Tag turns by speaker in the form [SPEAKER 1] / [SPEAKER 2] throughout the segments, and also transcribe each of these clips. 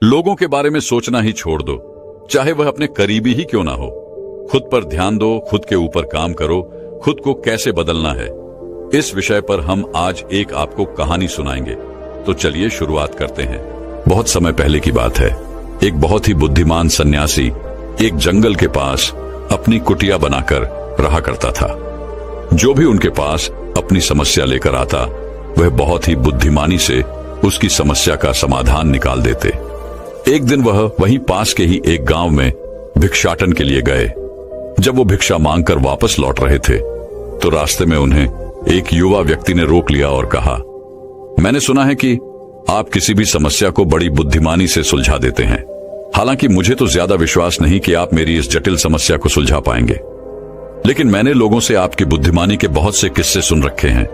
[SPEAKER 1] लोगों के बारे में सोचना ही छोड़ दो, चाहे वह अपने करीबी ही क्यों ना हो। खुद पर ध्यान दो, खुद के ऊपर काम करो, खुद को कैसे बदलना है, इस विषय पर हम आज एक आपको कहानी सुनाएंगे। तो चलिए शुरुआत करते हैं। बहुत समय पहले की बात है। एक बहुत ही बुद्धिमान सन्यासी एक जंगल के पास अपनी कुटिया बनाकर रहा करता था। जो भी उनके पास अपनी समस्या लेकर आता, वह बहुत ही बुद्धिमानी से उसकी समस्या का समाधान निकाल देते। एक दिन वह वहीं पास के ही एक गांव में भिक्षाटन के लिए गए। जब वो भिक्षा मांगकर वापस लौट रहे थे, तो रास्ते में उन्हें एक युवा व्यक्ति ने रोक लिया और कहा, मैंने सुना है कि आप किसी भी समस्या को बड़ी बुद्धिमानी से सुलझा देते हैं। हालांकि मुझे तो ज्यादा विश्वास नहीं कि आप मेरी इस जटिल समस्या को सुलझा पाएंगे, लेकिन मैंने लोगों से आपकी बुद्धिमानी के बहुत से किस्से सुन रखे हैं।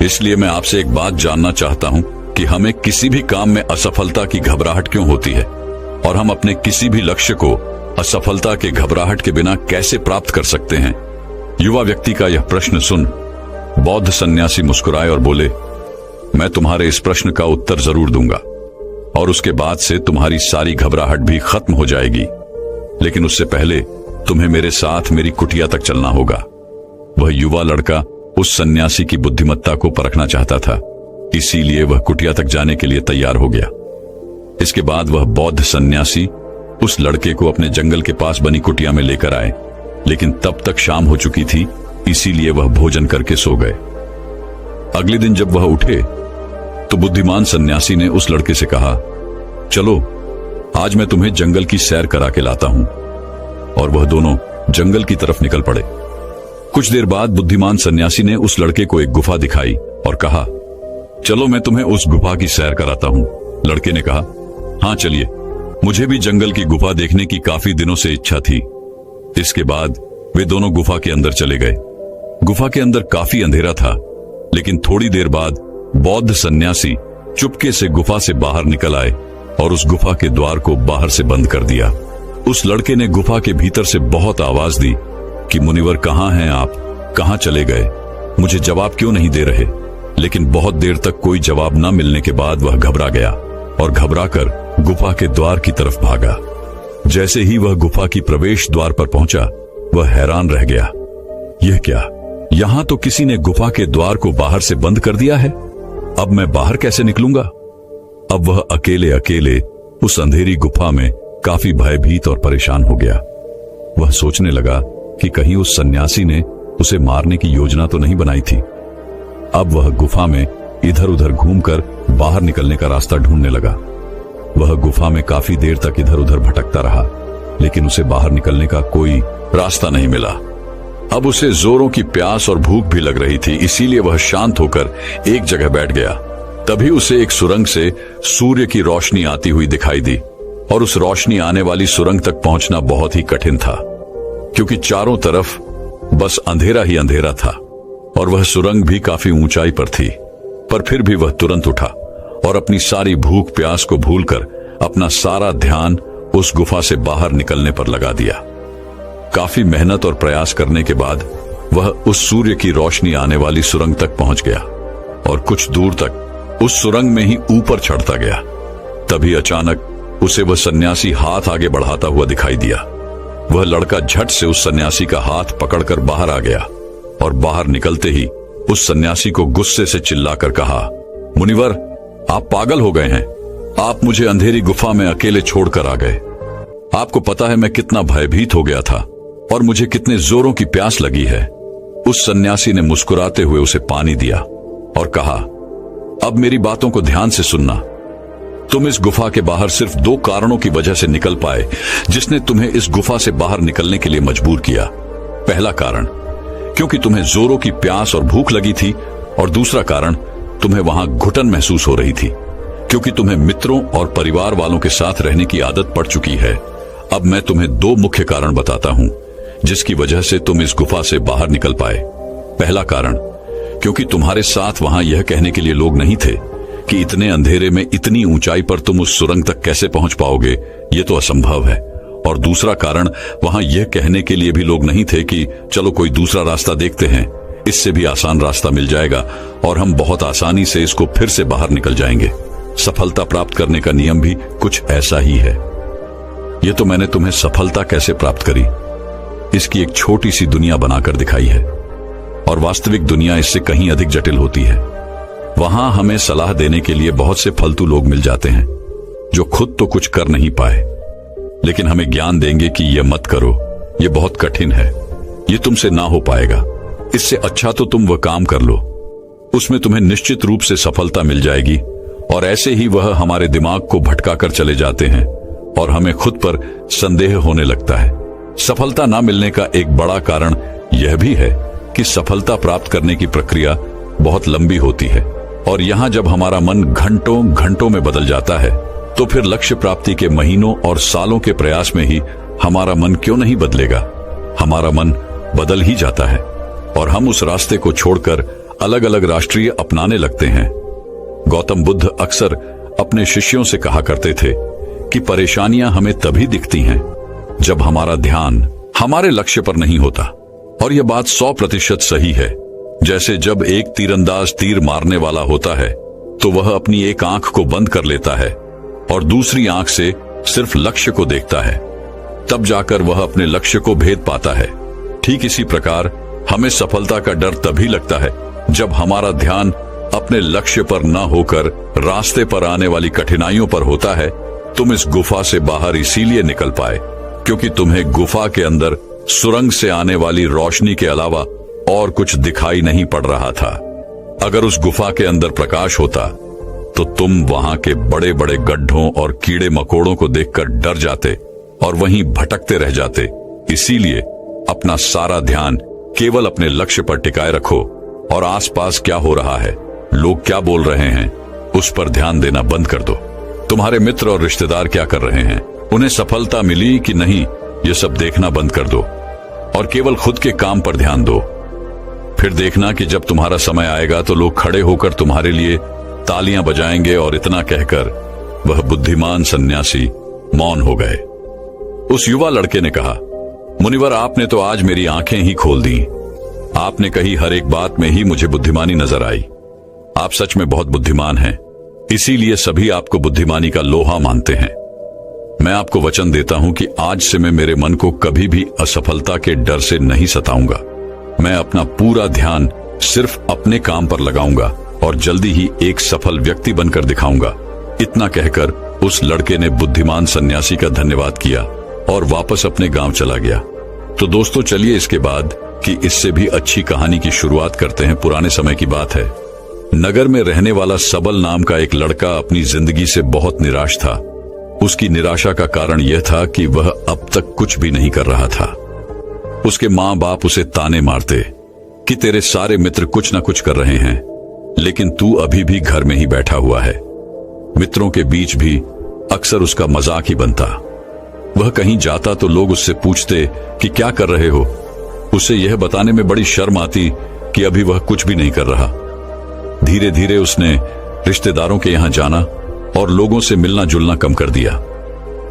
[SPEAKER 1] इसलिए मैं आपसे एक बात जानना चाहता हूं कि हमें किसी भी काम में असफलता की घबराहट क्यों होती है, और हम अपने किसी भी लक्ष्य को असफलता के घबराहट के बिना कैसे प्राप्त कर सकते हैं। युवा व्यक्ति का यह प्रश्न सुन बौद्ध सन्यासी मुस्कुराए और बोले, मैं तुम्हारे इस प्रश्न का उत्तर जरूर दूंगा, और उसके बाद से तुम्हारी सारी घबराहट भी खत्म हो जाएगी। लेकिन उससे पहले तुम्हें मेरे साथ मेरी कुटिया तक चलना होगा। वह युवा लड़का उस सन्यासी की बुद्धिमत्ता को परखना चाहता था, इसीलिए वह कुटिया तक जाने के लिए तैयार हो गया। इसके बाद वह बौद्ध सन्यासी उस लड़के को अपने जंगल के पास बनी कुटिया में लेकर आए, लेकिन तब तक शाम हो चुकी थी, इसीलिए वह भोजन करके सो गए। अगले दिन जब वह उठे, तो बुद्धिमान सन्यासी ने उस लड़के से कहा, चलो आज मैं तुम्हें जंगल की सैर करा के लाता हूं। और वह दोनों जंगल की तरफ निकल पड़े। कुछ देर बाद बुद्धिमान सन्यासी ने उस लड़के को एक गुफा दिखाई और कहा, चलो मैं तुम्हें उस गुफा की सैर कराता हूं। लड़के ने कहा, हाँ चलिए, मुझे भी जंगल की गुफा देखने की काफी दिनों से इच्छा थी। इसके बाद वे दोनों गुफा के अंदर चले गए। गुफा के अंदर काफी अंधेरा था, लेकिन थोड़ी देर बाद बौद्ध सन्यासी चुपके से गुफा से बाहर निकल आए और उस गुफा के द्वार को बाहर से बंद कर दिया। उस लड़के ने गुफा के भीतर से बहुत आवाज दी कि मुनिवर कहाँ हैं आप, कहाँ चले गए, मुझे जवाब क्यों नहीं दे रहे। लेकिन बहुत देर तक कोई जवाब न मिलने के बाद वह घबरा गया और घबराकर गुफा के द्वार की तरफ भागा। जैसे ही वह गुफा की प्रवेश द्वार पर पहुंचा, वह हैरान रह गया। यह क्या, यहां तो किसी ने गुफा के द्वार को बाहर से बंद कर दिया है। अब मैं बाहर कैसे निकलूंगा। अब वह अकेले अकेले उस अंधेरी गुफा में काफी भयभीत और परेशान हो गया। वह सोचने लगा कि कहीं उस सन्यासी ने उसे मारने की योजना तो नहीं बनाई थी। अब वह गुफा में इधर उधर घूमकर बाहर निकलने का रास्ता ढूंढने लगा। वह गुफा में काफी देर तक इधर उधर भटकता रहा, लेकिन उसे बाहर निकलने का कोई रास्ता नहीं मिला। अब उसे जोरों की प्यास और भूख भी लग रही थी, इसीलिए वह शांत होकर एक जगह बैठ गया। तभी उसे एक सुरंग से सूर्य की रोशनी आती हुई दिखाई दी, और उस रोशनी आने वाली सुरंग तक पहुंचना बहुत ही कठिन था, क्योंकि चारों तरफ बस अंधेरा ही अंधेरा था, और वह सुरंग भी काफी ऊंचाई पर थी। पर फिर भी वह तुरंत उठा और अपनी सारी भूख प्यास को भूलकर अपना सारा ध्यान उस गुफा से बाहर निकलने पर लगा दिया। काफी मेहनत और प्रयास करने के बाद वह उस सूर्य की रोशनी आने वाली सुरंग तक पहुंच गया, और कुछ दूर तक उस सुरंग में ही ऊपर चढ़ता गया। तभी अचानक उसे वह सन्यासी हाथ आगे बढ़ाता हुआ दिखाई दिया। वह लड़का झट से उस सन्यासी का हाथ पकड़कर बाहर आ गया, और बाहर निकलते ही उस सन्यासी को गुस्से से चिल्लाकर कहा, मुनिवर आप पागल हो गए हैं। आप मुझे अंधेरी गुफा में अकेले छोड़कर आ गए। आपको पता है मैं कितना भयभीत हो गया था और मुझे कितने जोरों की प्यास लगी है। उस सन्यासी ने मुस्कुराते हुए उसे पानी दिया और कहा, अब मेरी बातों को ध्यान से सुनना। तुम इस गुफा के बाहर सिर्फ 2 कारणों की वजह से निकल पाए, जिसने तुम्हें इस गुफा से बाहर निकलने के लिए मजबूर किया। पहला कारण, क्योंकि तुम्हें जोरों की प्यास और भूख लगी थी, और दूसरा कारण, तुम्हें वहां घुटन महसूस हो रही थी, क्योंकि तुम्हें मित्रों और परिवार वालों के साथ रहने की आदत पड़ चुकी है। अब मैं तुम्हें 2 मुख्य कारण बताता हूं, जिसकी वजह से तुम इस गुफा से बाहर निकल पाए। पहला कारण, क्योंकि तुम्हारे साथ वहां यह कहने के लिए लोग नहीं थे कि इतने अंधेरे में इतनी ऊंचाई पर तुम उस सुरंग तक कैसे पहुंच पाओगे, ये तो असंभव है। और दूसरा कारण, वहां यह कहने के लिए भी लोग नहीं थे कि चलो कोई दूसरा रास्ता देखते हैं, इससे भी आसान रास्ता मिल जाएगा और हम बहुत आसानी से इसको फिर से बाहर निकल जाएंगे। सफलता प्राप्त करने का नियम भी कुछ ऐसा ही है। ये तो मैंने तुम्हें सफलता कैसे प्राप्त करी इसकी एक छोटी सी दुनिया बनाकर दिखाई है, और वास्तविक दुनिया इससे कहीं अधिक जटिल होती है। वहां हमें सलाह देने के लिए बहुत से फालतू लोग मिल जाते हैं जो खुद तो कुछ कर नहीं पाए, लेकिन हमें ज्ञान देंगे कि यह मत करो, यह बहुत कठिन है, यह तुमसे ना हो पाएगा, इससे अच्छा तो तुम वह काम कर लो, उसमें तुम्हें निश्चित रूप से सफलता मिल जाएगी। और ऐसे ही वह हमारे दिमाग को भटकाकर चले जाते हैं और हमें खुद पर संदेह होने लगता है। सफलता ना मिलने का एक बड़ा कारण यह भी है कि सफलता प्राप्त करने की प्रक्रिया बहुत लंबी होती है, और यहां जब हमारा मन घंटों घंटों में बदल जाता है तो फिर लक्ष्य प्राप्ति के महीनों और सालों के प्रयास में ही हमारा मन क्यों नहीं बदलेगा। हमारा मन बदल ही जाता है और हम उस रास्ते को छोड़कर अलग अलग राष्ट्रीय अपनाने लगते हैं। गौतम बुद्ध अक्सर अपने शिष्यों से कहा करते थे कि परेशानियां हमें तभी दिखती हैं जब हमारा ध्यान हमारे लक्ष्य पर नहीं होता, और यह बात 100% सही है। जैसे जब एक तीरंदाज तीर मारने वाला होता है तो वह अपनी एक आंख को बंद कर लेता है और दूसरी आंख से सिर्फ लक्ष्य को देखता है, तब जाकर वह अपने लक्ष्य को भेद पाता है। ठीक इसी प्रकार हमें सफलता का डर तभी लगता है जब हमारा ध्यान अपने लक्ष्य पर न होकर रास्ते पर आने वाली कठिनाइयों पर होता है। तुम इस गुफा से बाहर इसीलिए निकल पाए क्योंकि तुम्हें गुफा के अंदर सुरंग से आने वाली रोशनी के अलावा और कुछ दिखाई नहीं पड़ रहा था। अगर उस गुफा के अंदर प्रकाश होता तो तुम वहां के बड़े बड़े गड्ढों और कीड़े मकोड़ों को देखकर डर जाते और वहीं भटकते रह जाते। इसीलिए अपना सारा ध्यान केवल अपने लक्ष्य पर टिकाए रखो और आसपास क्या हो रहा है, लोग क्या बोल रहे हैं, उस पर ध्यान देना बंद कर दो। तुम्हारे मित्र और रिश्तेदार क्या कर रहे हैं, उन्हें सफलता मिली कि नहीं, ये सब देखना बंद कर दो और केवल खुद के काम पर ध्यान दो। फिर देखना कि जब तुम्हारा समय आएगा तो लोग खड़े होकर तुम्हारे लिए तालियां बजाएंगे। और इतना कहकर वह बुद्धिमान सन्यासी मौन हो गए। उस युवा लड़के ने कहा, मुनिवर, आपने तो आज मेरी आंखें ही खोल दी। आपने कही हर एक बात में ही मुझे बुद्धिमानी नजर आई। आप सच में बहुत बुद्धिमान हैं, इसीलिए सभी आपको बुद्धिमानी का लोहा मानते हैं। मैं आपको वचन देता हूं कि आज से मैं मेरे मन को कभी भी असफलता के डर से नहीं सताऊंगा। मैं अपना पूरा ध्यान सिर्फ अपने काम पर लगाऊंगा और जल्दी ही एक सफल व्यक्ति बनकर दिखाऊंगा। इतना कहकर उस लड़के ने बुद्धिमान सन्यासी का धन्यवाद किया और वापस अपने गांव चला गया। तो दोस्तों, चलिए इसके बाद की इससे भी अच्छी कहानी की शुरुआत करते हैं। पुराने समय की बात है। नगर में रहने वाला सबल नाम का एक लड़का अपनी जिंदगी से बहुत निराश था। उसकी निराशा का कारण यह था कि वह अब तक कुछ भी नहीं कर रहा था। उसके माँ बाप उसे ताने मारते कि तेरे सारे मित्र कुछ न कुछ कर रहे हैं, लेकिन तू अभी भी घर में ही बैठा हुआ है। मित्रों के बीच भी अक्सर उसका मजाक ही बनता। वह कहीं जाता तो लोग उससे पूछते कि क्या कर रहे हो। उसे यह बताने में बड़ी शर्म आती कि अभी वह कुछ भी नहीं कर रहा। धीरे धीरे उसने रिश्तेदारों के यहां जाना और लोगों से मिलना जुलना कम कर दिया।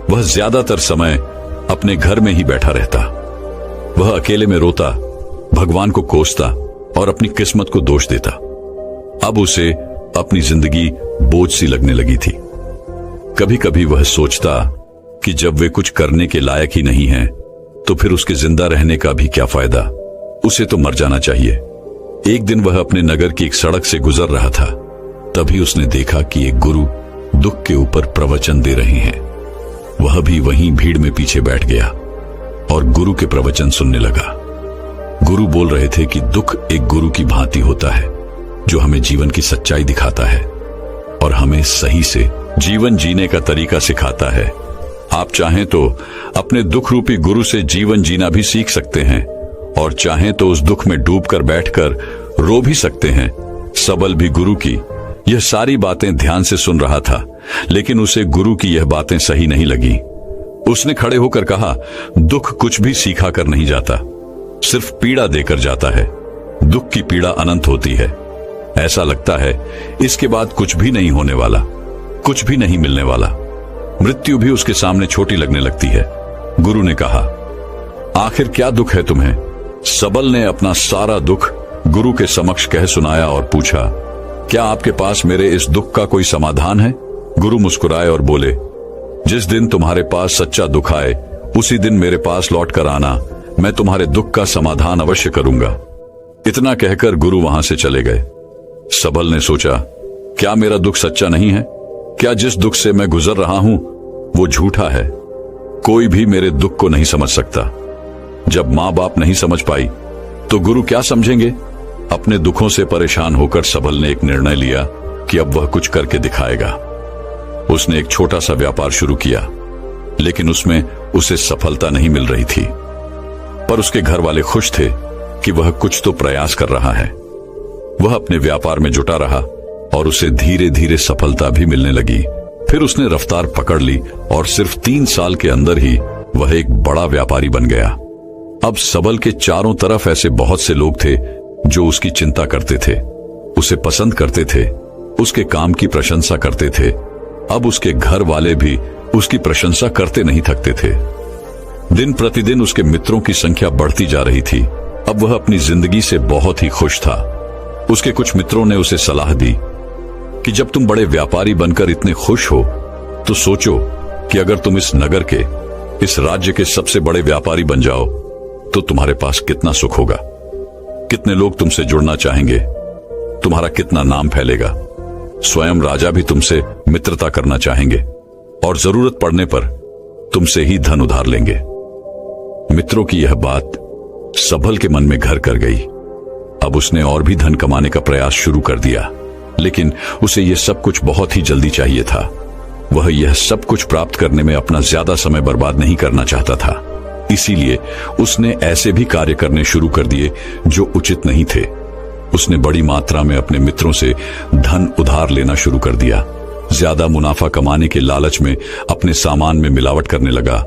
[SPEAKER 1] वह ज्यादातर समय अपने घर में ही बैठा रहता। वह अकेले में रोता, भगवान को कोसता और अपनी किस्मत को दोष देता। अब उसे अपनी जिंदगी बोझ सी लगने लगी थी। कभी कभी वह सोचता कि जब वे कुछ करने के लायक ही नहीं हैं, तो फिर उसके जिंदा रहने का भी क्या फायदा, उसे तो मर जाना चाहिए। एक दिन वह अपने नगर की एक सड़क से गुजर रहा था। तभी उसने देखा कि एक गुरु दुख के ऊपर प्रवचन दे रहे हैं। वह भी वहीं भीड़ में पीछे बैठ गया और गुरु के प्रवचन सुनने लगा। गुरु बोल रहे थे कि दुख एक गुरु की भांति होता है जो हमें जीवन की सच्चाई दिखाता है और हमें सही से जीवन जीने का तरीका सिखाता है। आप चाहें तो अपने दुख रूपी गुरु से जीवन जीना भी सीख सकते हैं और चाहें तो उस दुख में डूबकर बैठकर रो भी सकते हैं। सबल भी गुरु की यह सारी बातें ध्यान से सुन रहा था, लेकिन उसे गुरु की यह बातें सही नहीं लगी। उसने खड़े होकर कहा, दुख कुछ भी सीखा कर नहीं जाता, सिर्फ पीड़ा देकर जाता है। दुख की पीड़ा अनंत होती है। ऐसा लगता है इसके बाद कुछ भी नहीं होने वाला, कुछ भी नहीं मिलने वाला। मृत्यु भी उसके सामने छोटी लगने लगती है। गुरु ने कहा, आखिर क्या दुख है तुम्हें? सबल ने अपना सारा दुख गुरु के समक्ष कह सुनाया और पूछा, क्या आपके पास मेरे इस दुख का कोई समाधान है? गुरु मुस्कुराए और बोले, जिस दिन तुम्हारे पास सच्चा दुख आए उसी दिन मेरे पास लौट कर आना, मैं तुम्हारे दुख का समाधान अवश्य करूंगा। इतना कहकर गुरु वहां से चले गए। सबल ने सोचा, क्या मेरा दुख सच्चा नहीं है? क्या जिस दुख से मैं गुजर रहा हूं वो झूठा है? कोई भी मेरे दुख को नहीं समझ सकता। जब मां बाप नहीं समझ पाई तो गुरु क्या समझेंगे? अपने दुखों से परेशान होकर सबल ने एक निर्णय लिया कि अब वह कुछ करके दिखाएगा। उसने एक छोटा सा व्यापार शुरू किया, लेकिन उसमें उसे सफलता नहीं मिल रही थी। पर उसके घर वाले खुश थे कि वह कुछ तो प्रयास कर रहा है। वह अपने व्यापार में जुटा रहा और उसे धीरे धीरे सफलता भी मिलने लगी। फिर उसने रफ्तार पकड़ ली और सिर्फ 3 साल के अंदर ही वह एक बड़ा व्यापारी बन गया। अब सबल के चारों तरफ ऐसे बहुत से लोग थे जो उसकी चिंता करते थे, उसे पसंद करते थे, उसके काम की प्रशंसा करते थे। अब उसके घर वाले भी उसकी प्रशंसा करते नहीं थकते थे। दिन प्रतिदिन उसके मित्रों की संख्या बढ़ती जा रही थी। अब वह अपनी जिंदगी से बहुत ही खुश था। उसके कुछ मित्रों ने उसे सलाह दी कि जब तुम बड़े व्यापारी बनकर इतने खुश हो तो सोचो कि अगर तुम इस नगर के, इस राज्य के सबसे बड़े व्यापारी बन जाओ तो तुम्हारे पास कितना सुख होगा, कितने लोग तुमसे जुड़ना चाहेंगे, तुम्हारा कितना नाम फैलेगा। स्वयं राजा भी तुमसे मित्रता करना चाहेंगे और जरूरत पड़ने पर तुमसे ही धन उधार लेंगे। मित्रों की यह बात सबल के मन में घर कर गई। अब उसने और भी धन कमाने का प्रयास शुरू कर दिया, लेकिन उसे यह सब कुछ बहुत ही जल्दी चाहिए था। वह यह सब कुछ प्राप्त करने में अपना ज्यादा समय बर्बाद नहीं करना चाहता था। इसीलिए उसने ऐसे भी कार्य करने शुरू कर दिए जो उचित नहीं थे। उसने बड़ी मात्रा में अपने मित्रों से धन उधार लेना शुरू कर दिया। ज्यादा मुनाफा कमाने के लालच में अपने सामान में मिलावट करने लगा।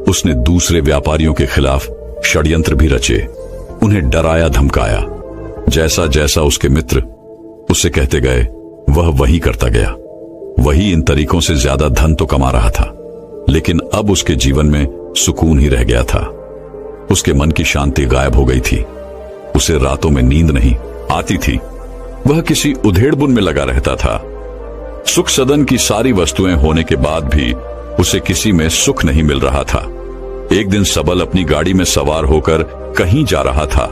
[SPEAKER 1] उसने दूसरे व्यापारियों के खिलाफ षड्यंत्र भी रचे, उन्हें डराया धमकाया। जैसा जैसा उसके मित्र उससे कहते गए वह वही करता गया। वही इन तरीकों से ज्यादा धन तो कमा रहा था, लेकिन अब उसके जीवन में सुकून ही रह गया था। उसके मन की शांति गायब हो गई थी। उसे रातों में नींद नहीं आती थी। वह किसी उधेड़बुन में लगा रहता था। सुख सदन की सारी वस्तुएं होने के बाद भी उसे किसी में सुख नहीं मिल रहा था। एक दिन सबल अपनी गाड़ी में सवार होकर कहीं जा रहा था।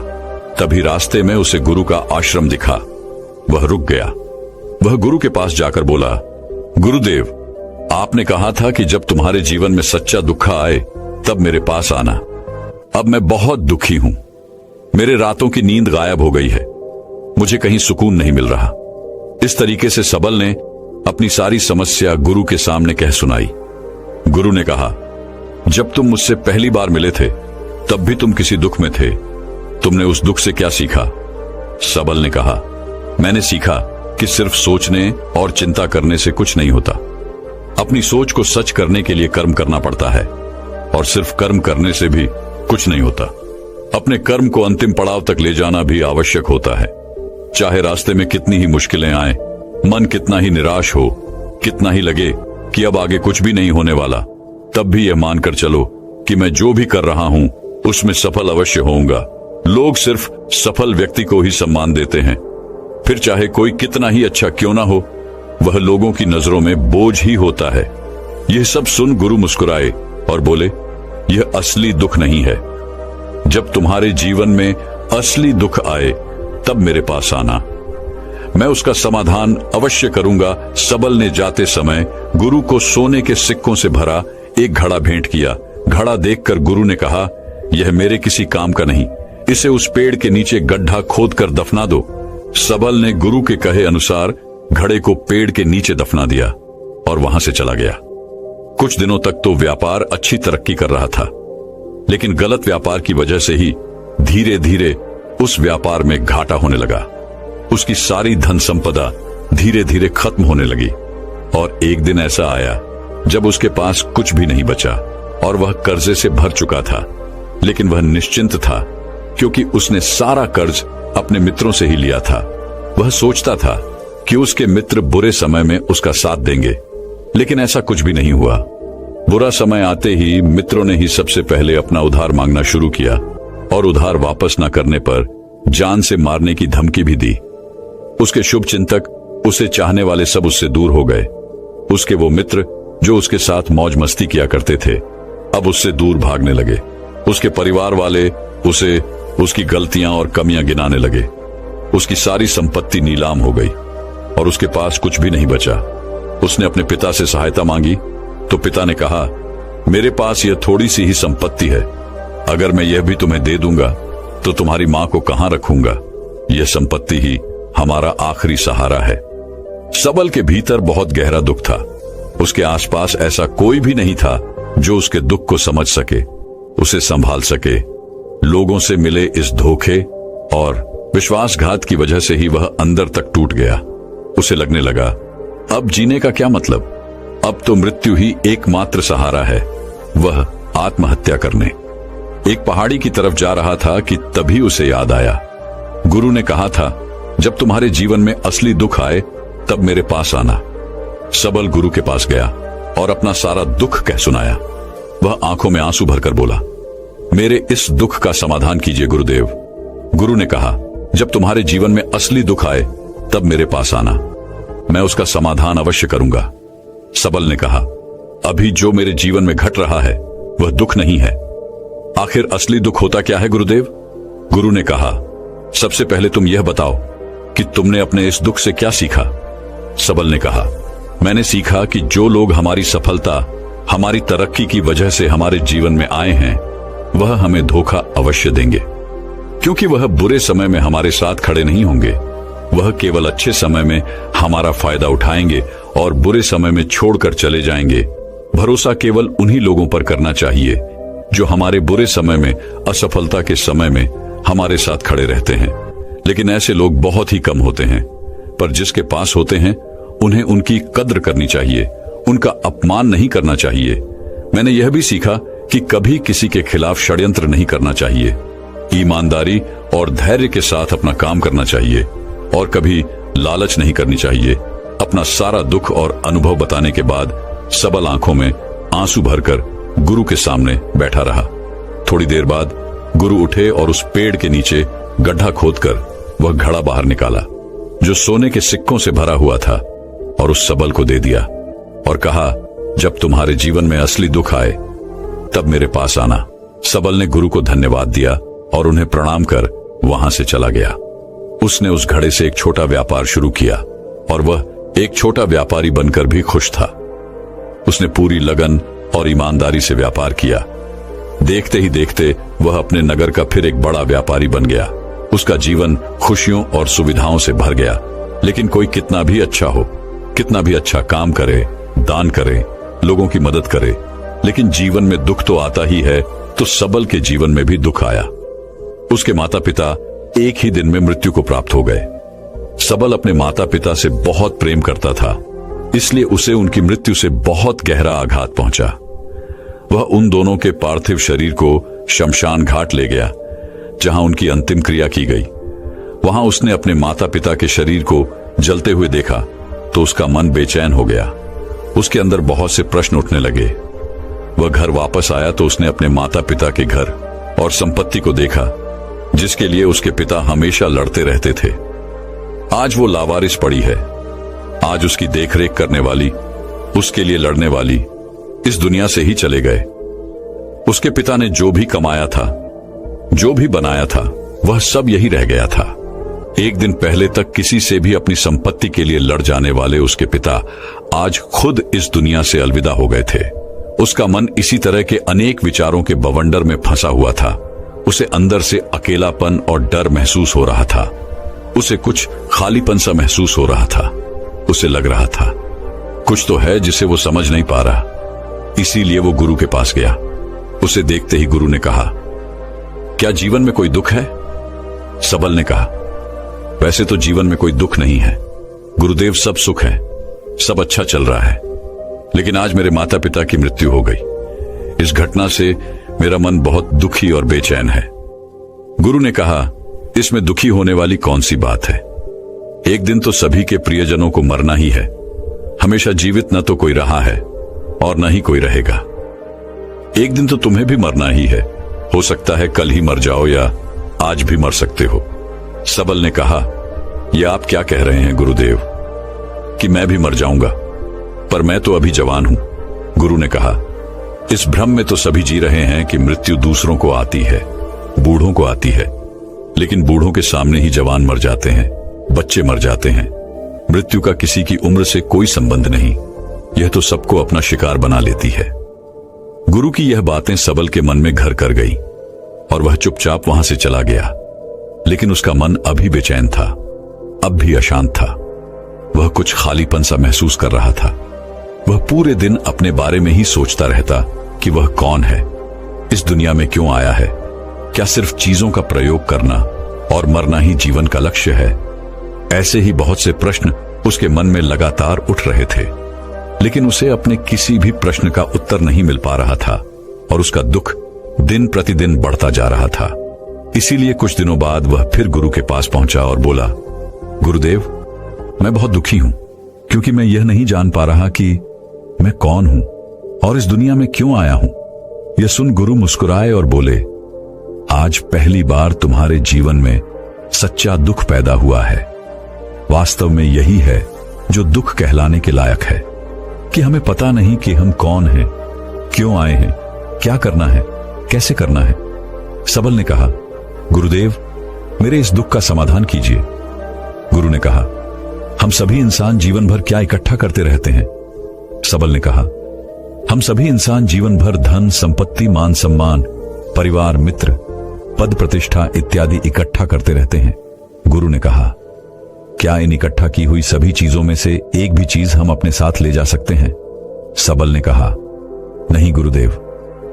[SPEAKER 1] तभी रास्ते में उसे गुरु का आश्रम दिखा। वह रुक गया। वह गुरु के पास जाकर बोला, गुरुदेव, आपने कहा था कि जब तुम्हारे जीवन में सच्चा दुख आए तब मेरे पास आना। अब मैं बहुत दुखी हूं। मेरे रातों की नींद गायब हो गई है। मुझे कहीं सुकून नहीं मिल रहा। इस तरीके से सबल ने अपनी सारी समस्या गुरु के सामने कह सुनाई। गुरु ने कहा, जब तुम मुझसे पहली बार मिले थे तब भी तुम किसी दुख में थे। तुमने उस दुख से क्या सीखा? सबल ने कहा, मैंने सीखा कि सिर्फ सोचने और चिंता करने से कुछ नहीं होता। अपनी सोच को सच करने के लिए कर्म करना पड़ता है, और सिर्फ कर्म करने से भी कुछ नहीं होता। अपने कर्म को अंतिम पड़ाव तक ले जाना भी आवश्यक होता है। चाहे रास्ते में कितनी ही मुश्किलें आए, मन कितना ही निराश हो, कितना ही लगे कि अब आगे कुछ भी नहीं होने वाला, तब भी यह मानकर चलो कि मैं जो भी कर रहा हूं उसमें सफल अवश्य होऊंगा। लोग सिर्फ सफल व्यक्ति को ही सम्मान देते हैं, फिर चाहे कोई कितना ही अच्छा क्यों ना हो, वह लोगों की नजरों में बोझ ही होता है। यह सब सुन गुरु मुस्कुराए और बोले, यह असली दुख नहीं है। जब तुम्हारे जीवन में असली दुख आए तब मेरे पास आना, मैं उसका समाधान अवश्य करूंगा। सबल ने जाते समय गुरु को सोने के सिक्कों से भरा एक घड़ा भेंट किया। घड़ा देखकर गुरु ने कहा, यह मेरे किसी काम का नहीं, इसे उस पेड़ के नीचे गड्ढा खोदकर दफना दो। सबल ने गुरु के कहे अनुसार घड़े को पेड़ के नीचे दफना दिया और वहां से चला गया। कुछ दिनों तक तो व्यापार अच्छी तरक्की कर रहा था, लेकिन गलत व्यापार की वजह से ही धीरे धीरे उस व्यापार में घाटा होने लगा। उसकी सारी धन संपदा धीरे धीरे खत्म होने लगी और एक दिन ऐसा आया जब उसके पास कुछ भी नहीं बचा और वह कर्जे से भर चुका था। लेकिन वह निश्चिंत था क्योंकि उसने सारा कर्ज अपने मित्रों से ही लिया था। वह सोचता था कि उसके मित्र बुरे समय में उसका साथ देंगे, लेकिन ऐसा कुछ भी नहीं हुआ। बुरा समय आते ही मित्रों ने ही सबसे पहले अपना उधार मांगना शुरू किया और उधार वापस न करने पर जान से मारने की धमकी भी दी। उसके शुभ चिंतक, उसे चाहने वाले सब उससे दूर हो गए। उसके वो मित्र जो उसके साथ मौज मस्ती किया करते थे अब उससे दूर भागने लगे। उसके परिवार वाले उसे उसकी गलतियां और कमियां गिनाने लगे। उसकी सारी संपत्ति नीलाम हो गई और उसके पास कुछ भी नहीं बचा। उसने अपने पिता से सहायता मांगी तो पिता ने कहा, मेरे पास यह थोड़ी सी ही संपत्ति है, अगर मैं यह भी तुम्हें दे दूंगा तो तुम्हारी मां को कहां रखूंगा? यह संपत्ति ही हमारा आखिरी सहारा है। सबल के भीतर बहुत गहरा दुख था। उसके आसपास ऐसा कोई भी नहीं था जो उसके दुख को समझ सके, उसे संभाल सके। लोगों से मिले इस धोखे और विश्वासघात की वजह से ही वह अंदर तक टूट गया। उसे लगने लगा, अब जीने का क्या मतलब? अब तो मृत्यु ही एकमात्र सहारा है। वह आत्महत्या करने एक पहाड़ी की तरफ जा रहा था कि तभी उसे याद आया, गुरु ने कहा था, जब तुम्हारे जीवन में असली दुख आए तब मेरे पास आना। सबल गुरु के पास गया और अपना सारा दुख कह सुनाया। वह आंखों में आंसू भरकर बोला, मेरे इस दुख का समाधान कीजिए गुरुदेव। गुरु ने कहा, जब तुम्हारे जीवन में असली दुख आए तब मेरे पास आना, मैं उसका समाधान अवश्य करूंगा। सबल ने कहा, अभी जो मेरे जीवन में घट रहा है वह दुख नहीं है। आखिर असली दुख होता क्या है गुरुदेव? गुरु ने कहा, सबसे पहले तुम यह बताओ कि तुमने अपने इस दुख से क्या सीखा? सबल ने कहा, मैंने सीखा कि जो लोग हमारी सफलता, हमारी तरक्की की वजह से हमारे जीवन में आए हैं वह हमें धोखा अवश्य देंगे, क्योंकि वह बुरे समय में हमारे साथ खड़े नहीं होंगे। वह केवल अच्छे समय में हमारा फायदा उठाएंगे और बुरे समय में छोड़कर चले जाएंगे। भरोसा केवल उन्हीं लोगों पर करना चाहिए जो हमारे बुरे समय में, असफलता के समय में हमारे साथ खड़े रहते हैं। लेकिन ऐसे लोग बहुत ही कम होते हैं, पर जिसके पास होते हैं उन्हें उनकी कद्र करनी चाहिए, उनका अपमान नहीं करना चाहिए। मैंने यह भी सीखा कि कभी किसी के खिलाफ षड्यंत्र नहीं करना चाहिए। ईमानदारी और धैर्य के साथ अपना काम करना चाहिए और कभी लालच नहीं करनी चाहिए। अपना सारा दुख और अनुभव बताने के बाद सबल आंखों में आंसू भरकर गुरु के सामने बैठा रहा। थोड़ी देर बाद गुरु उठे और उस पेड़ के नीचे गड्ढा खोदकर वह घड़ा बाहर निकाला जो सोने के सिक्कों से भरा हुआ था और उस सबल को दे दिया और कहा, जब तुम्हारे जीवन में असली दुख आए तब मेरे पास आना। सबल ने गुरु को धन्यवाद दिया और उन्हें प्रणाम कर वहां से चला गया। उसने उस घड़े से एक छोटा व्यापार शुरू किया और वह एक छोटा व्यापारी बनकर भी खुश था। उसने पूरी लगन और ईमानदारी से व्यापार किया। देखते ही देखते वह अपने नगर का फिर एक बड़ा व्यापारी बन गया। उसका जीवन खुशियों और सुविधाओं से भर गया। लेकिन कोई कितना भी अच्छा हो, कितना भी अच्छा काम करे, दान करे, लोगों की मदद करे, लेकिन जीवन में दुख तो आता ही है। तो सबल के जीवन में भी दुख आया। उसके माता पिता एक ही दिन में मृत्यु को प्राप्त हो गए। सबल अपने माता पिता से बहुत प्रेम करता था, इसलिए उसे उनकी मृत्यु से बहुत गहरा आघात पहुंचा। वह उन दोनों के पार्थिव शरीर को शमशान घाट ले गया जहां उनकी अंतिम क्रिया की गई। वहां उसने अपने माता पिता के शरीर को जलते हुए देखा तो उसका मन बेचैन हो गया। उसके अंदर बहुत से प्रश्न उठने लगे। वह घर वापस आया तो उसने अपने माता पिता के घर और संपत्ति को देखा जिसके लिए उसके पिता हमेशा लड़ते रहते थे। आज वो लावारिस पड़ी है। आज उसकी देखरेख करने वाली, उसके लिए लड़ने वाली इस दुनिया से ही चले गए। उसके पिता ने जो भी कमाया था, जो भी बनाया था, वह सब यही रह गया था। एक दिन पहले तक किसी से भी अपनी संपत्ति के लिए लड़ जाने वाले उसके पिता आज खुद इस दुनिया से अलविदा हो गए थे। उसका मन इसी तरह के अनेक विचारों के बवंडर में फंसा हुआ था। उसे अंदर से अकेलापन और डर महसूस हो रहा था। उसे कुछ खालीपन सा महसूस हो रहा था। उसे लग रहा था कुछ तो है जिसे वो समझ नहीं पा रहा। इसीलिए वो गुरु के पास गया। उसे देखते ही गुरु ने कहा, क्या जीवन में कोई दुख है? सबल ने कहा, वैसे तो जीवन में कोई दुख नहीं है गुरुदेव, सब सुख है, सब अच्छा चल रहा है। लेकिन आज मेरे माता पिता की मृत्यु हो गई। इस घटना से मेरा मन बहुत दुखी और बेचैन है। गुरु ने कहा, इसमें दुखी होने वाली कौन सी बात है? एक दिन तो सभी के प्रियजनों को मरना ही है। हमेशा जीवित न तो कोई रहा है और न ही कोई रहेगा। एक दिन तो तुम्हें भी मरना ही है। हो सकता है कल ही मर जाओ या आज भी मर सकते हो। सबल ने कहा, यह आप क्या कह रहे हैं गुरुदेव कि मैं भी मर जाऊंगा? पर मैं तो अभी जवान हूं, गुरु ने कहा। इस भ्रम में तो सभी जी रहे हैं कि मृत्यु दूसरों को आती है, बूढ़ों को आती है, लेकिन बूढ़ों के सामने ही जवान मर जाते हैं, बच्चे मर जाते हैं। मृत्यु का किसी की उम्र से कोई संबंध नहीं, यह तो सबको अपना शिकार बना लेती है। गुरु की यह बातें सबल के मन में घर कर गई और वह चुपचाप वहां से चला गया। लेकिन उसका मन अभी बेचैन था, अब भी अशांत था। वह कुछ खालीपन सा महसूस कर रहा था। वह पूरे दिन अपने बारे में ही सोचता रहता कि वह कौन है, इस दुनिया में क्यों आया है, क्या सिर्फ चीजों का प्रयोग करना और मरना ही जीवन का लक्ष्य है। ऐसे ही बहुत से प्रश्न उसके मन में लगातार उठ रहे थे, लेकिन उसे अपने किसी भी प्रश्न का उत्तर नहीं मिल पा रहा था और उसका दुख दिन प्रतिदिन बढ़ता जा रहा था। इसीलिए कुछ दिनों बाद वह फिर गुरु के पास पहुंचा और बोला, गुरुदेव, मैं बहुत दुखी हूं क्योंकि मैं यह नहीं जान पा रहा कि मैं कौन हूं और इस दुनिया में क्यों आया हूं। यह सुन गुरु मुस्कुराए और बोले, आज पहली बार तुम्हारे जीवन में सच्चा दुख पैदा हुआ है। वास्तव में यही है जो दुख कहलाने के लायक है, कि हमें पता नहीं कि हम कौन हैं, क्यों आए हैं, क्या करना है, कैसे करना है। सबल ने कहा, गुरुदेव, मेरे इस दुख का समाधान कीजिए। गुरु ने कहा, हम सभी इंसान जीवन भर क्या इकट्ठा करते रहते हैं? सबल ने कहा, हम सभी इंसान जीवन भर धन, संपत्ति, मान सम्मान, परिवार, मित्र, पद प्रतिष्ठा इत्यादि इकट्ठा करते रहते हैं। गुरु ने कहा, क्या इन इकट्ठा की हुई सभी चीजों में से एक भी चीज हम अपने साथ ले जा सकते हैं? सबल ने कहा, नहीं गुरुदेव,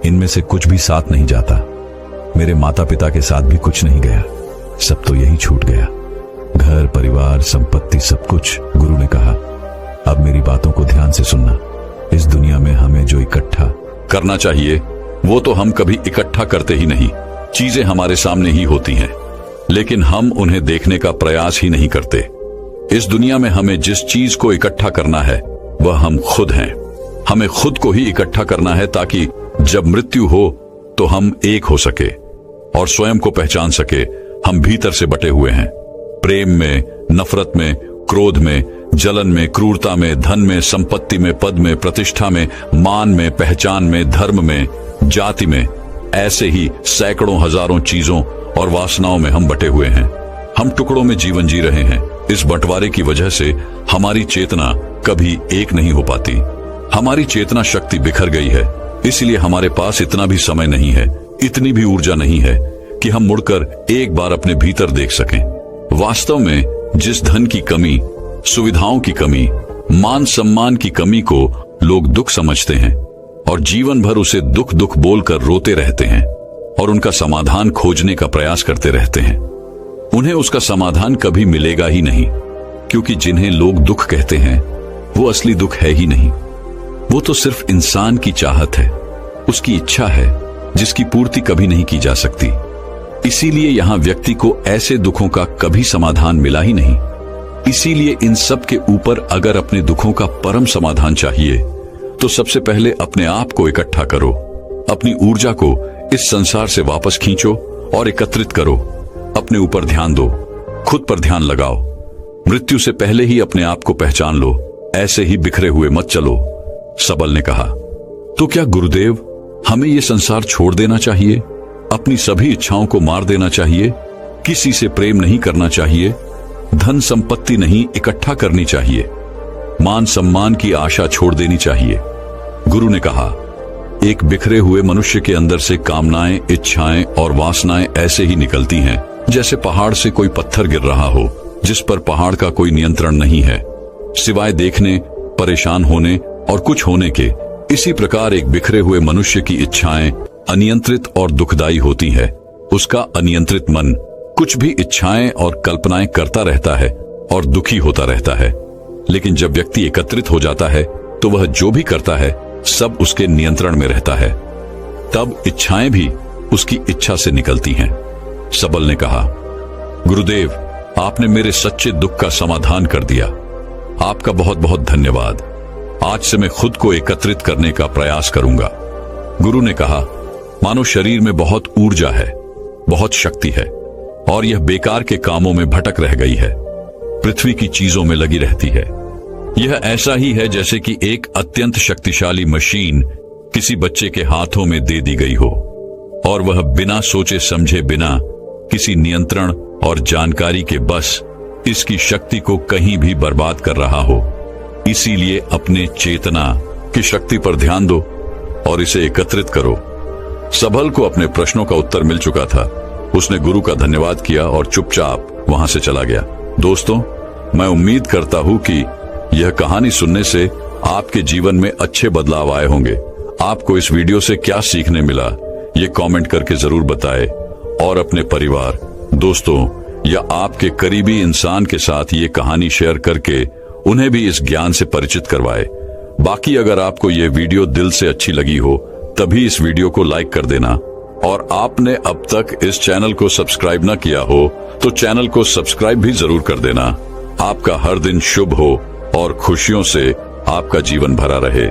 [SPEAKER 1] इनमें से कुछ भी साथ नहीं जाता। मेरे माता पिता के साथ भी कुछ नहीं गया, सब तो यही छूट गया, घर, परिवार, संपत्ति, सब कुछ। गुरु ने कहा, अब मेरी बातों को ध्यान से सुनना। इस दुनिया में हमें जो इकट्ठा करना चाहिए वो तो हम कभी इकट्ठा करते ही नहीं। चीजें हमारे सामने ही होती हैं, लेकिन हम उन्हें देखने का प्रयास ही नहीं करते। इस दुनिया में हमें जिस चीज को इकट्ठा करना है वह हम खुद हैं। हमें खुद को ही इकट्ठा करना है ताकि जब मृत्यु हो तो हम एक हो सके और स्वयं को पहचान सके। हम भीतर से बटे हुए हैं, प्रेम में, नफरत में, क्रोध में, जलन में, क्रूरता में, धन में, संपत्ति में, पद में, प्रतिष्ठा में, मान में, पहचान में, धर्म में, जाति में। ऐसे ही सैकड़ों हजारों चीजों और वासनाओं में हम बटे हुए हैं। हम टुकड़ों में जीवन जी रहे हैं। इस बंटवारे की वजह से हमारी चेतना कभी एक नहीं हो पाती। हमारी चेतना शक्ति बिखर गई है, इसलिए हमारे पास इतना भी समय नहीं है, इतनी भी ऊर्जा नहीं है कि हम मुड़कर एक बार अपने भीतर देख सकें। वास्तव में जिस धन की कमी, सुविधाओं की कमी, मान सम्मान की कमी को लोग दुख समझते हैं और जीवन भर उसे दुख दुख बोलकर रोते रहते हैं और उनका समाधान खोजने का प्रयास करते रहते हैं, उन्हें उसका समाधान कभी मिलेगा ही नहीं, क्योंकि जिन्हें लोग दुख कहते हैं वो असली दुख है ही नहीं। वो तो सिर्फ इंसान की चाहत है, उसकी इच्छा है, जिसकी पूर्ति कभी नहीं की जा सकती। इसीलिए यहां व्यक्ति को ऐसे दुखों का कभी समाधान मिला ही नहीं। इसीलिए इन सब के ऊपर अगर अपने दुखों का परम समाधान चाहिए तो सबसे पहले अपने आप को इकट्ठा करो, अपनी ऊर्जा को इस संसार से वापस खींचो और एकत्रित करो। अपने ऊपर ध्यान दो, खुद पर ध्यान लगाओ। मृत्यु से पहले ही अपने आप को पहचान लो, ऐसे ही बिखरे हुए मत चलो। सबल ने कहा, तो क्या गुरुदेव, हमें ये संसार छोड़ देना चाहिए? अपनी सभी इच्छाओं को मार देना चाहिए? किसी से प्रेम नहीं करना चाहिए? धन संपत्ति नहीं इकट्ठा करनी चाहिए? मान सम्मान की आशा छोड़ देनी चाहिए? गुरु ने कहा, एक बिखरे हुए मनुष्य के अंदर से कामनाएं, इच्छाएं और वासनाएं ऐसे ही निकलती हैं जैसे पहाड़ से कोई पत्थर गिर रहा हो, जिस पर पहाड़ का कोई नियंत्रण नहीं है, सिवाय देखने, परेशान होने और कुछ होने के। इसी प्रकार एक बिखरे हुए मनुष्य की इच्छाएं अनियंत्रित और दुखदायी होती है। उसका अनियंत्रित मन कुछ भी इच्छाएं और कल्पनाएं करता रहता है और दुखी होता रहता है। लेकिन जब व्यक्ति एकत्रित हो जाता है तो वह जो भी करता है सब उसके नियंत्रण में रहता है। तब इच्छाएं भी उसकी इच्छा से निकलती हैं। सबल ने कहा, गुरुदेव, आपने मेरे सच्चे दुख का समाधान कर दिया। आपका बहुत बहुत धन्यवाद। आज से मैं खुद को एकत्रित करने का प्रयास करूंगा। गुरु ने कहा, मानो शरीर में बहुत ऊर्जा है, बहुत शक्ति है और यह बेकार के कामों में भटक रह गई है, पृथ्वी की चीजों में लगी रहती है। यह ऐसा ही है जैसे कि एक अत्यंत शक्तिशाली मशीन किसी बच्चे के हाथों में दे दी गई हो और वह बिना सोचे समझे, बिना किसी नियंत्रण और जानकारी के बस इसकी शक्ति को कहीं भी बर्बाद कर रहा हो। इसीलिए अपने चेतना की शक्ति पर ध्यान दो और इसे एकत्रित करो। सबल को अपने प्रश्नों का उत्तर मिल चुका था। उसने गुरु का धन्यवाद किया और चुपचाप वहां से चला गया। दोस्तों, मैं उम्मीद करता हूं कि यह कहानी सुनने से आपके जीवन में अच्छे बदलाव आए होंगे। आपको इस वीडियो से क्या सीखने मिला, ये कमेंट करके जरूर बताएं और अपने परिवार, दोस्तों या आपके करीबी इंसान के साथ ये कहानी शेयर करके उन्हें भी इस ज्ञान से परिचित करवाएं। बाकी अगर आपको ये वीडियो दिल से अच्छी लगी हो तभी इस वीडियो को लाइक कर देना, और आपने अब तक इस चैनल को सब्सक्राइब न किया हो तो चैनल को सब्सक्राइब भी जरूर कर देना। आपका हर दिन शुभ हो और खुशियों से आपका जीवन भरा रहे।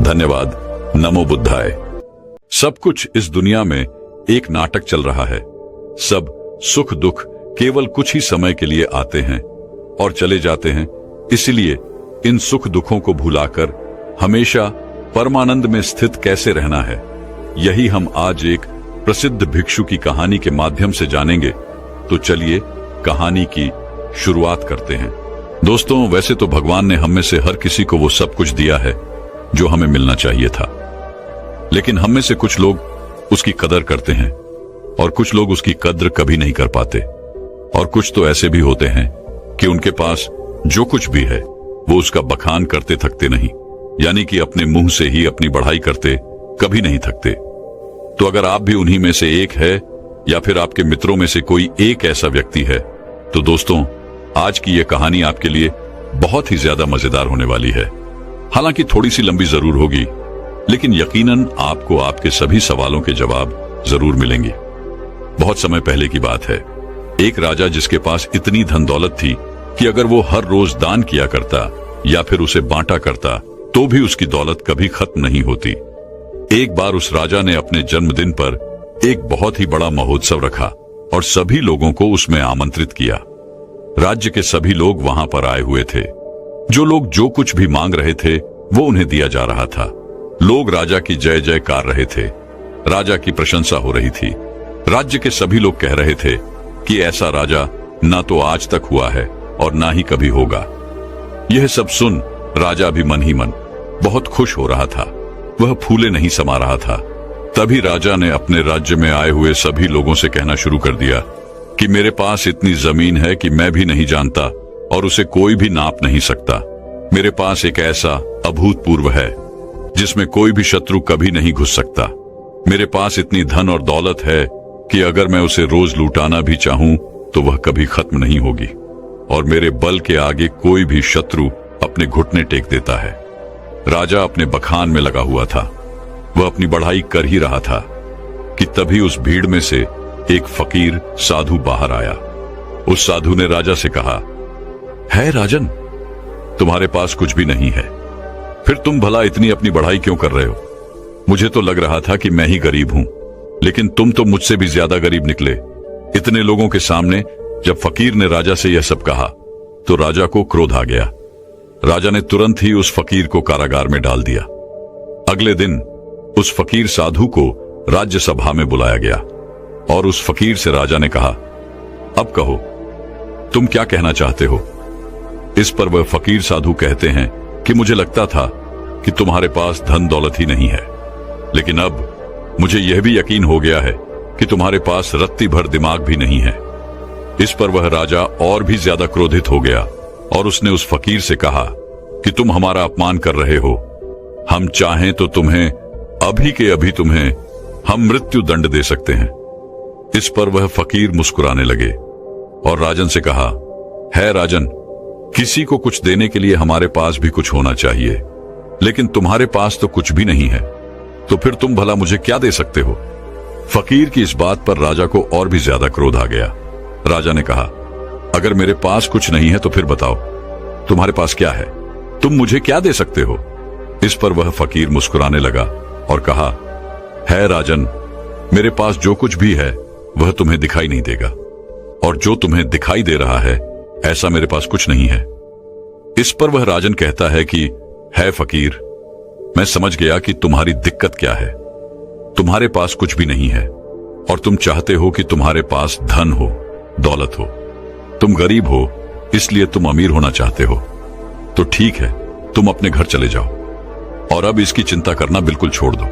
[SPEAKER 1] धन्यवाद। नमो बुद्धाय। सब कुछ इस दुनिया में एक नाटक चल रहा है। सब सुख दुख केवल कुछ ही समय के लिए आते हैं और चले जाते हैं। इसलिए इन सुख दुखों को भुलाकर हमेशा परमानंद में स्थित कैसे रहना है, यही हम आज एक प्रसिद्ध भिक्षु की कहानी के माध्यम से जानेंगे। तो चलिए कहानी की शुरुआत करते हैं। दोस्तों, वैसे तो भगवान ने हम में से हर किसी को वो सब कुछ दिया है जो हमें मिलना चाहिए था, लेकिन हम में से कुछ लोग उसकी कदर करते हैं और कुछ लोग उसकी कद्र कभी नहीं कर पाते। और कुछ तो ऐसे भी होते हैं कि उनके पास जो कुछ भी है वो उसका बखान करते थकते नहीं, यानी कि अपने मुंह से ही अपनी बढ़ाई करते कभी नहीं थकते। तो अगर आप भी उन्हीं में से एक है या फिर आपके मित्रों में से कोई एक ऐसा व्यक्ति है, तो दोस्तों आज की यह कहानी आपके लिए बहुत ही ज्यादा मजेदार होने वाली है। हालांकि थोड़ी सी लंबी जरूर होगी, लेकिन यकीनन आपको आपके सभी सवालों के जवाब जरूर मिलेंगे। बहुत समय पहले की बात है। एक राजा जिसके पास इतनी धन दौलत थी कि अगर वो हर रोज दान किया करता या फिर उसे बांटा करता तो भी उसकी दौलत कभी खत्म नहीं होती। एक बार उस राजा ने अपने जन्मदिन पर एक बहुत ही बड़ा महोत्सव रखा और सभी लोगों को उसमें आमंत्रित किया। राज्य के सभी लोग वहां पर आए हुए थे। जो लोग जो कुछ भी मांग रहे थे वो उन्हें दिया जा रहा था। लोग राजा की जय जयकार रहे थे। राजा की प्रशंसा हो रही थी। राज्य के सभी लोग कह रहे थे कि ऐसा राजा ना तो आज तक हुआ है और ना ही कभी होगा। यह सब सुन राजा भी मन ही मन बहुत खुश हो रहा था। वह फूले नहीं समा रहा था। तभी राजा ने अपने राज्य में आए हुए सभी लोगों से कहना शुरू कर दिया कि मेरे पास इतनी जमीन है कि मैं भी नहीं जानता और उसे कोई भी नाप नहीं सकता। मेरे पास एक ऐसा अभूतपूर्व है जिसमें कोई भी शत्रु कभी नहीं घुस सकता। मेरे पास इतनी धन और दौलत है कि अगर मैं उसे रोज लुटाना भी चाहूं तो वह कभी खत्म नहीं होगी, और मेरे बल के आगे कोई भी शत्रु अपने घुटने टेक देता है। राजा अपने बखान में लगा हुआ था। वह अपनी बढ़ाई कर ही रहा था कि तभी उस भीड़ में से एक फकीर साधु बाहर आया। उस साधु ने राजा से कहा, है राजन, तुम्हारे पास कुछ भी नहीं है, फिर तुम भला इतनी अपनी बढ़ाई क्यों कर रहे हो? मुझे तो लग रहा था कि मैं ही गरीब हूं, लेकिन तुम तो मुझसे भी ज्यादा गरीब निकले। इतने लोगों के सामने जब फकीर ने राजा से यह सब कहा तो राजा को क्रोध आ गया। राजा ने तुरंत ही उस फकीर को कारागार में डाल दिया। अगले दिन उस फकीर साधु को राज्यसभा में बुलाया गया और उस फकीर से राजा ने कहा, अब कहो तुम क्या कहना चाहते हो? इस पर वह फकीर साधु कहते हैं कि मुझे लगता था कि तुम्हारे पास धन दौलत ही नहीं है, लेकिन अब मुझे यह भी यकीन हो गया है कि तुम्हारे पास रत्ती भर दिमाग भी नहीं है। इस पर वह राजा और भी ज्यादा क्रोधित हो गया और उसने उस फकीर से कहा कि तुम हमारा अपमान कर रहे हो। हम चाहें तो तुम्हें अभी के अभी तुम्हें हम मृत्यु दंड दे सकते हैं। इस पर वह फकीर मुस्कुराने लगे और राजन से कहा, है राजन, किसी को कुछ देने के लिए हमारे पास भी कुछ होना चाहिए, लेकिन तुम्हारे पास तो कुछ भी नहीं है, तो फिर तुम भला मुझे क्या दे सकते हो? फकीर की इस बात पर राजा को और भी ज्यादा क्रोध आ गया। राजा ने कहा, अगर मेरे पास कुछ नहीं है तो फिर बताओ तुम्हारे पास क्या है? तुम मुझे क्या दे सकते हो? इस पर वह फकीर मुस्कुराने लगा और कहा, है राजन, मेरे पास जो कुछ भी है वह तुम्हें दिखाई नहीं देगा, और जो तुम्हें दिखाई दे रहा है ऐसा मेरे पास कुछ नहीं है। इस पर वह राजन कहता है कि है फकीर, मैं समझ गया कि तुम्हारी दिक्कत क्या है। तुम्हारे पास कुछ भी नहीं है और तुम चाहते हो कि तुम्हारे पास धन हो, दौलत हो। तुम गरीब हो, इसलिए तुम अमीर होना चाहते हो। तो ठीक है, तुम अपने घर चले जाओ और अब इसकी चिंता करना बिल्कुल छोड़ दो।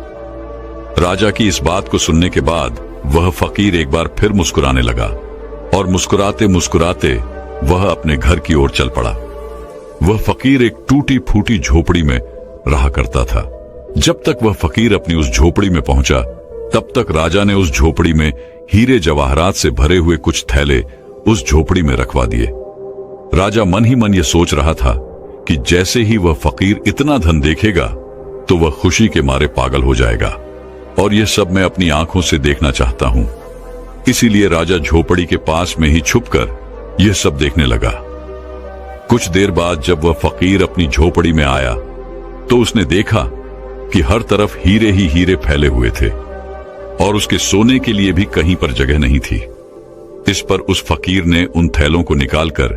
[SPEAKER 1] राजा की इस बात को सुनने के बाद वह फकीर एक बार फिर मुस्कुराने लगा और मुस्कुराते मुस्कुराते वह अपने घर की ओर चल पड़ा। वह फकीर एक टूटी फूटी झोपड़ी में रहा करता था। जब तक वह फकीर अपनी उस झोपड़ी में पहुंचा, तब तक राजा ने उस झोपड़ी में हीरे जवाहरात से भरे हुए कुछ थैले उस झोपड़ी में रखवा दिए। राजा मन ही मन यह सोच रहा था कि जैसे ही वह फकीर इतना धन देखेगा तो वह खुशी के मारे पागल हो जाएगा और यह सब मैं अपनी आंखों से देखना चाहता हूं। इसीलिए राजा झोपड़ी के पास में ही छुपकर यह सब देखने लगा। कुछ देर बाद जब वह फकीर अपनी झोपड़ी में आया तो उसने देखा कि हर तरफ हीरे ही हीरे फैले हुए थे और उसके सोने के लिए भी कहीं पर जगह नहीं थी। इस पर उस फकीर ने उन थैलों को निकालकर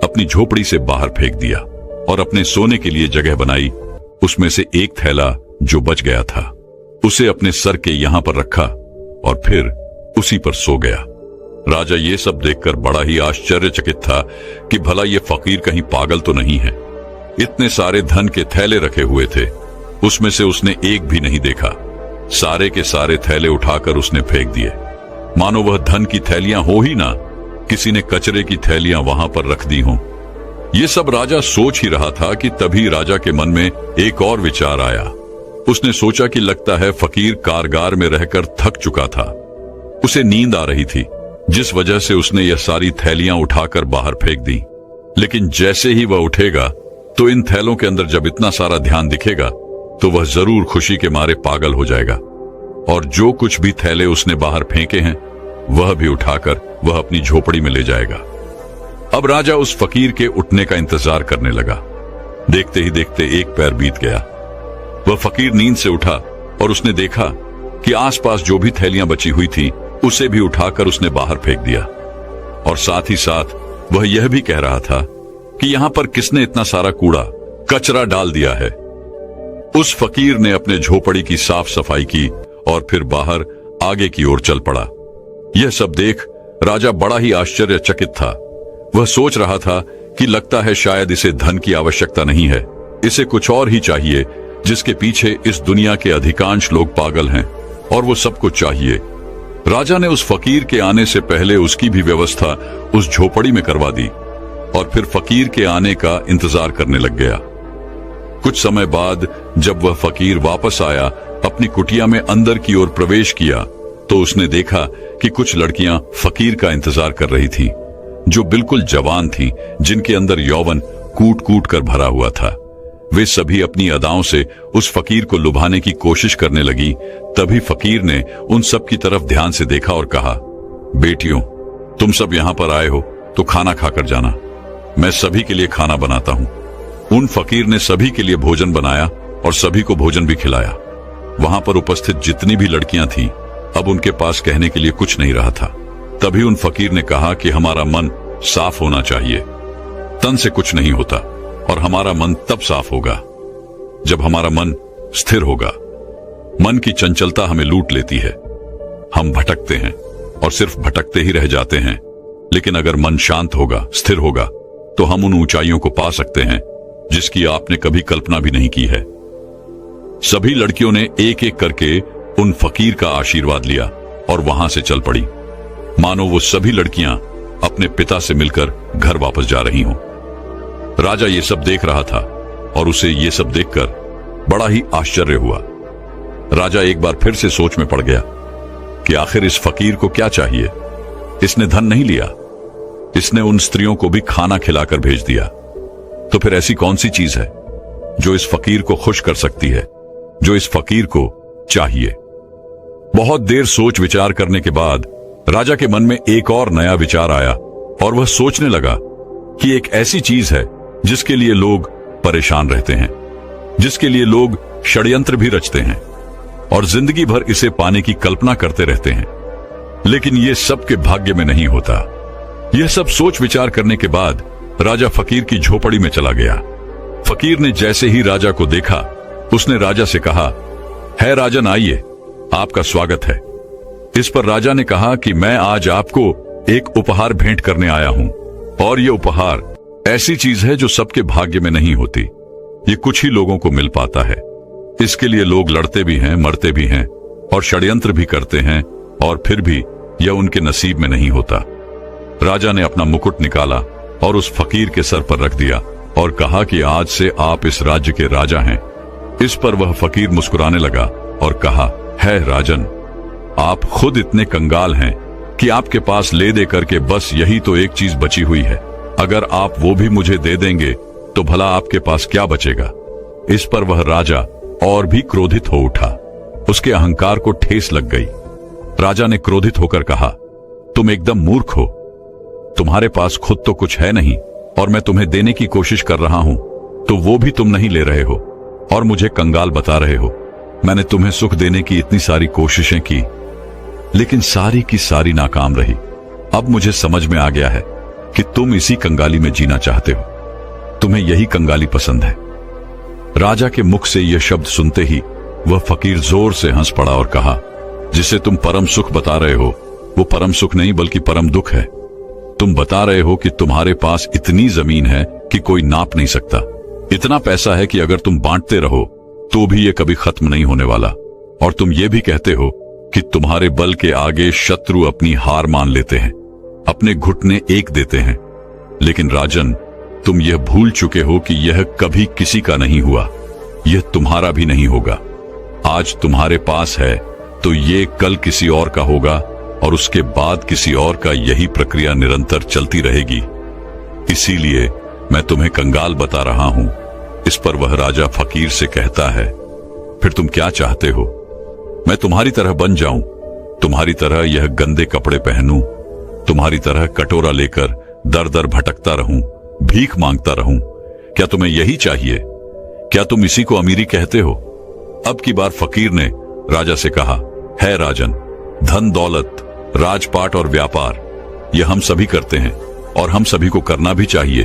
[SPEAKER 1] अपनी झोपड़ी से बाहर फेंक दिया और अपने सोने के लिए जगह बनाई। उसमें से एक थैला जो बच गया था उसे अपने सर के यहां पर रखा और फिर उसी पर सो गया। राजा ये सब देखकर बड़ा ही आश्चर्यचकित था कि भला ये फकीर कहीं पागल तो नहीं है। इतने सारे धन के थैले रखे हुए थे, उसमें से उसने एक भी नहीं देखा। सारे के सारे थैले उठाकर उसने फेंक दिए, मानो वह धन की थैलियां हो ही ना, किसी ने कचरे की थैलियां वहां पर रख दी हों। ये सब राजा सोच ही रहा था कि तभी राजा के मन में एक और विचार आया। उसने सोचा कि लगता है फकीर कारगार में रहकर थक चुका था, उसे नींद आ रही थी, जिस वजह से उसने यह सारी थैलियां उठाकर बाहर फेंक दी। लेकिन जैसे ही वह उठेगा तो इन थैलों के अंदर जब इतना सारा ध्यान दिखेगा तो वह जरूर खुशी के मारे पागल हो जाएगा और जो कुछ भी थैले उसने बाहर फेंके हैं वह भी उठाकर वह अपनी झोपड़ी में ले जाएगा। अब राजा उस फकीर के उठने का इंतजार करने लगा। देखते ही देखते एक पैर बीत गया। वह फकीर नींद से उठा और उसने देखा कि आसपास जो भी थैलियां बची हुई थी उसे भी उठाकर उसने बाहर फेंक दिया और साथ ही साथ वह यह भी कह रहा था कि यहां पर किसने इतना सारा कूड़ा कचरा डाल दिया है। उस फकीर ने अपने झोपड़ी की साफ सफाई की और फिर बाहर आगे की ओर चल पड़ा। यह सब देख राजा बड़ा ही आश्चर्यचकित था। वह सोच रहा था कि लगता है शायद इसे धन की आवश्यकता नहीं है, इसे कुछ और ही चाहिए जिसके पीछे इस दुनिया के अधिकांश लोग पागल हैं और वो सब कुछ चाहिए। राजा ने उस फकीर के आने से पहले उसकी भी व्यवस्था उस झोपड़ी में करवा दी और फिर फकीर के आने का इंतजार करने लग गया। कुछ समय बाद जब वह फकीर वापस आया, अपनी कुटिया में अंदर की ओर प्रवेश किया तो उसने देखा कि कुछ लड़कियां फकीर का इंतजार कर रही थीं, जो बिल्कुल जवान थीं, जिनके अंदर यौवन कूट कूट कर भरा हुआ था। वे सभी अपनी अदाओं से उस फकीर को लुभाने की कोशिश करने लगी। तभी फकीर ने उन सब की तरफ ध्यान से देखा और कहा, बेटियों, तुम सब यहां पर आए हो तो खाना खाकर जाना, मैं सभी के लिए खाना बनाता हूं। उन फकीर ने सभी के लिए भोजन बनाया और सभी को भोजन भी खिलाया। वहां पर उपस्थित जितनी भी लड़कियां थीं, अब उनके पास कहने के लिए कुछ नहीं रहा था। तभी उन फकीर ने कहा कि हमारा मन साफ होना चाहिए, तन से कुछ नहीं होता और हमारा मन तब साफ होगा जब हमारा मन स्थिर होगा। मन की चंचलता हमें लूट लेती है, हम भटकते हैं और सिर्फ भटकते ही रह जाते हैं। लेकिन अगर मन शांत होगा, स्थिर होगा, तो हम उन ऊंचाइयों को पा सकते हैं जिसकी आपने कभी कल्पना भी नहीं की है। सभी लड़कियों ने एक एक करके उन फकीर का आशीर्वाद लिया और वहां से चल पड़ी, मानो वो सभी लड़कियां अपने पिता से मिलकर घर वापस जा रही हों। राजा ये सब देख रहा था और उसे ये सब देखकर बड़ा ही आश्चर्य हुआ। राजा एक बार फिर से सोच में पड़ गया कि आखिर इस फकीर को क्या चाहिए। इसने धन नहीं लिया, इसने उन स्त्रियों को भी खाना खिलाकर भेज दिया, तो फिर ऐसी कौन सी चीज है जो इस फकीर को खुश कर सकती है, जो इस फकीर को चाहिए। बहुत देर सोच विचार करने के बाद राजा के मन में एक और नया विचार आया और वह सोचने लगा कि एक ऐसी चीज है जिसके लिए लोग परेशान रहते हैं, जिसके लिए लोग षड्यंत्र भी रचते हैं और जिंदगी भर इसे पाने की कल्पना करते रहते हैं, लेकिन यह सबके भाग्य में नहीं होता। यह सब सोच विचार करने के बाद राजा फकीर की झोपड़ी में चला गया फकीर ने जैसे ही राजा को देखा, उसने राजा से कहा, है राजन, आइए, आपका स्वागत है। इस पर राजा ने कहा कि मैं आज आपको एक उपहार भेंट करने आया हूं, और यह उपहार ऐसी चीज है जो सबके भाग्य में नहीं होती। ये कुछ ही लोगों को मिल पाता है। इसके लिए लोग लड़ते भी हैं, मरते भी हैं और षड्यंत्र भी करते हैं, और फिर भी यह उनके नसीब में नहीं होता। राजा ने अपना मुकुट निकाला और उस फकीर के सर पर रख दिया और कहा कि आज से आप इस राज्य के राजा हैं। इस पर वह फकीर मुस्कुराने लगा और कहा, है राजन, आप खुद इतने कंगाल हैं कि आपके पास ले दे करके बस यही तो एक चीज बची हुई है। अगर आप वो भी मुझे दे देंगे तो भला आपके पास क्या बचेगा। इस पर वह राजा और भी क्रोधित हो उठा। उसके अहंकार को ठेस लग गई। राजा ने क्रोधित होकर कहा, तुम एकदम मूर्ख हो। तुम्हारे पास खुद तो कुछ है नहीं, और मैं तुम्हें देने की कोशिश कर रहा हूं तो वो भी तुम नहीं ले रहे हो और मुझे कंगाल बता रहे हो। मैंने तुम्हें सुख देने की इतनी सारी कोशिशें की, लेकिन सारी की सारी नाकाम रही। अब मुझे समझ में आ गया है कि तुम इसी कंगाली में जीना चाहते हो। तुम्हें यही कंगाली पसंद है। राजा के मुख से यह शब्द सुनते ही वह फकीर जोर से हंस पड़ा और कहा, जिसे तुम परम सुख बता रहे हो वो परम सुख नहीं बल्कि परम दुख है। तुम बता रहे हो कि तुम्हारे पास इतनी जमीन है कि कोई नाप नहीं सकता। इतना पैसा है कि अगर तुम बांटते रहो तो भी ये कभी खत्म नहीं होने वाला। और तुम ये भी कहते हो कि तुम्हारे बल के आगे शत्रु अपनी हार मान लेते हैं, अपने घुटने एक देते हैं। लेकिन राजन, तुम यह भूल चुके हो कि यह कभी किसी का नहीं हुआ, यह तुम्हारा भी नहीं होगा। आज तुम्हारे पास है तो ये कल किसी और का होगा, और उसके बाद किसी और का। यही प्रक्रिया निरंतर चलती रहेगी। इसीलिए मैं तुम्हें कंगाल बता रहा हूं। इस पर वह राजा फकीर से कहता है, फिर तुम क्या चाहते हो? मैं तुम्हारी तरह बन जाऊं, तुम्हारी तरह यह गंदे कपड़े पहनूं, तुम्हारी तरह कटोरा लेकर दर दर भटकता रहूं, भीख मांगता रहूं? क्या तुम्हें यही चाहिए? क्या तुम इसी को अमीरी कहते हो? अब की बार फकीर ने राजा से कहा, है राजन, धन दौलत, राजपाट और व्यापार यह हम सभी करते हैं और हम सभी को करना भी चाहिए,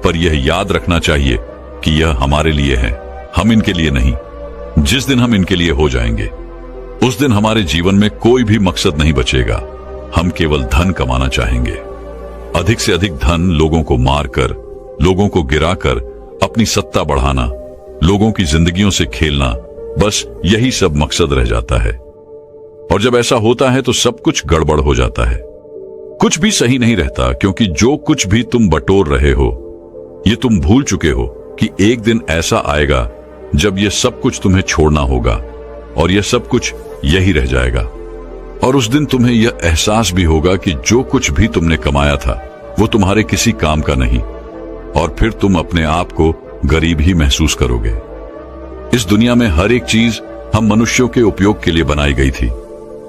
[SPEAKER 1] पर यह याद रखना चाहिए कि यह हमारे लिए है, हम इनके लिए नहीं। जिस दिन हम इनके लिए हो जाएंगे उस दिन हमारे जीवन में कोई भी मकसद नहीं बचेगा। हम केवल धन कमाना चाहेंगे, अधिक से अधिक धन, लोगों को मारकर, लोगों को गिराकर अपनी सत्ता बढ़ाना, लोगों की जिंदगियों से खेलना, बस यही सब मकसद रह जाता है। और जब ऐसा होता है तो सब कुछ गड़बड़ हो जाता है, कुछ भी सही नहीं रहता, क्योंकि जो कुछ भी तुम बटोर रहे हो ये तुम भूल चुके हो कि एक दिन ऐसा आएगा जब यह सब कुछ तुम्हें छोड़ना होगा और यह सब कुछ यही रह जाएगा। और उस दिन तुम्हें यह एहसास भी होगा कि जो कुछ भी तुमने कमाया था वो तुम्हारे किसी काम का नहीं, और फिर तुम अपने आप को गरीब ही महसूस करोगे। इस दुनिया में हर एक चीज हम मनुष्यों के उपयोग के लिए बनाई गई थी,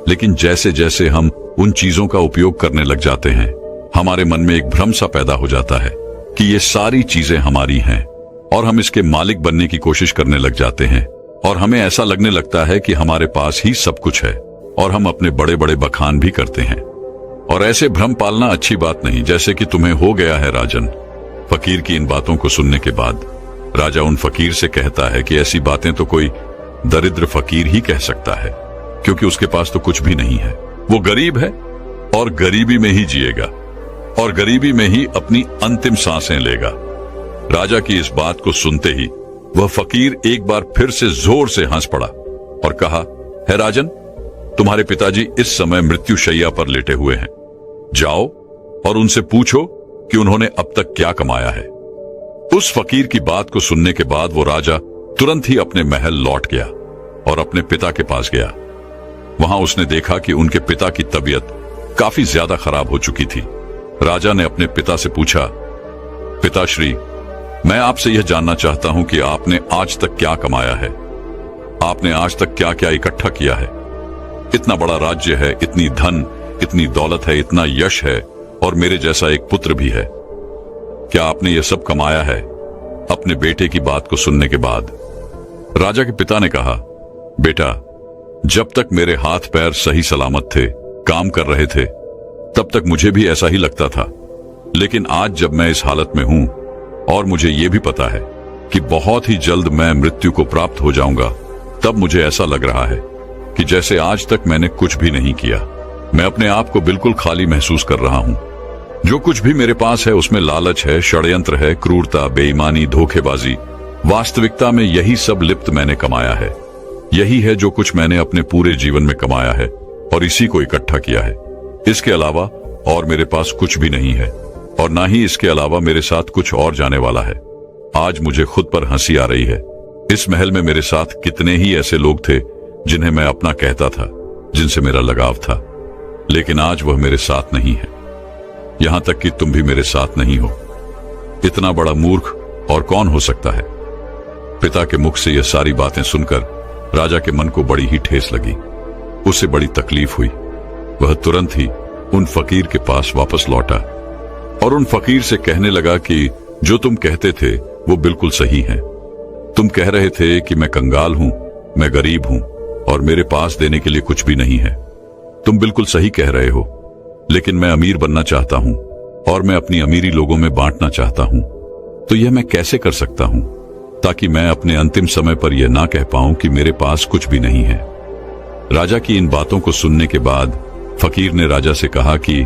[SPEAKER 1] लेकिन जैसे जैसे हम उन चीजों का उपयोग करने लग जाते हैं, हमारे मन में एक भ्रम सा पैदा हो जाता है कि ये सारी चीजें हमारी हैं, और हम इसके मालिक बनने की कोशिश करने लग जाते हैं, और हमें ऐसा लगने लगता है कि हमारे पास ही सब कुछ है, और हम अपने बड़े बड़े बखान भी करते हैं। और ऐसे भ्रम पालना अच्छी बात नहीं, जैसे कि तुम्हें हो गया है राजन। फकीर की इन बातों को सुनने के बाद राजा उन फकीर से कहता है कि ऐसी बातें तो कोई दरिद्र फकीर ही कह सकता है, क्योंकि उसके पास तो कुछ भी नहीं है। वो गरीब है और गरीबी में ही जिएगा और गरीबी में ही अपनी अंतिम सांसें लेगा। राजा की इस बात को सुनते ही वह फकीर एक बार फिर से जोर से हंस पड़ा और कहा, है राजन, तुम्हारे पिताजी इस समय मृत्युशैया पर लेटे हुए हैं। जाओ और उनसे पूछो कि उन्होंने अब तक क्या कमाया है। उस फकीर की बात को सुनने के बाद वो राजा तुरंत ही अपने महल लौट गया और अपने पिता के पास गया। वहां उसने देखा कि उनके पिता की तबीयत काफी ज्यादा खराब हो चुकी थी। राजा ने अपने पिता से पूछा, पिताश्री, मैं आपसे यह जानना चाहता हूं कि आपने आज तक क्या कमाया है, आपने आज तक क्या क्या इकट्ठा किया है। इतना बड़ा राज्य है, इतनी धन, इतनी दौलत है, इतना यश है, और मेरे जैसा एक पुत्र भी है। क्या आपने यह सब कमाया है? अपने बेटे की बात को सुनने के बाद राजा के पिता ने कहा, बेटा, जब तक मेरे हाथ पैर सही सलामत थे, काम कर रहे थे, तब तक मुझे भी ऐसा ही लगता था। लेकिन आज जब मैं इस हालत में हूं और मुझे यह भी पता है कि बहुत ही जल्द मैं मृत्यु को प्राप्त हो जाऊंगा, तब मुझे ऐसा लग रहा है कि जैसे आज तक मैंने कुछ भी नहीं किया। मैं अपने आप को बिल्कुल खाली महसूस कर रहा हूं। जो कुछ भी मेरे पास है उसमें लालच है, षड्यंत्र है, क्रूरता, बेईमानी, धोखेबाजी। वास्तविकता में यही सब लिप्त मैंने कमाया है। यही है जो कुछ मैंने अपने पूरे जीवन में कमाया है और इसी को इकट्ठा किया है। इसके अलावा और मेरे पास कुछ भी नहीं है और ना ही इसके अलावा मेरे साथ कुछ और जाने वाला है। आज मुझे खुद पर हंसी आ रही है। इस महल में मेरे साथ कितने ही ऐसे लोग थे जिन्हें मैं अपना कहता था, जिनसे मेरा लगाव था, लेकिन आज वह मेरे साथ नहीं है। यहां तक कि तुम भी मेरे साथ नहीं हो। इतना बड़ा मूर्ख और कौन हो सकता है? पिता के मुख से यह सारी बातें सुनकर राजा के मन को बड़ी ही ठेस लगी। उसे बड़ी तकलीफ हुई। वह तुरंत ही उन फकीर के पास वापस लौटा और उन फकीर से कहने लगा कि जो तुम कहते थे वो बिल्कुल सही है। तुम कह रहे थे कि मैं कंगाल हूं, मैं गरीब हूं और मेरे पास देने के लिए कुछ भी नहीं है। तुम बिल्कुल सही कह रहे हो, लेकिन मैं अमीर बनना चाहता हूं और मैं अपनी अमीरी लोगों में बांटना चाहता हूं। तो यह मैं कैसे कर सकता हूं ताकि मैं अपने अंतिम समय पर यह ना कह पाऊं कि मेरे पास कुछ भी नहीं है। राजा की इन बातों को सुनने के बाद फकीर ने राजा से कहा कि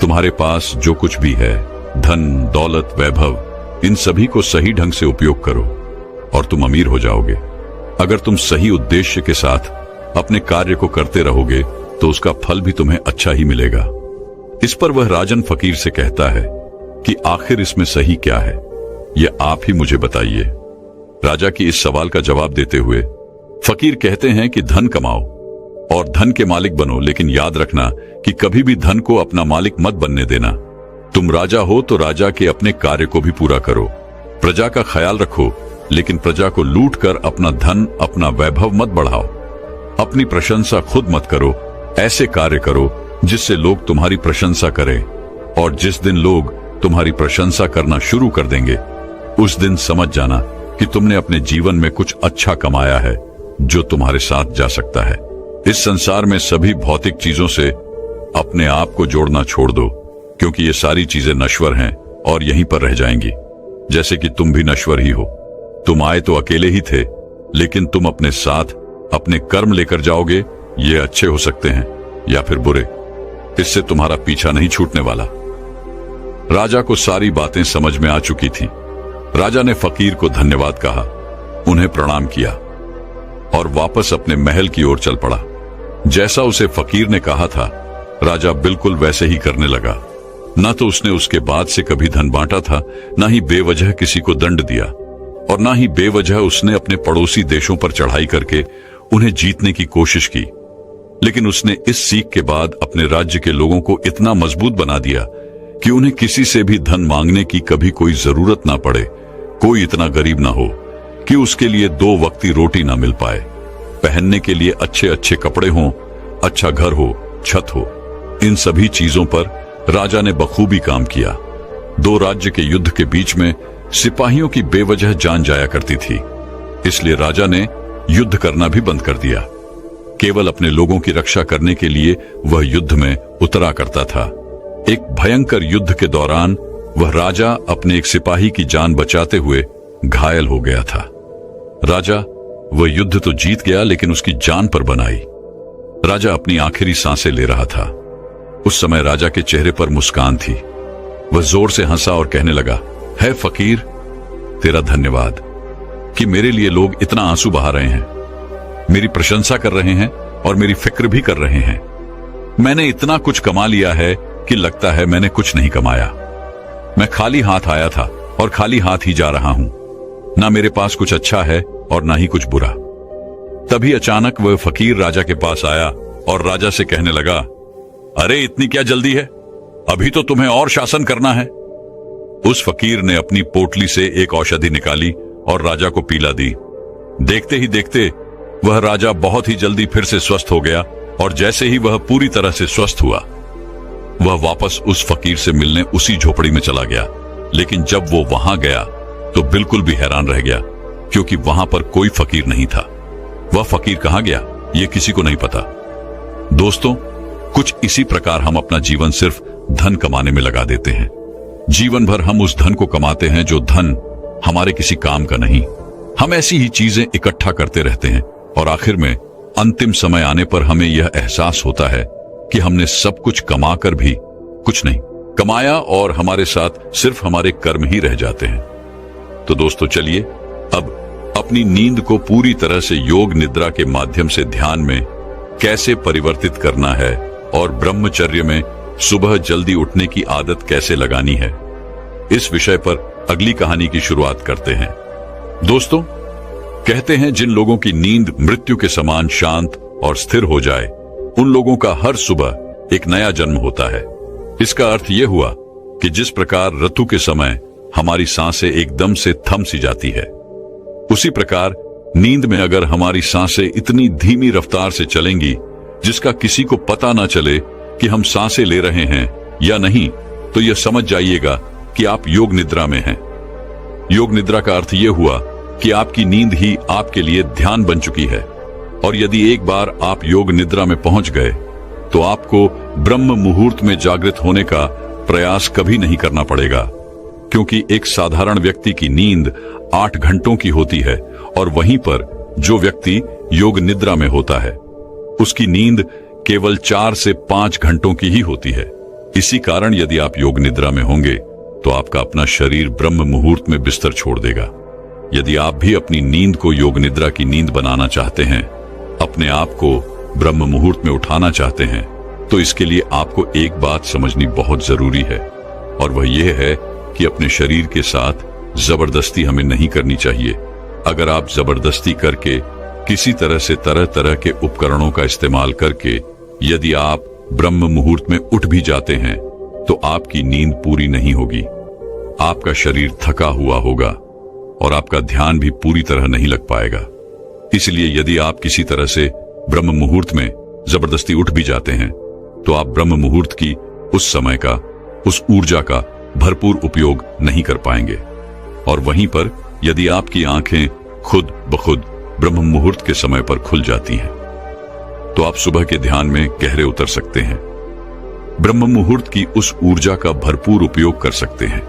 [SPEAKER 1] तुम्हारे पास जो कुछ भी है, धन, दौलत, वैभव, इन सभी को सही ढंग से उपयोग करो और तुम अमीर हो जाओगे। अगर तुम सही उद्देश्य के साथ अपने कार्य को करते रहोगे तो उसका फल भी तुम्हें अच्छा ही मिलेगा। इस पर वह राजन फकीर से कहता है कि आखिर इसमें सही क्या है, यह आप ही मुझे बताइए। राजा की इस सवाल का जवाब देते हुए फकीर कहते हैं कि धन कमाओ और धन के मालिक बनो, लेकिन याद रखना कि कभी भी धन को अपना मालिक मत बनने देना। तुम राजा हो तो राजा के अपने कार्य को भी पूरा करो, प्रजा का ख्याल रखो, लेकिन प्रजा को लूट कर अपना धन, अपना वैभव मत बढ़ाओ। अपनी प्रशंसा खुद मत करो। ऐसे कार्य करो जिससे लोग तुम्हारी प्रशंसा करें, और जिस दिन लोग तुम्हारी प्रशंसा करना शुरू कर देंगे उस दिन समझ जाना कि तुमने अपने जीवन में कुछ अच्छा कमाया है जो तुम्हारे साथ जा सकता है। इस संसार में सभी भौतिक चीजों से अपने आप को जोड़ना छोड़ दो, क्योंकि ये सारी चीजें नश्वर हैं और यहीं पर रह जाएंगी, जैसे कि तुम भी नश्वर ही हो। तुम आए तो अकेले ही थे, लेकिन तुम अपने साथ अपने कर्म लेकर जाओगे। ये अच्छे हो सकते हैं या फिर बुरे, इससे तुम्हारा पीछा नहीं छूटने वाला। राजा को सारी बातें समझ में आ चुकी थी। राजा ने फकीर को धन्यवाद कहा, उन्हें प्रणाम किया और वापस अपने महल की ओर चल पड़ा। जैसा उसे फकीर ने कहा था, राजा बिल्कुल वैसे ही करने लगा। न तो उसने उसके बाद से कभी धन बांटा था, न ही बेवजह किसी को दंड दिया, और न ही बेवजह उसने अपने पड़ोसी देशों पर चढ़ाई करके उन्हें जीतने की कोशिश की। लेकिन उसने इस सीख के बाद अपने राज्य के लोगों को इतना मजबूत बना दिया कि उन्हें किसी से भी धन मांगने की कभी कोई जरूरत ना पड़े। कोई इतना गरीब ना हो कि उसके लिए 2 वक्त की रोटी ना मिल पाए, पहनने के लिए अच्छे अच्छे कपड़े हों, अच्छा घर हो, छत हो। इन सभी चीजों पर राजा ने बखूबी काम किया। 2 राज्य के युद्ध के बीच में सिपाहियों की बेवजह जान जाया करती थी, इसलिए राजा ने युद्ध करना भी बंद कर दिया। केवल अपने लोगों की रक्षा करने के लिए वह युद्ध में उतरा करता था। एक भयंकर युद्ध के दौरान वह राजा अपने एक सिपाही की जान बचाते हुए घायल हो गया था। राजा वह युद्ध तो जीत गया, लेकिन उसकी जान पर बनाई। राजा अपनी आखिरी सांसें ले रहा था। उस समय राजा के चेहरे पर मुस्कान थी। वह जोर से हंसा और कहने लगा, है फकीर, तेरा धन्यवाद कि मेरे लिए लोग इतना आंसू बहा रहे हैं, मेरी प्रशंसा कर रहे हैं और मेरी फिक्र भी कर रहे हैं। मैंने इतना कुछ कमा लिया है कि लगता है मैंने कुछ नहीं कमाया। मैं खाली हाथ आया था और खाली हाथ ही जा रहा हूं। ना मेरे पास कुछ अच्छा है और ना ही कुछ बुरा। तभी अचानक वह फकीर राजा के पास आया और राजा से कहने लगा, अरे इतनी क्या जल्दी है, अभी तो तुम्हें और शासन करना है। उस फकीर ने अपनी पोटली से एक औषधि निकाली और राजा को पिला दी। देखते ही देखते वह राजा बहुत ही जल्दी फिर से स्वस्थ हो गया, और जैसे ही वह पूरी तरह से स्वस्थ हुआ, वह वापस उस फकीर से मिलने उसी झोपड़ी में चला गया। लेकिन जब वो वहां गया तो बिल्कुल भी हैरान रह गया, क्योंकि वहां पर कोई फकीर नहीं था। वह फकीर कहां गया ये किसी को नहीं पता। दोस्तों, कुछ इसी प्रकार हम अपना जीवन सिर्फ धन कमाने में लगा देते हैं। जीवन भर हम उस धन को कमाते हैं जो धन हमारे किसी काम का नहीं। हम ऐसी ही चीजें इकट्ठा करते रहते हैं और आखिर में अंतिम समय आने पर हमें यह एहसास होता है कि हमने सब कुछ कमाकर भी कुछ नहीं कमाया और हमारे साथ सिर्फ हमारे कर्म ही रह जाते हैं। तो दोस्तों, चलिए अब अपनी नींद को पूरी तरह से योग निद्रा के माध्यम से ध्यान में कैसे परिवर्तित करना है और ब्रह्मचर्य में सुबह जल्दी उठने की आदत कैसे लगानी है, इस विषय पर अगली कहानी की शुरुआत करते हैं। दोस्तों, कहते हैं जिन लोगों की नींद मृत्यु के समान शांत और स्थिर हो जाए, उन लोगों का हर सुबह एक नया जन्म होता है। इसका अर्थ यह हुआ कि जिस प्रकार ऋतु के समय हमारी सांसें एकदम से थम सी जाती है, उसी प्रकार नींद में अगर हमारी सांसें इतनी धीमी रफ्तार से चलेंगी जिसका किसी को पता ना चले कि हम सांसें ले रहे हैं या नहीं, तो यह समझ जाइएगा कि आप योग निद्रा में हैं। योग निद्रा का अर्थ यह हुआ कि आपकी नींद ही आपके लिए ध्यान बन चुकी है, और यदि एक बार आप योग निद्रा में पहुंच गए तो आपको ब्रह्म मुहूर्त में जागृत होने का प्रयास कभी नहीं करना पड़ेगा, क्योंकि एक साधारण व्यक्ति की नींद 8 घंटों की होती है और वहीं पर जो व्यक्ति योग निद्रा में होता है उसकी नींद केवल 4 से 5 घंटों की ही होती है। इसी कारण यदि आप योग निद्रा में होंगे तो आपका अपना शरीर ब्रह्म मुहूर्त में बिस्तर छोड़ देगा। यदि आप भी अपनी नींद को योग निद्रा की नींद बनाना चाहते हैं, अपने आप को ब्रह्म मुहूर्त में उठाना चाहते हैं, तो इसके लिए आपको एक बात समझनी बहुत जरूरी है, और वह यह है कि अपने शरीर के साथ जबरदस्ती हमें नहीं करनी चाहिए। अगर आप जबरदस्ती करके किसी तरह से तरह तरह के उपकरणों का इस्तेमाल करके यदि आप ब्रह्म मुहूर्त में उठ भी जाते हैं तो आपकी नींद पूरी नहीं होगी। आपका शरीर थका हुआ होगा और आपका ध्यान भी पूरी तरह नहीं लग पाएगा। इसलिए यदि आप किसी तरह से ब्रह्म मुहूर्त में जबरदस्ती उठ भी जाते हैं तो आप ब्रह्म मुहूर्त की उस समय का, उस ऊर्जा का भरपूर उपयोग नहीं कर पाएंगे। और वहीं पर यदि आपकी आंखें खुद ब खुद ब्रह्म मुहूर्त के समय पर खुल जाती हैं तो आप सुबह के ध्यान में गहरे उतर सकते हैं, ब्रह्म मुहूर्त की उस ऊर्जा का भरपूर उपयोग कर सकते हैं।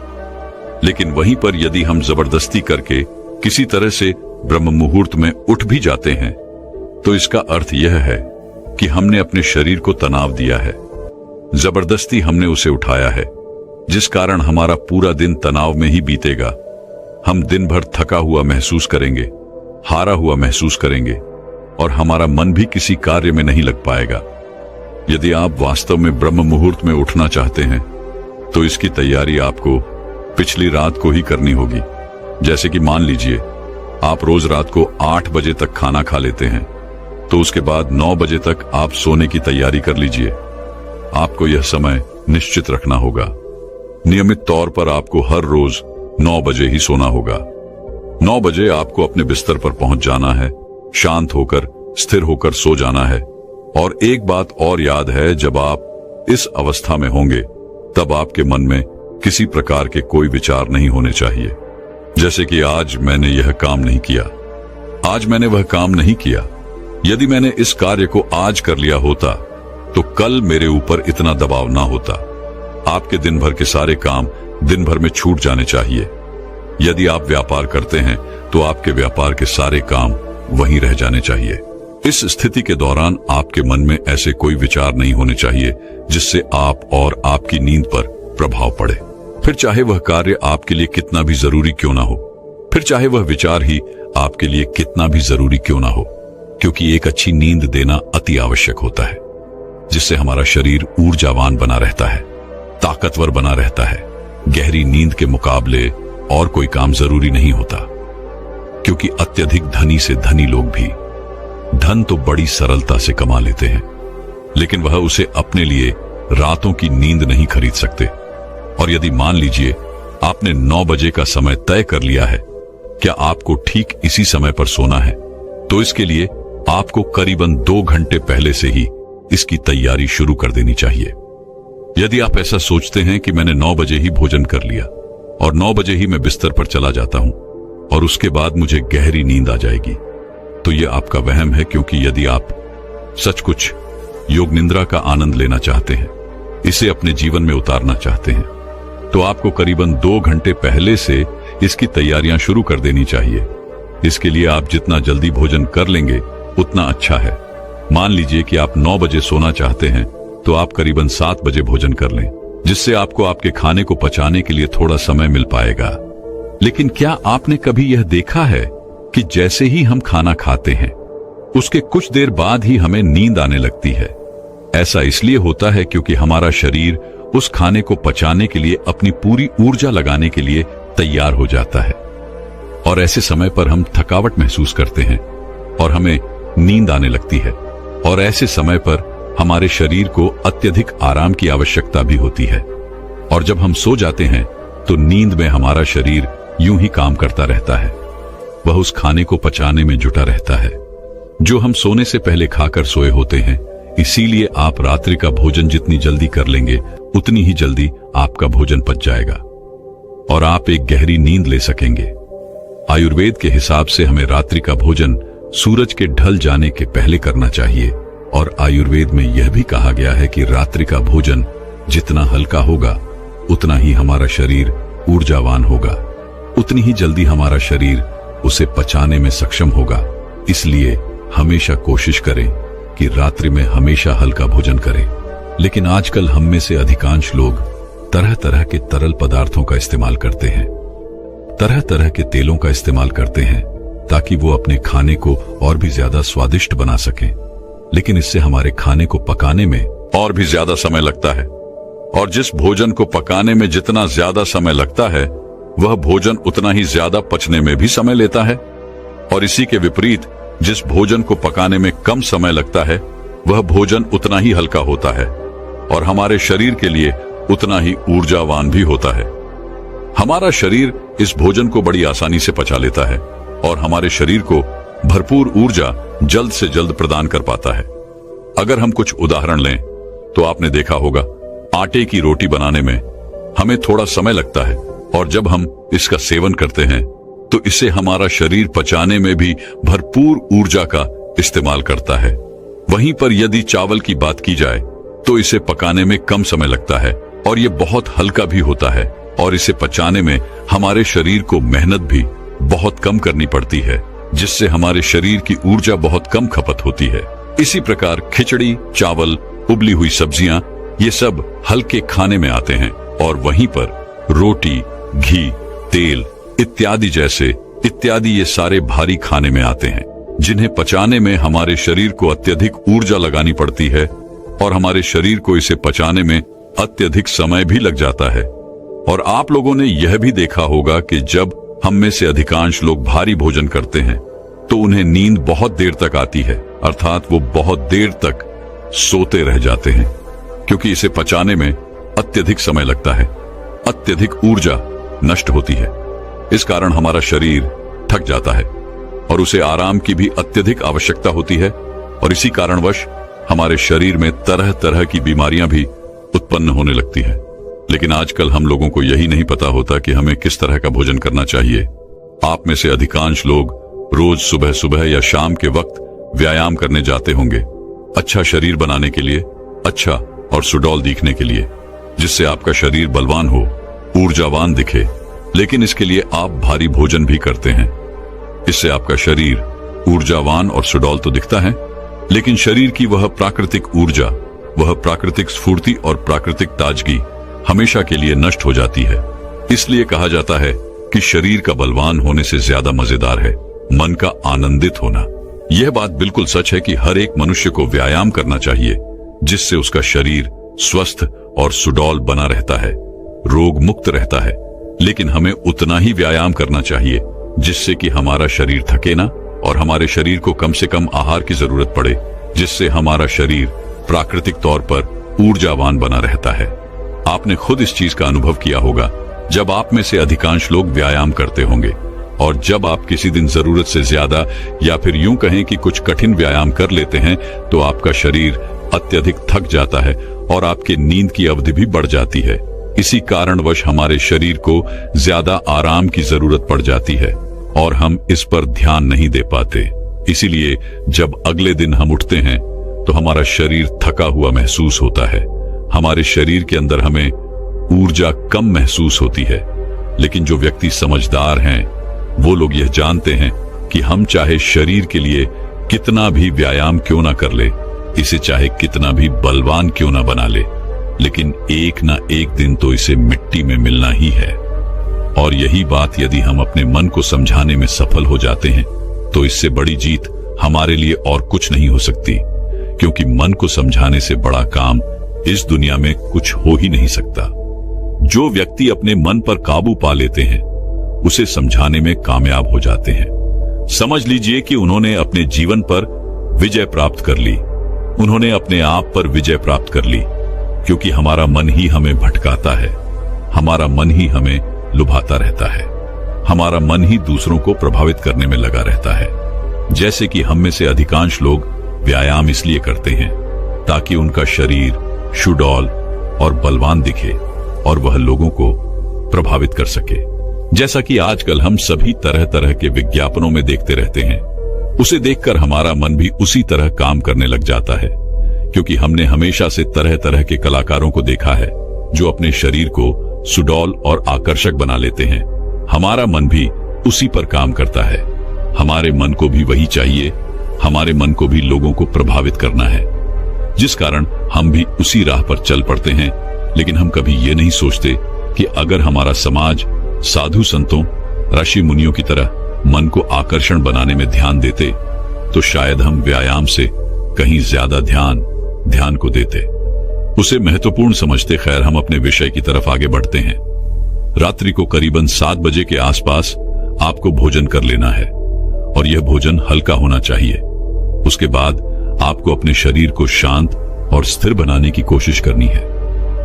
[SPEAKER 1] लेकिन वहीं पर यदि हम जबरदस्ती करके किसी तरह से ब्रह्म मुहूर्त में उठ भी जाते हैं तो इसका अर्थ यह है कि हमने अपने शरीर को तनाव दिया है, जबरदस्ती हमने उसे उठाया है, जिस कारण हमारा पूरा दिन तनाव में ही बीतेगा। हम दिन भर थका हुआ महसूस करेंगे, हारा हुआ महसूस करेंगे और हमारा मन भी किसी कार्य में नहीं लग पाएगा। यदि आप वास्तव में ब्रह्म मुहूर्त में उठना चाहते हैं तो इसकी तैयारी आपको पिछली रात को ही करनी होगी। जैसे कि मान लीजिए आप रोज रात को 8 बजे तक खाना खा लेते हैं, तो उसके बाद 9 बजे तक आप सोने की तैयारी कर लीजिए। आपको यह समय निश्चित रखना होगा। नियमित तौर पर आपको हर रोज 9 बजे ही सोना होगा। 9 बजे आपको अपने बिस्तर पर पहुंच जाना है, शांत होकर स्थिर होकर सो जाना है। और एक बात और याद है, जब आप इस अवस्था में होंगे तब आपके मन में किसी प्रकार के कोई विचार नहीं होने चाहिए, जैसे कि आज मैंने यह काम नहीं किया, आज मैंने वह काम नहीं किया। यदि मैंने इस कार्य को आज कर लिया होता तो कल मेरे ऊपर इतना दबाव ना होता। आपके दिन भर के सारे काम दिन भर में छूट जाने चाहिए। यदि आप व्यापार करते हैं तो आपके व्यापार के सारे काम वहीं रह जाने चाहिए। इस स्थिति के दौरान आपके मन में ऐसे कोई विचार नहीं होने चाहिए जिससे आप और आपकी नींद पर प्रभाव पड़े, फिर चाहे वह कार्य आपके लिए कितना भी जरूरी क्यों ना हो, फिर चाहे वह विचार ही आपके लिए कितना भी जरूरी क्यों ना हो, क्योंकि एक अच्छी नींद देना अति आवश्यक होता है, जिससे हमारा शरीर ऊर्जावान बना रहता है, ताकतवर बना रहता है। गहरी नींद के मुकाबले और कोई काम जरूरी नहीं होता, क्योंकि अत्यधिक धनी से धनी लोग भी धन तो बड़ी सरलता से कमा लेते हैं, लेकिन वह उसे अपने लिए रातों की नींद नहीं खरीद सकते। और यदि मान लीजिए आपने 9 बजे का समय तय कर लिया है, क्या आपको ठीक इसी समय पर सोना है, तो इसके लिए आपको करीबन 2 घंटे पहले से ही इसकी तैयारी शुरू कर देनी चाहिए। यदि आप ऐसा सोचते हैं कि मैंने 9 बजे ही भोजन कर लिया और 9 बजे ही मैं बिस्तर पर चला जाता हूं और उसके बाद मुझे गहरी नींद आ जाएगी, तो यह आपका वहम है, क्योंकि यदि आप सच कुछ योग निद्रा का आनंद लेना चाहते हैं, इसे अपने जीवन में उतारना चाहते हैं, तो आपको करीबन 2 घंटे पहले से इसकी तैयारियां शुरू कर देनी चाहिए। इसके लिए आप जितना जल्दी भोजन कर लेंगे उतना अच्छा है। मान लीजिए कि आप 9 बजे सोना चाहते हैं, तो आप करीबन 7 बजे भोजन कर लें, जिससे आपको आपके खाने को पचाने के लिए थोड़ा समय मिल पाएगा। लेकिन क्या आपने कभी यह देखा है कि जैसे ही हम खाना खाते हैं उसके कुछ देर बाद ही हमें नींद आने लगती है? ऐसा इसलिए होता है क्योंकि हमारा शरीर उस खाने को पचाने के लिए अपनी पूरी ऊर्जा लगाने के लिए तैयार हो जाता है, और ऐसे समय पर हम थकावट महसूस करते हैं और हमें नींद आने लगती है। और ऐसे समय पर हमारे शरीर को अत्यधिक आराम की आवश्यकता भी होती है, और जब हम सो जाते हैं तो नींद में हमारा शरीर यूं ही काम करता रहता है। वह उस खाने को पचाने में जुटा रहता है जो हम सोने से पहले खाकर सोए होते हैं। इसीलिए आप रात्रि का भोजन जितनी जल्दी कर लेंगे उतनी ही जल्दी आपका भोजन पच जाएगा और आप एक गहरी नींद ले सकेंगे। आयुर्वेद के हिसाब से हमें रात्रि का भोजन सूरज के ढल जाने के पहले करना चाहिए, और आयुर्वेद में यह भी कहा गया है कि रात्रि का भोजन जितना हल्का होगा उतना ही हमारा शरीर ऊर्जावान होगा, उतनी ही जल्दी हमारा शरीर उसे पचाने में सक्षम होगा। इसलिए हमेशा कोशिश करें कि रात्रि में हमेशा हल्का भोजन करें। लेकिन आजकल हम में से अधिकांश लोग तरह तरह के तरल पदार्थों का इस्तेमाल करते हैं, तरह तरह के तेलों का इस्तेमाल करते हैं ताकि वो अपने खाने को और भी ज्यादा स्वादिष्ट बना सकें। लेकिन इससे हमारे खाने को पकाने में और भी ज्यादा समय लगता है, और जिस भोजन को पकाने में जितना ज्यादा समय लगता है वह भोजन उतना ही ज्यादा पचने में भी समय लेता है। और इसी के विपरीत जिस भोजन को पकाने में कम समय लगता है वह भोजन उतना ही हल्का होता है और हमारे शरीर के लिए उतना ही ऊर्जावान भी होता है। हमारा शरीर इस भोजन को बड़ी आसानी से पचा लेता है और हमारे शरीर को भरपूर ऊर्जा जल्द से जल्द प्रदान कर पाता है। अगर हम कुछ उदाहरण लें तो आपने देखा होगा आटे की रोटी बनाने में हमें थोड़ा समय लगता है, और जब हम इसका सेवन करते हैं तो इससे हमारा शरीर पचाने में भी भरपूर ऊर्जा का इस्तेमाल करता है। वहीं पर यदि चावल की बात की जाए तो इसे पकाने में कम समय लगता है और ये बहुत हल्का भी होता है, और इसे पचाने में हमारे शरीर को मेहनत भी बहुत कम करनी पड़ती है, जिससे हमारे शरीर की ऊर्जा बहुत कम खपत होती है। इसी प्रकार खिचड़ी, चावल, उबली हुई सब्जियां, ये सब हल्के खाने में आते हैं, और वहीं पर रोटी, घी, तेल इत्यादि ये सारे भारी खाने में आते हैं, जिन्हें पचाने में हमारे शरीर को अत्यधिक ऊर्जा लगानी पड़ती है और हमारे शरीर को इसे पचाने में अत्यधिक समय भी लग जाता है। और आप लोगों ने यह भी देखा होगा कि जब हम में से अधिकांश लोग भारी भोजन करते हैं तो उन्हें नींद बहुत देर तक आती है, अर्थात वो बहुत देर तक सोते रह जाते हैं, क्योंकि इसे पचाने में अत्यधिक समय लगता है, अत्यधिक ऊर्जा नष्ट होती है। इस कारण हमारा शरीर थक जाता है और उसे आराम की भी अत्यधिक आवश्यकता होती है, और इसी कारणवश हमारे शरीर में तरह तरह की बीमारियां भी उत्पन्न होने लगती है। लेकिन आजकल हम लोगों को यही नहीं पता होता कि हमें किस तरह का भोजन करना चाहिए। आप में से अधिकांश लोग रोज सुबह सुबह या शाम के वक्त व्यायाम करने जाते होंगे, अच्छा शरीर बनाने के लिए, अच्छा और सुडौल दिखने के लिए, जिससे आपका शरीर बलवान हो, ऊर्जावान दिखे। लेकिन इसके लिए आप भारी भोजन भी करते हैं। इससे आपका शरीर ऊर्जावान और सुडौल तो दिखता है, लेकिन शरीर की वह प्राकृतिक ऊर्जा, वह प्राकृतिक स्फूर्ति और प्राकृतिक ताजगी हमेशा के लिए नष्ट हो जाती है। इसलिए कहा जाता है कि शरीर का बलवान होने से ज्यादा मजेदार है मन का आनंदित होना। यह बात बिल्कुल सच है कि हर एक मनुष्य को व्यायाम करना चाहिए, जिससे उसका शरीर स्वस्थ और सुडौल बना रहता है, रोग मुक्त रहता है। लेकिन हमें उतना ही व्यायाम करना चाहिए जिससे कि हमारा शरीर थके ना, और हमारे शरीर को कम से कम आहार की जरूरत पड़े, जिससे हमारा शरीर प्राकृतिक तौर पर ऊर्जावान बना रहता है। आपने खुद इस चीज का अनुभव किया होगा जब आप में से अधिकांश लोग व्यायाम करते होंगे, और जब आप किसी दिन जरूरत से ज्यादा या फिर यूं कहें कि कुछ कठिन व्यायाम कर लेते हैं तो आपका शरीर अत्यधिक थक जाता है और आपकी नींद की अवधि भी बढ़ जाती है। इसी कारणवश हमारे शरीर को ज्यादा आराम की जरूरत पड़ जाती है और हम इस पर ध्यान नहीं दे पाते। इसीलिए जब अगले दिन हम उठते हैं तो हमारा शरीर थका हुआ महसूस होता है, हमारे शरीर के अंदर हमें ऊर्जा कम महसूस होती है, लेकिन जो व्यक्ति समझदार हैं, वो लोग यह जानते हैं कि हम चाहे शरीर के लिए कितना भी व्यायाम क्यों ना कर ले, इसे चाहे कितना भी बलवान क्यों ना बना ले, लेकिन एक ना एक दिन तो इसे मिट्टी में मिलना ही है। और यही बात यदि हम अपने मन को समझाने में सफल हो जाते हैं, तो इससे बड़ी जीत हमारे लिए और कुछ नहीं हो सकती, क्योंकि मन को समझाने से बड़ा काम इस दुनिया में कुछ हो ही नहीं सकता। जो व्यक्ति अपने मन पर काबू पा लेते हैं, उसे समझाने में कामयाब हो जाते हैं। समझ लीजिए कि उन्होंने अपने जीवन पर विजय प्राप्त कर ली, उन्होंने अपने आप पर विजय प्राप्त कर ली, क्योंकि हमारा मन ही हमें भटकाता है, हमारा मन ही हमें लुभाता रहता है, हमारा मन ही दूसरों को प्रभावित करने में लगा रहता है। जैसे कि हम में से अधिकांश लोग व्यायाम इसलिए करते हैं ताकि उनका शरीर सुडौल और बलवान दिखे और वह लोगों को प्रभावित कर सके। जैसा कि आजकल हम सभी तरह तरह के विज्ञापनों में देखते रहते हैं, उसे देखकर हमारा मन भी उसी तरह काम करने लग जाता है, क्योंकि हमने हमेशा से तरह तरह के कलाकारों को देखा है जो अपने शरीर को सुडौल और आकर्षक बना लेते हैं। हमारा मन भी उसी पर काम करता है। हमारे मन को भी वही चाहिए, हमारे मन को भी लोगों को प्रभावित करना है, जिस कारण हम भी उसी राह पर चल पड़ते हैं। लेकिन हम कभी ये नहीं सोचते कि अगर हमारा समाज साधु संतों, ऋषि मुनियों की तरह मन को आकर्षण बनाने में ध्यान देते, तो शायद हम व्यायाम से कहीं ज्यादा ध्यान को देते, उसे महत्वपूर्ण समझते। खैर, हम अपने विषय की तरफ आगे बढ़ते हैं। रात्रि को करीबन 7 बजे के आसपास आपको भोजन कर लेना है, और यह भोजन हल्का होना चाहिए। उसके बाद आपको अपने शरीर को शांत और स्थिर बनाने की कोशिश करनी है,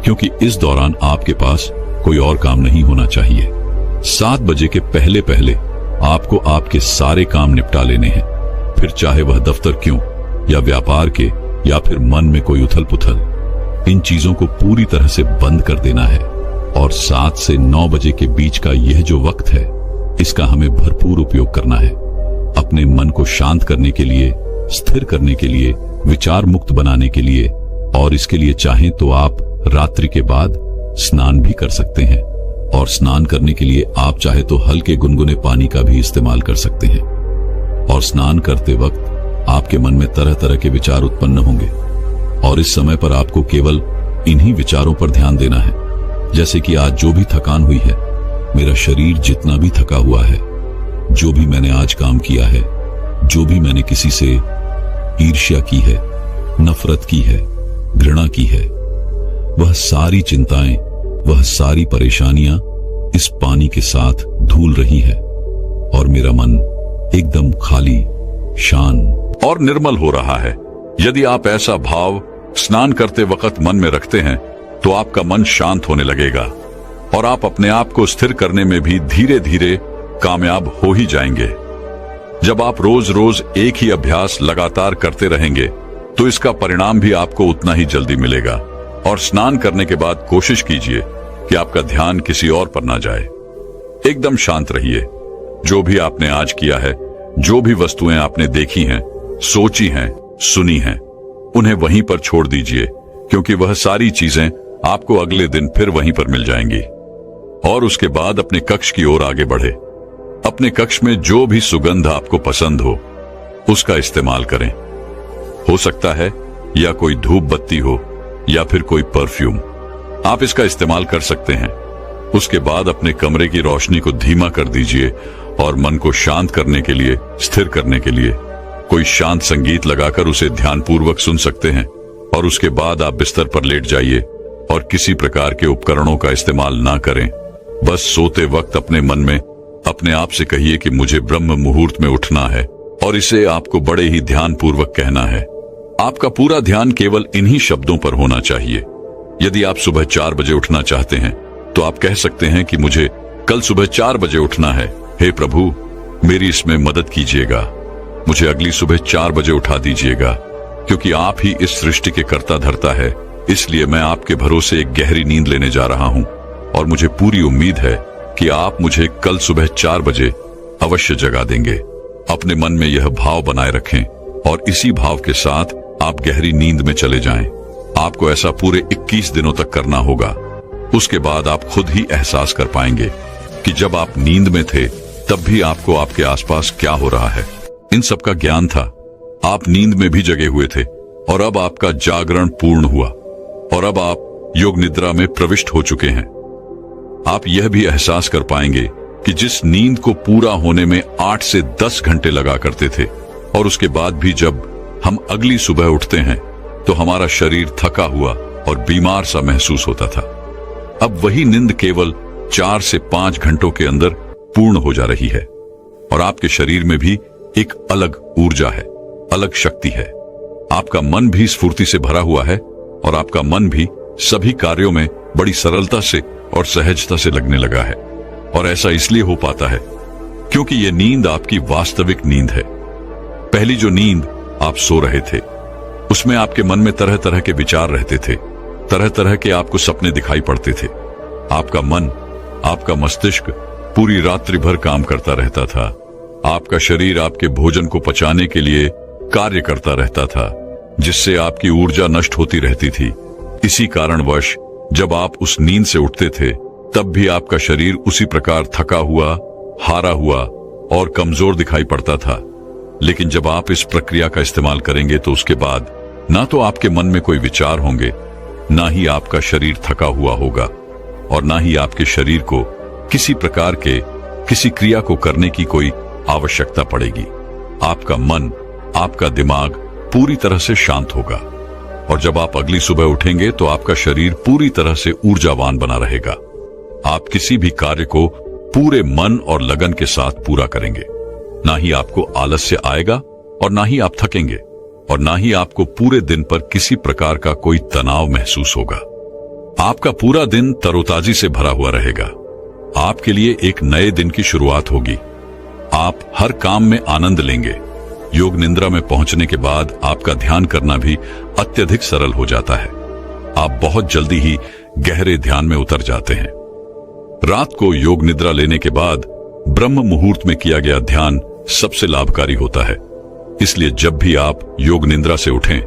[SPEAKER 1] क्योंकि इस दौरान आपके पास कोई और काम नहीं होना चाहिए। 7 बजे के पहले पहले आपको आपके सारे काम निपटा लेने हैं, फिर चाहे वह दफ्तर क्यों या व्यापार के या फिर मन में कोई उथल पुथल, इन चीजों को पूरी तरह से बंद कर देना है। और 7 से 9 बजे के बीच का यह जो वक्त है, इसका हमें भरपूर उपयोग करना है, अपने मन को शांत करने के लिए, स्थिर करने के लिए, विचार मुक्त बनाने के लिए। और इसके लिए चाहें तो आप रात्रि के बाद स्नान भी कर सकते हैं, और स्नान करने के लिए आप चाहे तो हल्के गुनगुने पानी का भी इस्तेमाल कर सकते हैं। और स्नान करते वक्त आपके मन में तरह तरह के विचार उत्पन्न होंगे, और इस समय पर आपको केवल इन्हीं विचारों पर ध्यान देना है। जैसे कि आज जो भी थकान हुई है, मेरा शरीर जितना भी थका हुआ है, जो भी मैंने आज काम किया है, जो भी मैंने किसी से ईर्ष्या की है, नफरत की है, घृणा की है, वह सारी चिंताएं, वह सारी परेशानियां इस पानी के साथ धूल रही है, और मेरा मन एकदम खाली, शांत और निर्मल हो रहा है। यदि आप ऐसा भाव स्नान करते वक्त मन में रखते हैं, तो आपका मन शांत होने लगेगा, और आप अपने आप को स्थिर करने में भी धीरे धीरे कामयाब हो ही जाएंगे। जब आप रोज रोज एक ही अभ्यास लगातार करते रहेंगे, तो इसका परिणाम भी आपको उतना ही जल्दी मिलेगा। और स्नान करने के बाद कोशिश कीजिए कि आपका ध्यान किसी और पर ना जाए। एकदम शांत रहिए। जो भी आपने आज किया है, जो भी वस्तुएं आपने देखी हैं, सोची हैं, सुनी हैं, उन्हें वहीं पर छोड़ दीजिए, क्योंकि वह सारी चीजें आपको अगले दिन फिर वहीं पर मिल जाएंगी। और उसके बाद अपने कक्ष की ओर आगे बढ़े। अपने कक्ष में जो भी सुगंध आपको पसंद हो, उसका इस्तेमाल करें। हो सकता है या कोई धूप बत्ती हो या फिर कोई परफ्यूम, आप इसका इस्तेमाल कर सकते हैं। उसके बाद अपने कमरे की रोशनी को धीमा कर दीजिए, और मन को शांत करने के लिए, स्थिर करने के लिए कोई शांत संगीत लगाकर उसे ध्यानपूर्वक सुन सकते हैं। और उसके बाद आप बिस्तर पर लेट जाइए और किसी प्रकार के उपकरणों का इस्तेमाल ना करें। बस सोते वक्त अपने मन में अपने आप से कहिए कि मुझे ब्रह्म मुहूर्त में उठना है, और इसे आपको बड़े ही ध्यानपूर्वक कहना है। आपका पूरा ध्यान केवल इन्हीं शब्दों पर होना चाहिए। यदि आप सुबह 4 बजे उठना चाहते हैं, तो आप कह सकते हैं कि मुझे कल सुबह 4 बजे उठना है। हे प्रभु, मेरी इसमें मदद कीजिएगा, मुझे अगली सुबह 4 बजे उठा दीजिएगा, क्योंकि आप ही इस सृष्टि के कर्ता धर्ता है। इसलिए मैं आपके भरोसे एक गहरी नींद लेने जा रहा हूं, और मुझे पूरी उम्मीद है कि आप मुझे कल सुबह 4 बजे अवश्य जगा देंगे। अपने मन में यह भाव बनाए रखें, और इसी भाव के साथ आप गहरी नींद में चले जाएं। आपको ऐसा पूरे 21 दिनों तक करना होगा। उसके बाद आप खुद ही एहसास कर पाएंगे कि जब आप नींद में थे तब भी आपको आपके आसपास क्या हो रहा है इन सब का ज्ञान था। आप नींद में भी जगे हुए थे और अब आपका जागरण पूर्ण हुआ और अब आप योग निद्रा में प्रविष्ट हो चुके हैं। आप यह भी एहसास कर पाएंगे कि जिस नींद को पूरा होने में 8 से 10 घंटे लगा करते थे और उसके बाद भी जब हम अगली सुबह उठते हैं तो हमारा शरीर थका हुआ और बीमार सा महसूस होता था, अब वही नींद केवल 4 से 5 घंटों के अंदर पूर्ण हो जा रही है और आपके शरीर में भी एक अलग ऊर्जा है, अलग शक्ति है। आपका मन भी स्फूर्ति से भरा हुआ है और आपका मन भी सभी कार्यों में बड़ी सरलता से और सहजता से लगने लगा है। और ऐसा इसलिए हो पाता है क्योंकि यह नींद आपकी वास्तविक नींद है। पहली जो नींद आप सो रहे थे उसमें आपके मन में तरह तरह के विचार रहते थे, तरह तरह के आपको सपने दिखाई पड़ते थे। आपका मन, आपका मस्तिष्क पूरी रात्रि भर काम करता रहता था। आपका शरीर आपके भोजन को पचाने के लिए कार्य करता रहता था, जिससे आपकी ऊर्जा नष्ट होती रहती थी। इसी कारणवश जब आप उस नींद से उठते थे तब भी आपका शरीर उसी प्रकार थका हुआ, हारा हुआ और कमजोर दिखाई पड़ता था। लेकिन जब आप इस प्रक्रिया का इस्तेमाल करेंगे तो उसके बाद ना तो आपके मन में कोई विचार होंगे, ना ही आपका शरीर थका हुआ होगा और ना ही आपके शरीर को किसी प्रकार के किसी क्रिया को करने की कोई आवश्यकता पड़ेगी। आपका मन, आपका दिमाग पूरी तरह से शांत होगा और जब आप अगली सुबह उठेंगे तो आपका शरीर पूरी तरह से ऊर्जावान बना रहेगा। आप किसी भी कार्य को पूरे मन और लगन के साथ पूरा करेंगे। ना ही आपको आलस्य आएगा और ना ही आप थकेंगे और ना ही आपको पूरे दिन पर किसी प्रकार का कोई तनाव महसूस होगा। आपका पूरा दिन तरोताजी से भरा हुआ रहेगा। आपके लिए एक नए दिन की शुरुआत होगी। आप हर काम में आनंद लेंगे। योग निद्रा में पहुंचने के बाद आपका ध्यान करना भी अत्यधिक सरल हो जाता है। आप बहुत जल्दी ही गहरे ध्यान में उतर जाते हैं। रात को योग निद्रा लेने के बाद ब्रह्म मुहूर्त में किया गया ध्यान सबसे लाभकारी होता है। इसलिए जब भी आप योग निद्रा से उठें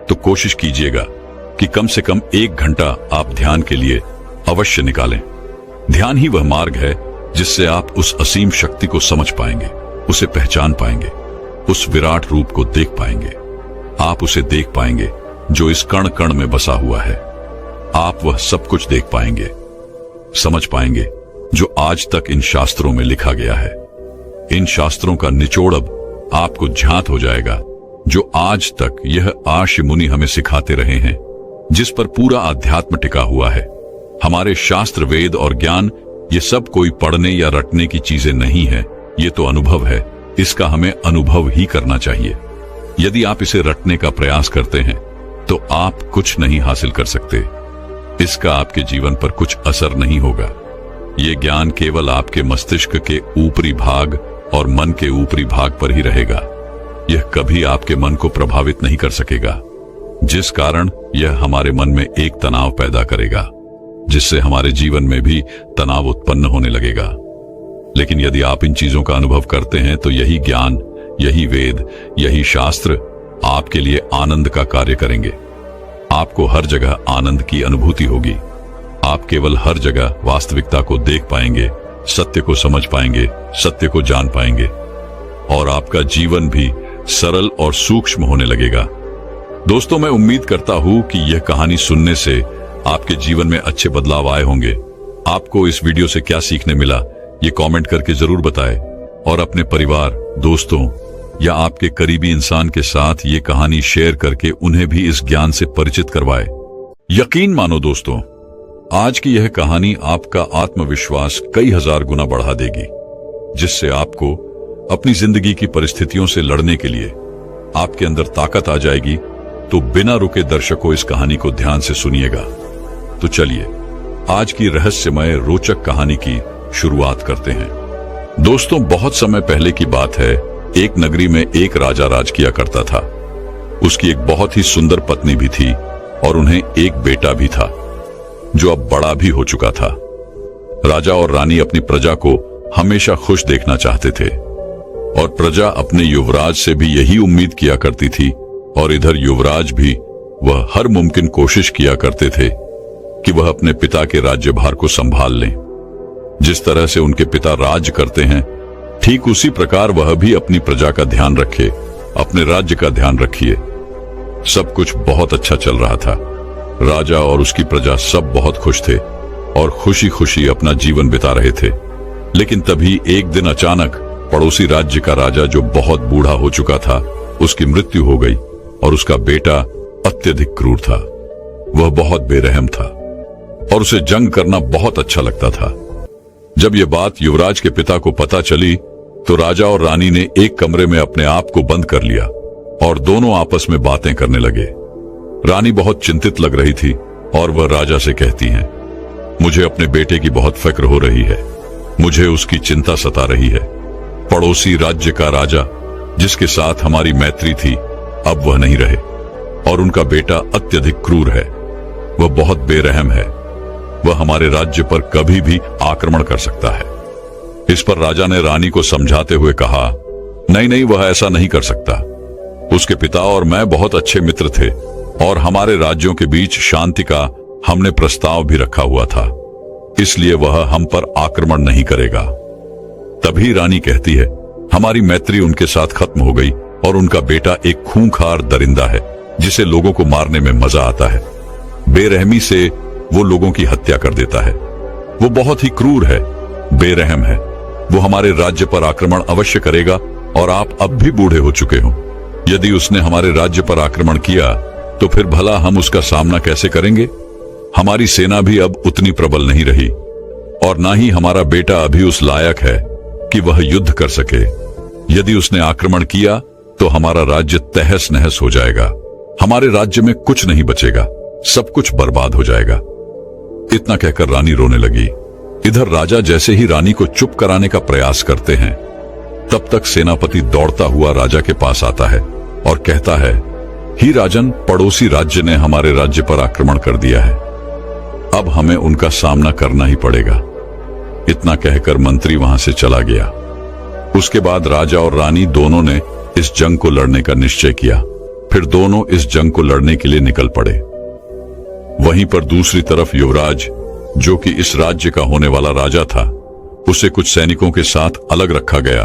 [SPEAKER 1] तो कोशिश कीजिएगा कि कम से कम 1 घंटा आप ध्यान के लिए अवश्य निकालें। ध्यान ही वह मार्ग है जिससे आप उस असीम शक्ति को समझ पाएंगे, उसे पहचान पाएंगे, उस विराट रूप को देख पाएंगे। आप उसे देख पाएंगे जो इस कण कण में बसा हुआ है। आप वह सब कुछ देख पाएंगे, समझ पाएंगे जो आज तक इन शास्त्रों में लिखा गया है। इन शास्त्रों का निचोड़ अब आपको ज्ञात हो जाएगा, जो आज तक यह आर्ष मुनि हमें सिखाते रहे हैं, जिस पर पूरा अध्यात्म टिका हुआ है। हमारे शास्त्र, वेद और ज्ञान ये सब कोई पढ़ने या रटने की चीजें नहीं है, ये तो अनुभव है। इसका हमें अनुभव ही करना चाहिए। यदि आप इसे रटने का प्रयास करते हैं तो आप कुछ नहीं हासिल कर सकते। इसका आपके जीवन पर कुछ असर नहीं होगा। ये ज्ञान केवल आपके मस्तिष्क के ऊपरी भाग और मन के ऊपरी भाग पर ही रहेगा। यह कभी आपके मन को प्रभावित नहीं कर सकेगा, जिस कारण यह हमारे मन में एक तनाव पैदा करेगा, जिससे हमारे जीवन में भी तनाव उत्पन्न होने लगेगा। लेकिन यदि आप इन चीजों का अनुभव करते हैं तो यही ज्ञान, यही वेद, यही शास्त्र आपके लिए आनंद का कार्य करेंगे। आपको हर जगह आनंद की अनुभूति होगी। आप केवल हर जगह वास्तविकता को देख पाएंगे, सत्य को समझ पाएंगे, सत्य को जान पाएंगे और आपका जीवन भी सरल और सूक्ष्म होने लगेगा। दोस्तों, मैं उम्मीद करता हूं कि यह कहानी सुनने से आपके जीवन में अच्छे बदलाव आए होंगे। आपको इस वीडियो से क्या सीखने मिला, ये कमेंट करके जरूर बताएं और अपने परिवार, दोस्तों या आपके करीबी इंसान के साथ ये कहानी शेयर करके उन्हें भी इस ज्ञान से परिचित करवाएं। यकीन मानो दोस्तों, आज की यह कहानी आपका आत्मविश्वास कई हजार गुना बढ़ा देगी, जिससे आपको अपनी जिंदगी की परिस्थितियों से लड़ने के लिए आपके अंदर ताकत आ जाएगी। तो बिना रुके दर्शकों, इस कहानी को ध्यान से सुनिएगा। तो चलिए आज की रहस्यमय रोचक कहानी की शुरुआत करते हैं। दोस्तों, बहुत समय पहले की बात है। एक नगरी में एक राजा राज किया करता था। उसकी एक बहुत ही सुंदर पत्नी भी थी और उन्हें एक बेटा भी था, जो अब बड़ा भी हो चुका था। राजा और रानी अपनी प्रजा को हमेशा खुश देखना चाहते थे और प्रजा अपने युवराज से भी यही उम्मीद किया करती थी। और इधर युवराज भी वह हर मुमकिन कोशिश किया करते थे कि वह अपने पिता के राज्यभार को संभाल लें। जिस तरह से उनके पिता राज करते हैं, ठीक उसी प्रकार वह भी अपनी प्रजा का ध्यान रखे, अपने राज्य का ध्यान रखिए। सब कुछ बहुत अच्छा चल रहा था। राजा और उसकी प्रजा सब बहुत खुश थे और खुशी खुशी अपना जीवन बिता रहे थे। लेकिन तभी एक दिन अचानक पड़ोसी राज्य का राजा, जो बहुत बूढ़ा हो चुका था, उसकी मृत्यु हो गई और उसका बेटा अत्यधिक क्रूर था। वह बहुत बेरहम था और उसे जंग करना बहुत अच्छा लगता था। जब यह बात युवराज के पिता को पता चली तो राजा और रानी ने एक कमरे में अपने आप को बंद कर लिया और दोनों आपस में बातें करने लगे। रानी बहुत चिंतित लग रही थी और वह राजा से कहती हैं, मुझे अपने बेटे की बहुत फिक्र हो रही है, मुझे उसकी चिंता सता रही है। पड़ोसी राज्य का राजा, जिसके साथ हमारी मैत्री थी, अब वह नहीं रहे और उनका बेटा अत्यधिक क्रूर है। वह बहुत बेरहम है। वह हमारे राज्य पर कभी भी आक्रमण कर सकता है। इस पर राजा ने रानी को समझाते हुए कहा, नहीं नहीं, वह ऐसा नहीं कर सकता। उसके पिता और मैं बहुत अच्छे मित्र थे और हमारे राज्यों के बीच शांति का हमने प्रस्ताव भी रखा हुआ था, इसलिए वह हम पर आक्रमण नहीं करेगा। तभी रानी कहती है, हमारी मैत्री उनके साथ खत्म हो गई और उनका बेटा एक खूंखार दरिंदा है, जिसे लोगों को मारने में मजा आता है। बेरहमी से वो लोगों की हत्या कर देता है। वो बहुत ही क्रूर है, बेरहम है। वो हमारे राज्य पर आक्रमण अवश्य करेगा और आप अब भी बूढ़े हो चुके हो। यदि उसने हमारे राज्य पर आक्रमण किया तो फिर भला हम उसका सामना कैसे करेंगे? हमारी सेना भी अब उतनी प्रबल नहीं रही और ना ही हमारा बेटा अभी उस लायक है कि वह युद्ध कर सके। यदि उसने आक्रमण किया तो हमारा राज्य तहस नहस हो जाएगा। हमारे राज्य में कुछ नहीं बचेगा, सब कुछ बर्बाद हो जाएगा। इतना कहकर रानी रोने लगी। इधर राजा जैसे ही रानी को चुप कराने का प्रयास करते हैं, तब तक सेनापति दौड़ता हुआ राजा के पास आता है और कहता है, ही राजन, पड़ोसी राज्य ने हमारे राज्य पर आक्रमण कर दिया है। अब हमें उनका सामना करना ही पड़ेगा। इतना कहकर मंत्री वहां से चला गया। उसके बाद राजा और रानी दोनों ने इस जंग को लड़ने का निश्चय किया। फिर दोनों इस जंग को लड़ने के लिए निकल पड़े। वहीं पर दूसरी तरफ युवराज, जो कि इस राज्य का होने वाला राजा था, उसे कुछ सैनिकों के साथ अलग रखा गया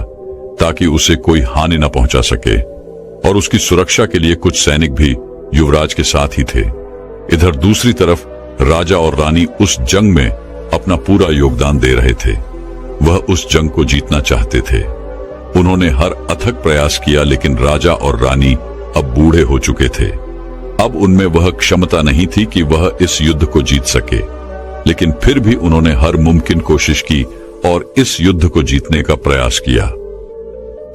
[SPEAKER 1] ताकि उसे कोई हानि न पहुंचा सके, और उसकी सुरक्षा के लिए कुछ सैनिक भी युवराज के साथ ही थे। इधर दूसरी तरफ राजा और रानी उस जंग में अपना पूरा योगदान दे रहे थे। वह उस जंग को जीतना चाहते थे। उन्होंने हर अथक प्रयास किया, लेकिन राजा और रानी अब बूढ़े हो चुके थे। अब उनमें वह क्षमता नहीं थी कि वह इस युद्ध को जीत सके, लेकिन फिर भी उन्होंने हर मुमकिन कोशिश की और इस युद्ध को जीतने का प्रयास किया।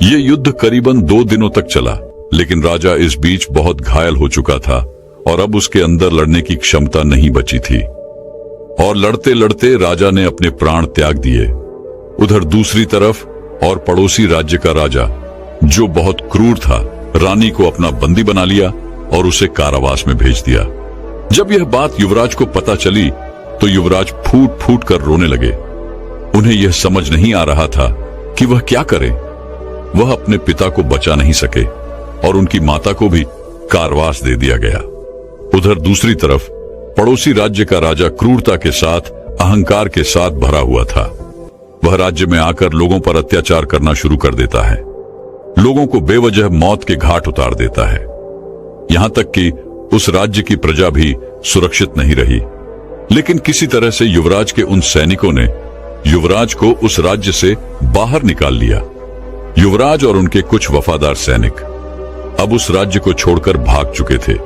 [SPEAKER 1] ये युद्ध करीबन 2 दिनों तक चला, लेकिन राजा इस बीच बहुत घायल हो चुका था और अब उसके अंदर लड़ने की क्षमता नहीं बची थी और लड़ते लड़ते राजा ने अपने प्राण त्याग दिए। उधर दूसरी तरफ और पड़ोसी राज्य का राजा, जो बहुत क्रूर था, रानी को अपना बंदी बना लिया और उसे कारावास में भेज दिया। जब यह बात युवराज को पता चली तो युवराज फूट फूट कर रोने लगे। उन्हें यह समझ नहीं आ रहा था कि वह क्या करें। वह अपने पिता को बचा नहीं सके और उनकी माता को भी कारावास दे दिया गया। उधर दूसरी तरफ पड़ोसी राज्य का राजा क्रूरता के साथ, अहंकार के साथ भरा हुआ था। वह राज्य में आकर लोगों पर अत्याचार करना शुरू कर देता है, लोगों को बेवजह मौत के घाट उतार देता है। यहां तक कि उस राज्य की प्रजा भी सुरक्षित नहीं रही। लेकिन किसी तरह से युवराज के उन सैनिकों ने युवराज को उस राज्य से बाहर निकाल लिया। युवराज और उनके कुछ वफादार सैनिक अब उस राज्य को छोड़कर भाग चुके थे।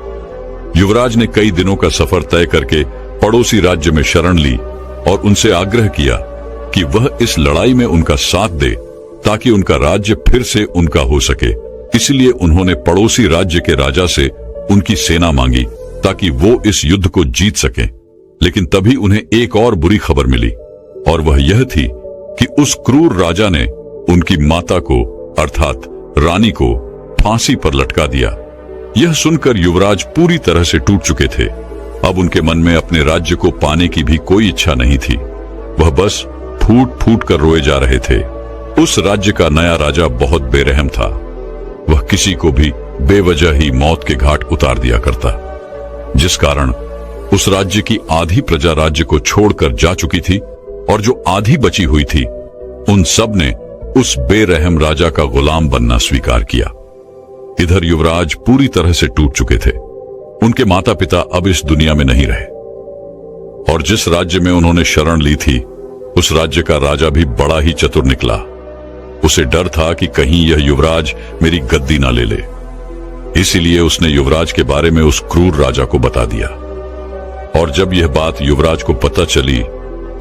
[SPEAKER 1] युवराज ने कई दिनों का सफर तय करके पड़ोसी राज्य में शरण ली और उनसे आग्रह किया कि वह इस लड़ाई में उनका साथ दे ताकि उनका राज्य फिर से उनका हो सके। इसलिए उन्होंने पड़ोसी राज्य के राजा से उनकी सेना मांगी ताकि वो इस युद्ध को जीत सके। लेकिन तभी उन्हें एक और बुरी खबर मिली, और वह यह थी कि उस क्रूर राजा ने उनकी माता को, अर्थात रानी को, फांसी पर लटका दिया। यह सुनकर युवराज पूरी तरह से टूट चुके थे। अब उनके मन में अपने राज्य को पाने की भी कोई इच्छा नहीं थी। वह बस फूट फूट कर रोए जा रहे थे। उस राज्य का नया राजा बहुत बेरहम था। वह किसी को भी बेवजह ही मौत के घाट उतार दिया करता, जिस कारण उस राज्य की आधी प्रजा राज्य को छोड़कर जा चुकी थी और जो आधी बची हुई थी उन सब ने उस बेरहम राजा का गुलाम बनना स्वीकार किया। इधर युवराज पूरी तरह से टूट चुके थे। उनके माता पिता अब इस दुनिया में नहीं रहे और जिस राज्य में उन्होंने शरण ली थी उस राज्य का राजा भी बड़ा ही चतुर निकला। उसे डर था कि कहीं यह युवराज मेरी गद्दी ना ले ले, इसीलिए उसने युवराज के बारे में उस क्रूर राजा को बता दिया। और जब यह बात युवराज को पता चली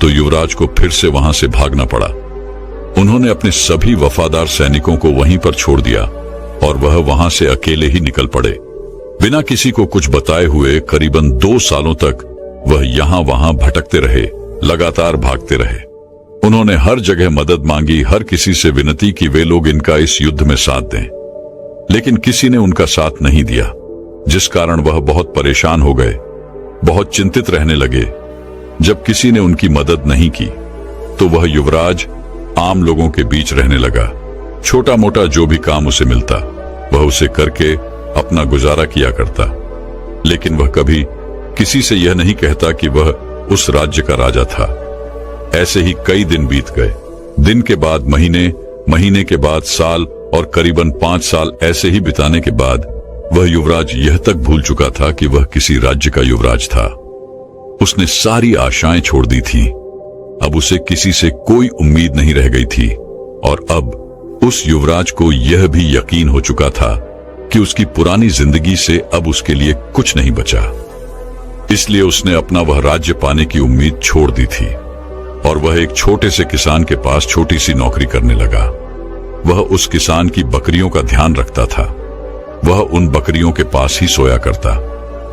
[SPEAKER 1] तो युवराज को फिर से वहां से भागना पड़ा। उन्होंने अपने सभी वफादार सैनिकों को वहीं पर छोड़ दिया और वह वहां से अकेले ही निकल पड़े। बिना किसी को कुछ बताए हुए करीबन 2 सालों तक वह यहां वहां भटकते रहे, लगातार भागते रहे। उन्होंने हर जगह मदद मांगी, हर किसी से विनती की वे लोग इनका इस युद्ध में साथ दें, लेकिन किसी ने उनका साथ नहीं दिया, जिस कारण वह बहुत परेशान हो गए, बहुत चिंतित रहने लगे। जब किसी ने उनकी मदद नहीं की तो वह युवराज आम लोगों के बीच रहने लगा। छोटा मोटा जो भी काम उसे मिलता वह उसे करके अपना गुजारा किया करता, लेकिन वह कभी किसी से यह नहीं कहता कि वह उस राज्य का राजा था। ऐसे ही कई दिन बीत गए। दिन के बाद महीने, महीने के बाद साल और करीबन 5 साल ऐसे ही बिताने के बाद वह युवराज यह तक भूल चुका था कि वह किसी राज्य का युवराज था। उसने सारी आशाएं छोड़ दी थी। अब उसे किसी से कोई उम्मीद नहीं रह गई थी और अब उस युवराज को यह भी यकीन हो चुका था कि उसकी पुरानी जिंदगी से अब उसके लिए कुछ नहीं बचा। इसलिए उसने अपना वह राज्य पाने की उम्मीद छोड़ दी थी और वह एक छोटे से किसान के पास छोटी सी नौकरी करने लगा। वह उस किसान की बकरियों का ध्यान रखता था। वह उन बकरियों के पास ही सोया करता,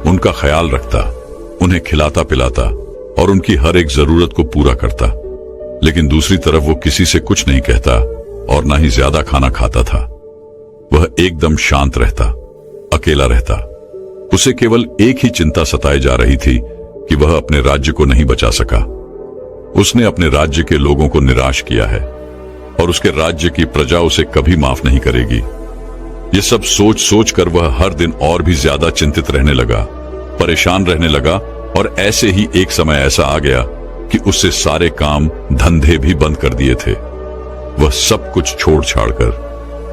[SPEAKER 1] उनका ख्याल रखता, उन्हें खिलाता पिलाता और उनकी हर एक जरूरत को पूरा करता। लेकिन दूसरी तरफ वो किसी से कुछ नहीं कहता और ना ही ज्यादा खाना खाता था। वह एकदम शांत रहता, अकेला रहता। उसे केवल एक ही चिंता सताए जा रही थी कि वह अपने राज्य को नहीं बचा सका। उसने अपने राज्य के लोगों को निराश किया है और उसके राज्य की प्रजा उसे कभी माफ नहीं करेगी। ये सब सोच सोच कर वह हर दिन और भी ज्यादा चिंतित रहने लगा, परेशान रहने लगा और ऐसे ही एक समय ऐसा आ गया कि उससे सारे काम धंधे भी बंद कर दिए थे। वह सब कुछ छोड़ छाड़ कर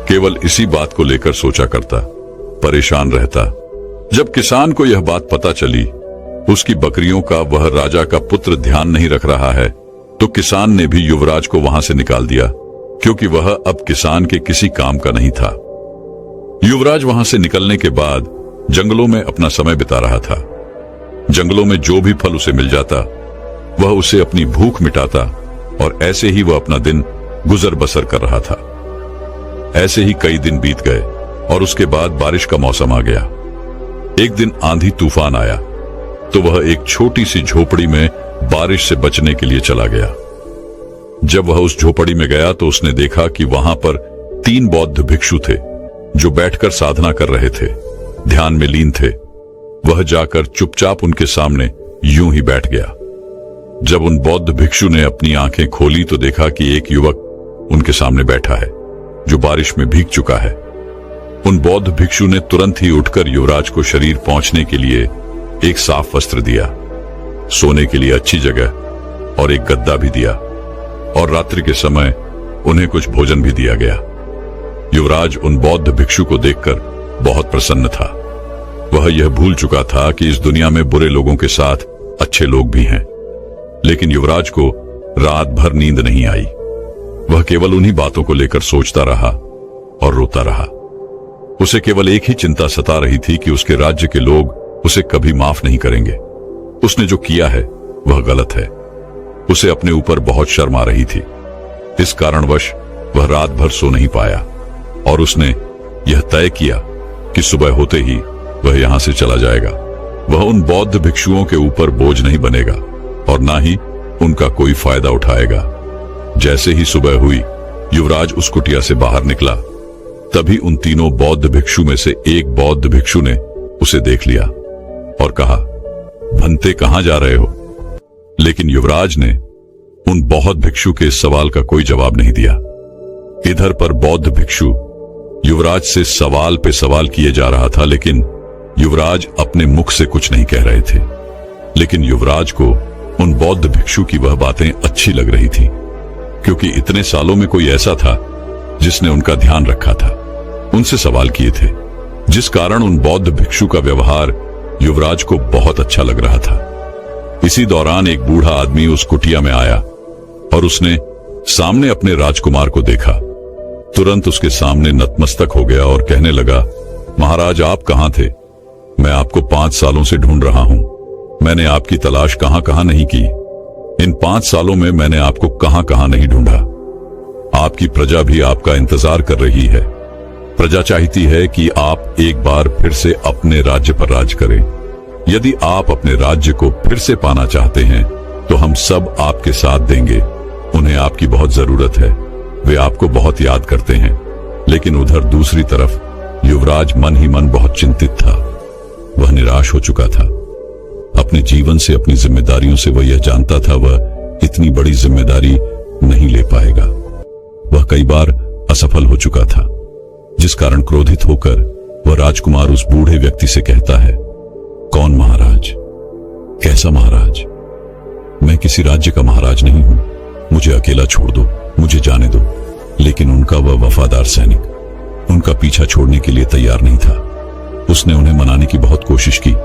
[SPEAKER 1] केवल इसी बात को लेकर सोचा करता, परेशान रहता। जब किसान को यह बात पता चली उसकी बकरियों का वह राजा का पुत्र ध्यान नहीं रख रहा है, तो किसान ने भी युवराज को वहां से निकाल दिया, क्योंकि वह अब किसान के किसी काम का नहीं था। युवराज वहां से निकलने के बाद जंगलों में अपना समय बिता रहा था। जंगलों में जो भी फल उसे मिल जाता वह उसे अपनी भूख मिटाता और ऐसे ही वह अपना दिन गुजर बसर कर रहा था। ऐसे ही कई दिन बीत गए और उसके बाद बारिश का मौसम आ गया। एक दिन आंधी तूफान आया तो वह एक छोटी सी झोपड़ी में बारिश से बचने के लिए चला गया। जब वह उस झोपड़ी में गया तो उसने देखा कि वहां पर 3 बौद्ध भिक्षु थे जो बैठकर साधना कर रहे थे, ध्यान में लीन थे। वह जाकर चुपचाप उनके सामने यूं ही बैठ गया। जब उन बौद्ध भिक्षु ने अपनी आंखें खोली तो देखा कि एक युवक उनके सामने बैठा है जो बारिश में भीग चुका है। उन बौद्ध भिक्षु ने तुरंत ही उठकर युवराज को शरीर पहुंचने के लिए एक साफ वस्त्र दिया, सोने के लिए अच्छी जगह और एक गद्दा भी दिया और रात्रि के समय उन्हें कुछ भोजन भी दिया गया। युवराज उन बौद्ध भिक्षु को देखकर बहुत प्रसन्न था। वह यह भूल चुका था कि इस दुनिया में बुरे लोगों के साथ अच्छे लोग भी हैं। लेकिन युवराज को रात भर नींद नहीं आई। वह केवल उन्हीं बातों को लेकर सोचता रहा और रोता रहा। उसे केवल एक ही चिंता सता रही थी कि उसके राज्य के लोग उसे कभी माफ नहीं करेंगे। उसने जो किया है वह गलत है। उसे अपने ऊपर बहुत शर्म आ रही थी। इस कारणवश वह रात भर सो नहीं पाया और उसने यह तय किया कि सुबह होते ही वह यहां से चला जाएगा। वह उन बौद्ध भिक्षुओं के ऊपर बोझ नहीं बनेगा और ना ही उनका कोई फायदा उठाएगा। जैसे ही सुबह हुई युवराज उस कुटिया से बाहर निकला, तभी उन तीनों बौद्ध भिक्षु में से एक बौद्ध भिक्षु ने उसे देख लिया और कहा, भंते कहां जा रहे हो? लेकिन युवराज ने उन बौद्ध भिक्षु के इस सवाल का कोई जवाब नहीं दिया। इधर पर बौद्ध भिक्षु युवराज से सवाल पे सवाल किए जा रहा था, लेकिन युवराज अपने मुख से कुछ नहीं कह रहे थे। लेकिन युवराज को उन बौद्ध भिक्षु की वह बातें अच्छी लग रही थी, क्योंकि इतने सालों में कोई ऐसा था जिसने उनका ध्यान रखा था, उनसे सवाल किए थे, जिस कारण उन बौद्ध भिक्षु का व्यवहार युवराज को बहुत अच्छा लग रहा था। इसी दौरान एक बूढ़ा आदमी उस कुटिया में आया और उसने सामने अपने राजकुमार को देखा। तुरंत उसके सामने नतमस्तक हो गया और कहने लगा, महाराज आप कहां थे? मैं आपको 5 सालों से ढूंढ रहा हूं। मैंने आपकी तलाश कहां कहां नहीं की। इन 5 सालों में मैंने आपको कहां कहां नहीं ढूंढा। आपकी प्रजा भी आपका इंतजार कर रही है। प्रजा चाहती है कि आप एक बार फिर से अपने राज्य पर राज करें। यदि आप अपने राज्य को फिर से पाना चाहते हैं तो हम सब आपके साथ देंगे। उन्हें आपकी बहुत जरूरत है, वे आपको बहुत याद करते हैं। लेकिन उधर दूसरी तरफ युवराज मन ही मन बहुत चिंतित था। वह निराश हो चुका था अपने जीवन से, अपनी जिम्मेदारियों से। वह यह जानता था वह इतनी बड़ी जिम्मेदारी नहीं ले पाएगा। वह कई बार असफल हो चुका था, जिस कारण क्रोधित होकर वह राजकुमार उस बूढ़े व्यक्ति से कहता है, कौन महाराज? कैसा महाराज? मैं किसी राज्य का महाराज नहीं हूं। मुझे अकेला छोड़ दो, मुझे जाने दो। लेकिन उनका वह वफादार सैनिक उनका पीछा छोड़ने के लिए तैयार नहीं था। उसने उन्हें मनाने की बहुत कोशिश की,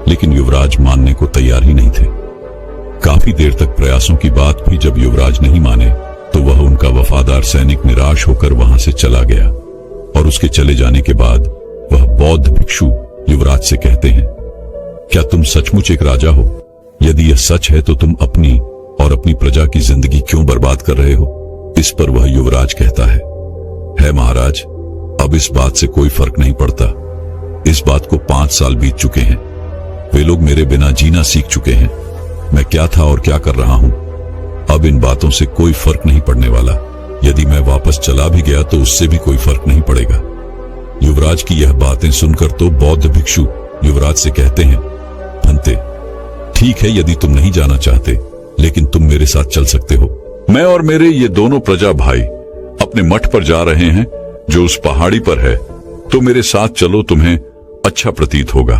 [SPEAKER 1] लेकिन युवराज मानने को तैयार ही नहीं थे। काफी देर तक प्रयासों की बात भी जब युवराज नहीं माने तो वह उनका वफादार सैनिक निराश होकर वहां से चला गया। और उसके चले जाने के बाद वह बौद्ध भिक्षु युवराज से कहते हैं, क्या तुम सचमुच एक राजा हो? यदि यह सच है तो तुम अपनी और अपनी प्रजा की जिंदगी क्यों बर्बाद कर रहे हो? इस पर वह युवराज कहता है महाराज, अब इस बात से कोई फर्क नहीं पड़ता। इस बात को 5 साल बीत चुके हैं। वे लोग मेरे बिना जीना सीख चुके हैं। मैं क्या था और क्या कर रहा हूं, अब इन बातों से कोई फर्क नहीं पड़ने वाला। यदि मैं वापस चला भी गया तो उससे भी कोई फर्क नहीं पड़ेगा। युवराज की यह बातें सुनकर तो बौद्ध भिक्षु युवराज से कहते हैं, फंते, ठीक है यदि तुम नहीं जाना चाहते, लेकिन तुम मेरे साथ चल सकते हो। मैं और मेरे ये दोनों प्रजा भाई अपने मठ पर जा रहे हैं जो उस पहाड़ी पर है, तो मेरे साथ चलो, तुम्हें अच्छा प्रतीत होगा,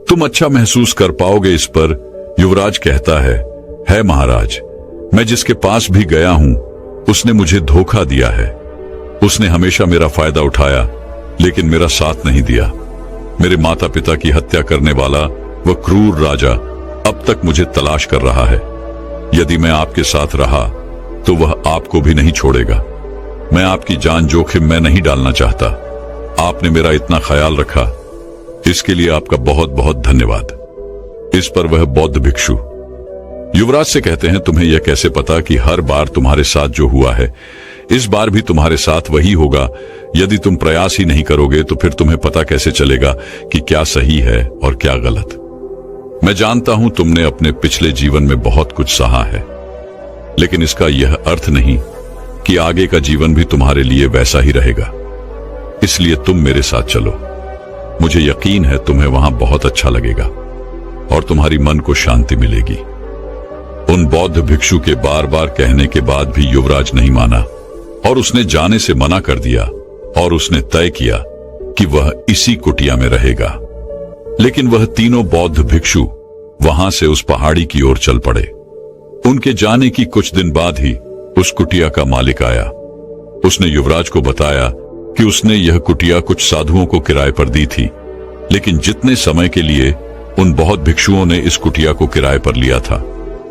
[SPEAKER 1] तुम अच्छा महसूस कर पाओगे। इस पर युवराज कहता है महाराज, मैं जिसके पास भी गया हूं उसने मुझे धोखा दिया है। उसने हमेशा मेरा फायदा उठाया, लेकिन मेरा साथ नहीं दिया। मेरे माता पिता की हत्या करने वाला वह क्रूर राजा अब तक मुझे तलाश कर रहा है। यदि मैं आपके साथ रहा तो वह आपको भी नहीं छोड़ेगा। मैं आपकी जान जोखिम में नहीं डालना चाहता। आपने मेरा इतना ख्याल रखा, इसके लिए आपका बहुत बहुत धन्यवाद। इस पर वह बौद्ध भिक्षु युवराज से कहते हैं, तुम्हें यह कैसे पता कि हर बार तुम्हारे साथ जो हुआ है इस बार भी तुम्हारे साथ वही होगा? यदि तुम प्रयास ही नहीं करोगे तो फिर तुम्हें पता कैसे चलेगा कि क्या सही है और क्या गलत? मैं जानता हूं तुमने अपने पिछले जीवन में बहुत कुछ सहा है, लेकिन इसका यह अर्थ नहीं कि आगे का जीवन भी तुम्हारे लिए वैसा ही रहेगा। इसलिए तुम मेरे साथ चलो। मुझे यकीन है तुम्हें वहां बहुत अच्छा लगेगा और तुम्हारी मन को शांति मिलेगी। उन बौद्ध भिक्षु के बार बार कहने के बाद भी युवराज नहीं माना और उसने जाने से मना कर दिया और उसने तय किया कि वह इसी कुटिया में रहेगा। लेकिन वह तीनों बौद्ध भिक्षु वहां से उस पहाड़ी की ओर चल पड़े। उनके जाने की कुछ दिन बाद ही उस कुटिया का मालिक आया। उसने युवराज को बताया कि उसने यह कुटिया कुछ साधुओं को किराए पर दी थी, लेकिन जितने समय के लिए उन बौद्ध भिक्षुओं ने इस कुटिया को किराए पर लिया था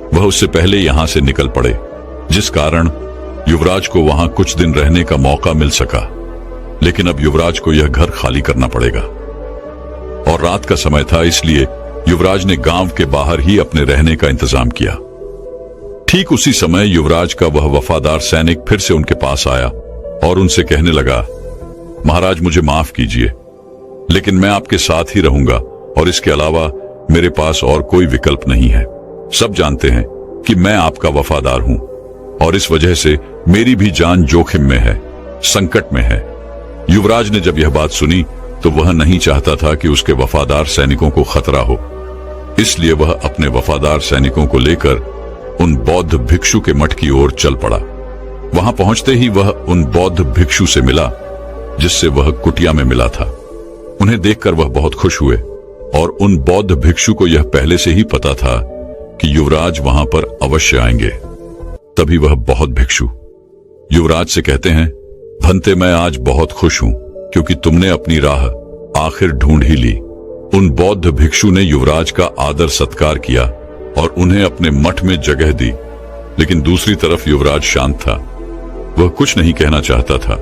[SPEAKER 1] वह उससे पहले यहां से निकल पड़े, जिस कारण युवराज को वहां कुछ दिन रहने का मौका मिल सका। लेकिन अब युवराज को यह घर खाली करना पड़ेगा और रात का समय था, इसलिए युवराज ने गांव के बाहर ही अपने रहने का इंतजाम किया। ठीक उसी समय युवराज का वह वफादार सैनिक फिर से उनके पास आया और उनसे कहने लगा, महाराज मुझे माफ कीजिए, लेकिन मैं आपके साथ ही रहूंगा और इसके अलावा मेरे पास और कोई विकल्प नहीं है। सब जानते हैं कि मैं आपका वफादार हूं और इस वजह से मेरी भी जान जोखिम में है, संकट में है। युवराज ने जब यह बात सुनी तो वह नहीं चाहता था कि उसके वफादार सैनिकों को खतरा हो, इसलिए वह अपने वफादार सैनिकों को लेकर उन बौद्ध भिक्षु के मठ की ओर चल पड़ा। वहां पहुंचते ही वह उन बौद्ध भिक्षु से मिला जिससे वह कुटिया में मिला था। उन्हें देखकर वह बहुत खुश हुए और उन बौद्ध भिक्षु को यह पहले से ही पता था कि युवराज वहां पर अवश्य आएंगे। तभी वह बौद्ध भिक्षु युवराज से कहते हैं, भंते मैं आज बहुत खुश हूं क्योंकि तुमने अपनी राह आखिर ढूंढ ही ली। उन बौद्ध भिक्षु ने युवराज का आदर सत्कार किया और उन्हें अपने मठ में जगह दी। लेकिन दूसरी तरफ युवराज शांत था, वह कुछ नहीं कहना चाहता था।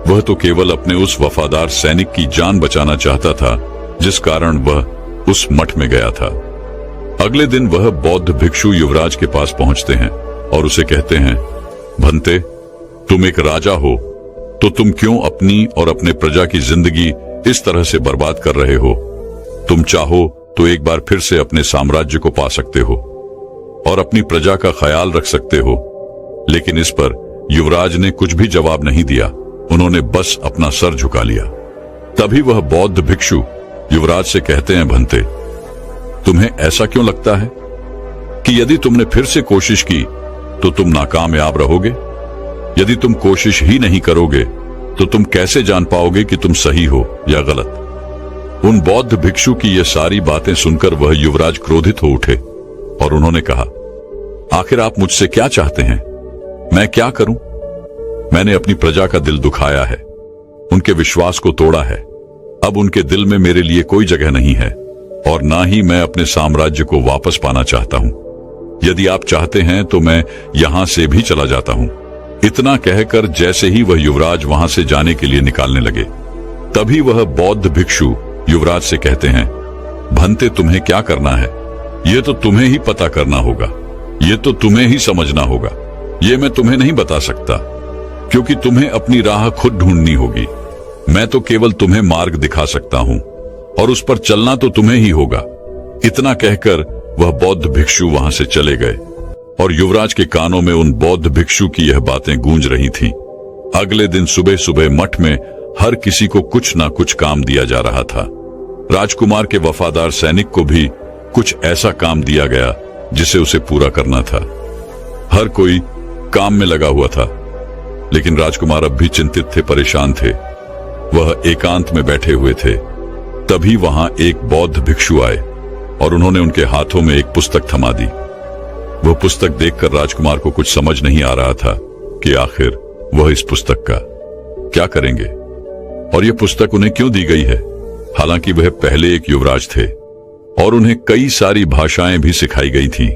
[SPEAKER 1] वह तो केवल अपने उस वफादार सैनिक की जान बचाना चाहता था जिस कारण वह उस मठ में गया था। अगले दिन वह बौद्ध भिक्षु युवराज के पास पहुंचते हैं और उसे कहते हैं, भंते तुम एक राजा हो तो तुम क्यों अपनी और अपने प्रजा की जिंदगी इस तरह से बर्बाद कर रहे हो? तुम चाहो तो एक बार फिर से अपने साम्राज्य को पा सकते हो और अपनी प्रजा का ख्याल रख सकते हो। लेकिन इस पर युवराज ने कुछ भी जवाब नहीं दिया, उन्होंने बस अपना सर झुका लिया। तभी वह बौद्ध भिक्षु युवराज से कहते हैं, भंते तुम्हें ऐसा क्यों लगता है कि यदि तुमने फिर से कोशिश की तो तुम नाकामयाब रहोगे? यदि तुम कोशिश ही नहीं करोगे तो तुम कैसे जान पाओगे कि तुम सही हो या गलत? उन बौद्ध भिक्षु की ये सारी बातें सुनकर वह युवराज क्रोधित हो उठे और उन्होंने कहा, आखिर आप मुझसे क्या चाहते हैं? मैं क्या करूं? मैंने अपनी प्रजा का दिल दुखाया है, उनके विश्वास को तोड़ा है। अब उनके दिल में मेरे लिए कोई जगह नहीं है और ना ही मैं अपने साम्राज्य को वापस पाना चाहता हूं। यदि आप चाहते हैं तो मैं यहां से भी चला जाता हूं। इतना कहकर जैसे ही वह युवराज वहां से जाने के लिए निकालने लगे, तभी वह बौद्ध भिक्षु युवराज से कहते हैं, भंते तुम्हें क्या करना है यह तो तुम्हें ही पता करना होगा, ये तो तुम्हें ही समझना होगा। ये मैं तुम्हें नहीं बता सकता क्योंकि तुम्हें अपनी राह खुद ढूंढनी होगी। मैं तो केवल तुम्हें मार्ग दिखा सकता हूं और उस पर चलना तो तुम्हें ही होगा। इतना कहकर वह बौद्ध भिक्षु वहां से चले गए और युवराज के कानों में उन बौद्ध भिक्षु की यह बातें गूंज रही थीं। अगले दिन सुबह सुबह मठ में हर किसी को कुछ ना कुछ काम दिया जा रहा था। राजकुमार के वफादार सैनिक को भी कुछ ऐसा काम दिया गया जिसे उसे पूरा करना था। हर कोई काम में लगा हुआ था, लेकिन राजकुमार अब भी चिंतित थे, परेशान थे। वह एकांत में बैठे हुए थे। तभी वहां एक बौद्ध भिक्षु आए और उन्होंने उनके हाथों में एक पुस्तक थमा दी। वह पुस्तक देखकर राजकुमार को कुछ समझ नहीं आ रहा था कि आखिर वह इस पुस्तक का क्या करेंगे और यह पुस्तक उन्हें क्यों दी गई है। हालांकि वह पहले एक युवराज थे और उन्हें कई सारी भाषाएं भी सिखाई गई थीं,